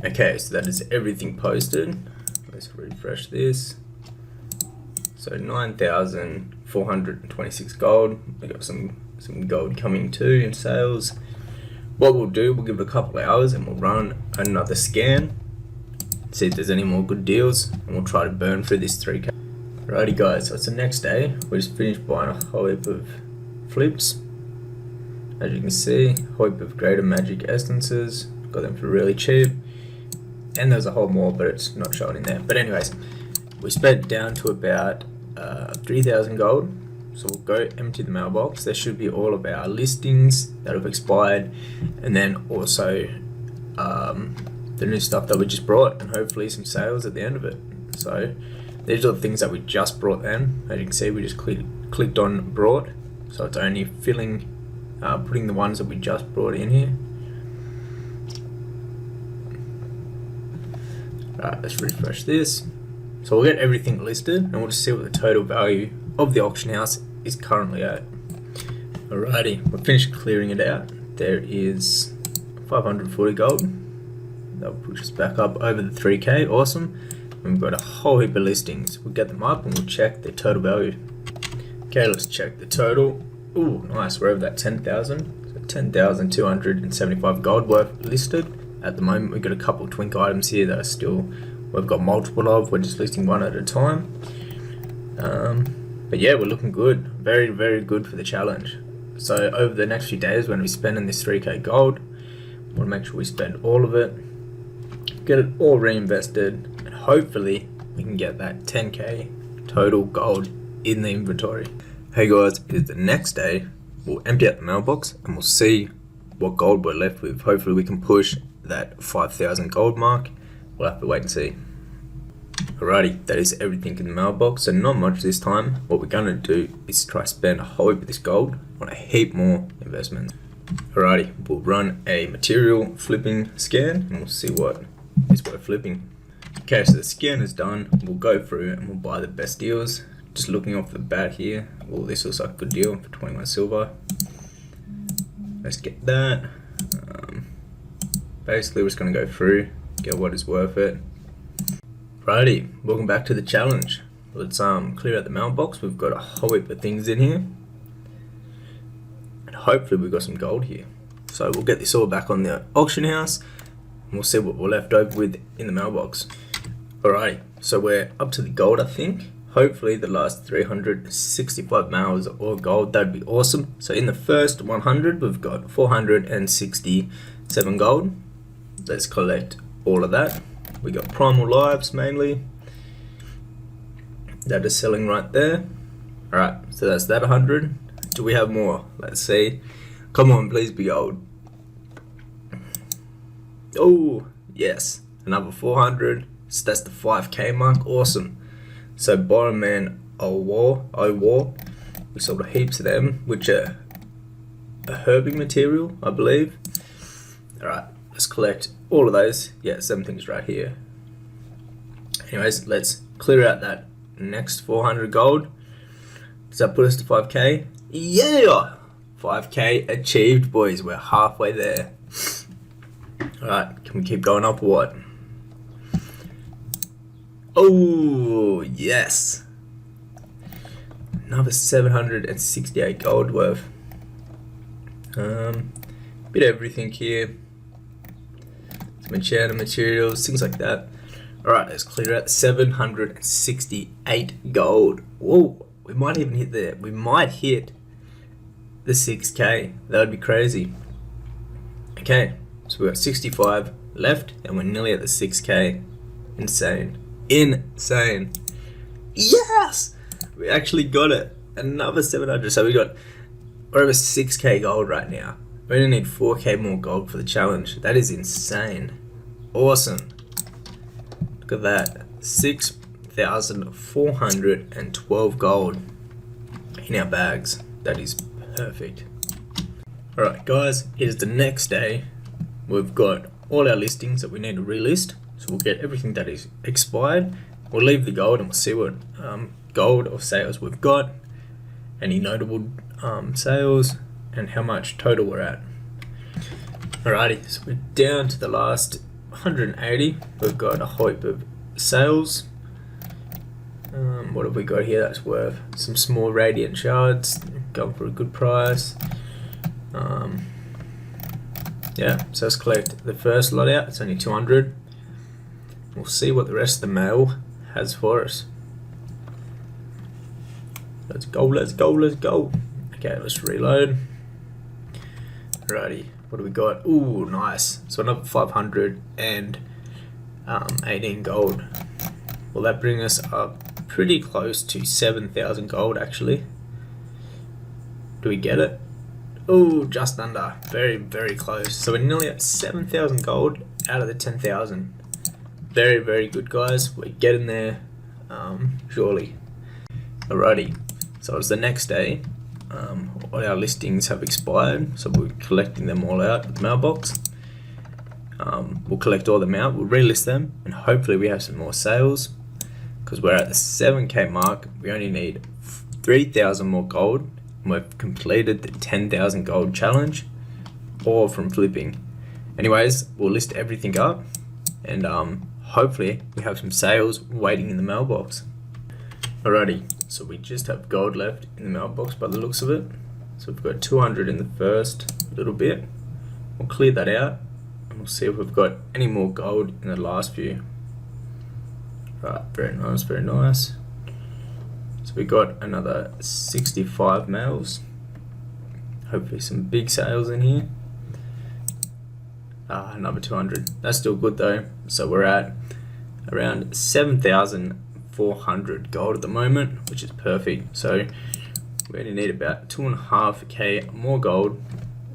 Okay, so that is everything posted. Let's refresh this. So 9,426 gold. We got some gold coming too in sales. What we'll do, we'll give it a couple of hours and we'll run another scan, see if there's any more good deals, and we'll try to burn through this 3k. Alrighty guys, so it's the next day. We just finished buying a whole heap of flips. As you can see, a whole heap of greater magic essences. Got them for really cheap. And there's a whole more, but it's not shown in there. But anyways, we spent down to about 3,000 gold. So we'll go empty the mailbox. There should be all of our listings that have expired, and then also the new stuff that we just brought, and hopefully some sales at the end of it. So these are the things that we just brought then. As you can see, we just clicked on brought, so it's only filling, putting the ones that we just brought in here. Alright, let's refresh this. So we'll get everything listed and we'll just see what the total value of the auction house is currently at. Alrighty, we've finished clearing it out. There is 540 gold. That will push us back up over the 3k, awesome. And we've got a whole heap of listings. We'll get them up and we'll check their total value. Okay, let's check the total. Ooh, nice, we're over that 10,000. So 10,275 gold worth listed. At the moment, we've got a couple of twink items here that are still, we've got multiple of, we're just listing one at a time. But yeah, we're looking good, very good for the challenge. So over the next few days, we're going to be spending this 3k gold. We want to make sure we spend all of it, get it all reinvested, and hopefully we can get that 10k total gold in the inventory. Hey guys, it is the next day. We'll empty out the mailbox and we'll see what gold we're left with. Hopefully we can push that 5,000 gold mark. We'll have to wait and see. Alrighty, that is everything in the mailbox, so not much this time. What we're going to do is try to spend a whole heap of this gold on a heap more investments. Alrighty, we'll run a material flipping scan and we'll see what is worth flipping. Okay, so the scan is done. We'll go through and we'll buy the best deals. Just looking off the bat here, well, this looks like a good deal for 21 silver. Let's get that. Basically, we're just going to go through, get what is worth it. Righty, welcome back to the challenge. Let's clear out the mailbox. We've got a whole heap of things in here. And hopefully we've got some gold here. So we'll get this all back on the auction house. And we'll see what we're left over with in the mailbox. Alrighty, so we're up to the gold, I think. Hopefully the last 365 mails are all gold. That'd be awesome. So in the first 100, we've got 467 gold. Let's collect all of that. We got primal lives mainly. That is selling right there. Alright, so that's that 100. Do we have more? Let's see. Come on, please be gold. Oh, yes. Another 400. So that's the 5k mark. Awesome. So bottom man, war. We sold heaps of them, which are a herbing material, I believe. Alright, let's collect all of those. Yeah, 7 things right here. Anyways, let's clear out that next 400 gold. Does that put us to 5k? Yeah! 5k achieved, boys. We're halfway there. Alright, can we keep going up or what? Oh, yes. Another 768 gold worth. Bit of everything here. Some enchanted materials, things like that. Alright, let's clear out 768 gold. Whoa, we might even hit the 6k. That would be crazy. Okay, so we've got 65 left and we're nearly at the 6k. Insane. Insane. Yes! We actually got it. Another 700. So we're over 6k gold right now. We only need 4k more gold for the challenge. That is insane. Awesome. Look at that. 6,412 gold in our bags. That is perfect. Alright guys, here's the next day. We've got all our listings that we need to relist. So we'll get everything that is expired. We'll leave the gold and we'll see what gold or sales we've got. Any notable sales and how much total we're at. Alrighty, so we're down to the last 180. We've got a heap of sales. What have we got here that's worth? Some small radiant shards, going for a good price. Yeah, so let's collect the first lot out. It's only 200. We'll see what the rest of the mail has for us. Let's go, let's go, let's go. Okay, let's reload. Alrighty, what do we got? Ooh, nice. So another 518 gold. Will that bring us up pretty close to 7,000 gold actually? Do we get it? Oh, just under. Very, very close. So we're nearly at 7,000 gold out of the 10,000. Very, very good, guys. We're getting there, surely. Alrighty. So it's the next day. All our listings have expired, so we're collecting them all out of the mailbox. We'll collect all them out, we'll relist them, and hopefully we have some more sales. Because we're at the 7k mark, we only need 3,000 more gold, and we've completed the 10,000 gold challenge, all from flipping. Anyways, we'll list everything up, and hopefully we have some sales waiting in the mailbox. Alrighty, so we just have gold left in the mailbox by the looks of it. So we've got 200 in the first little bit. We'll clear that out and we'll see if we've got any more gold in the last few. Right, very nice, very nice. So we got another 65 mails. Hopefully some big sales in here. Another 200. That's still good though. So we're at around 7,400 gold at the moment, which is perfect. So we only need about 2.5k more gold.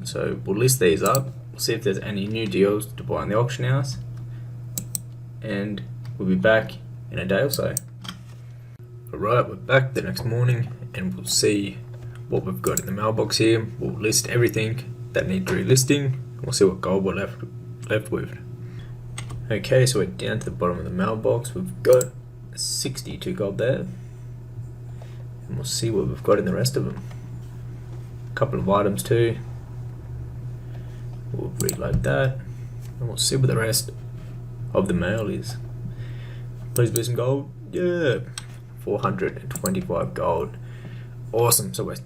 So we'll list these up. We'll see if there's any new deals to buy in the auction house. And we'll be back in a day or so. Alright, we're back the next morning and we'll see what we've got in the mailbox here. We'll list everything that needs relisting. We'll see what gold we're left with. Okay, so we're down to the bottom of the mailbox. We've got 62 gold there. And we'll see what we've got in the rest of them. A couple of items too. We'll reload that. And we'll see what the rest of the mail is. Please be some gold. Yeah. 425 gold. Awesome. So we're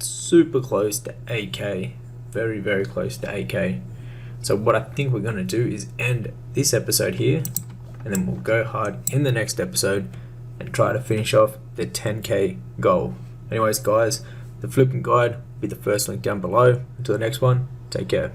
super close to 8k. Very, very close to 8k. So what I think we're going to do is end this episode here. And then we'll go hard in the next episode and try to finish off the 10k goal. Anyways guys, the flipping guide will be the first link down below. Until the next one, take care.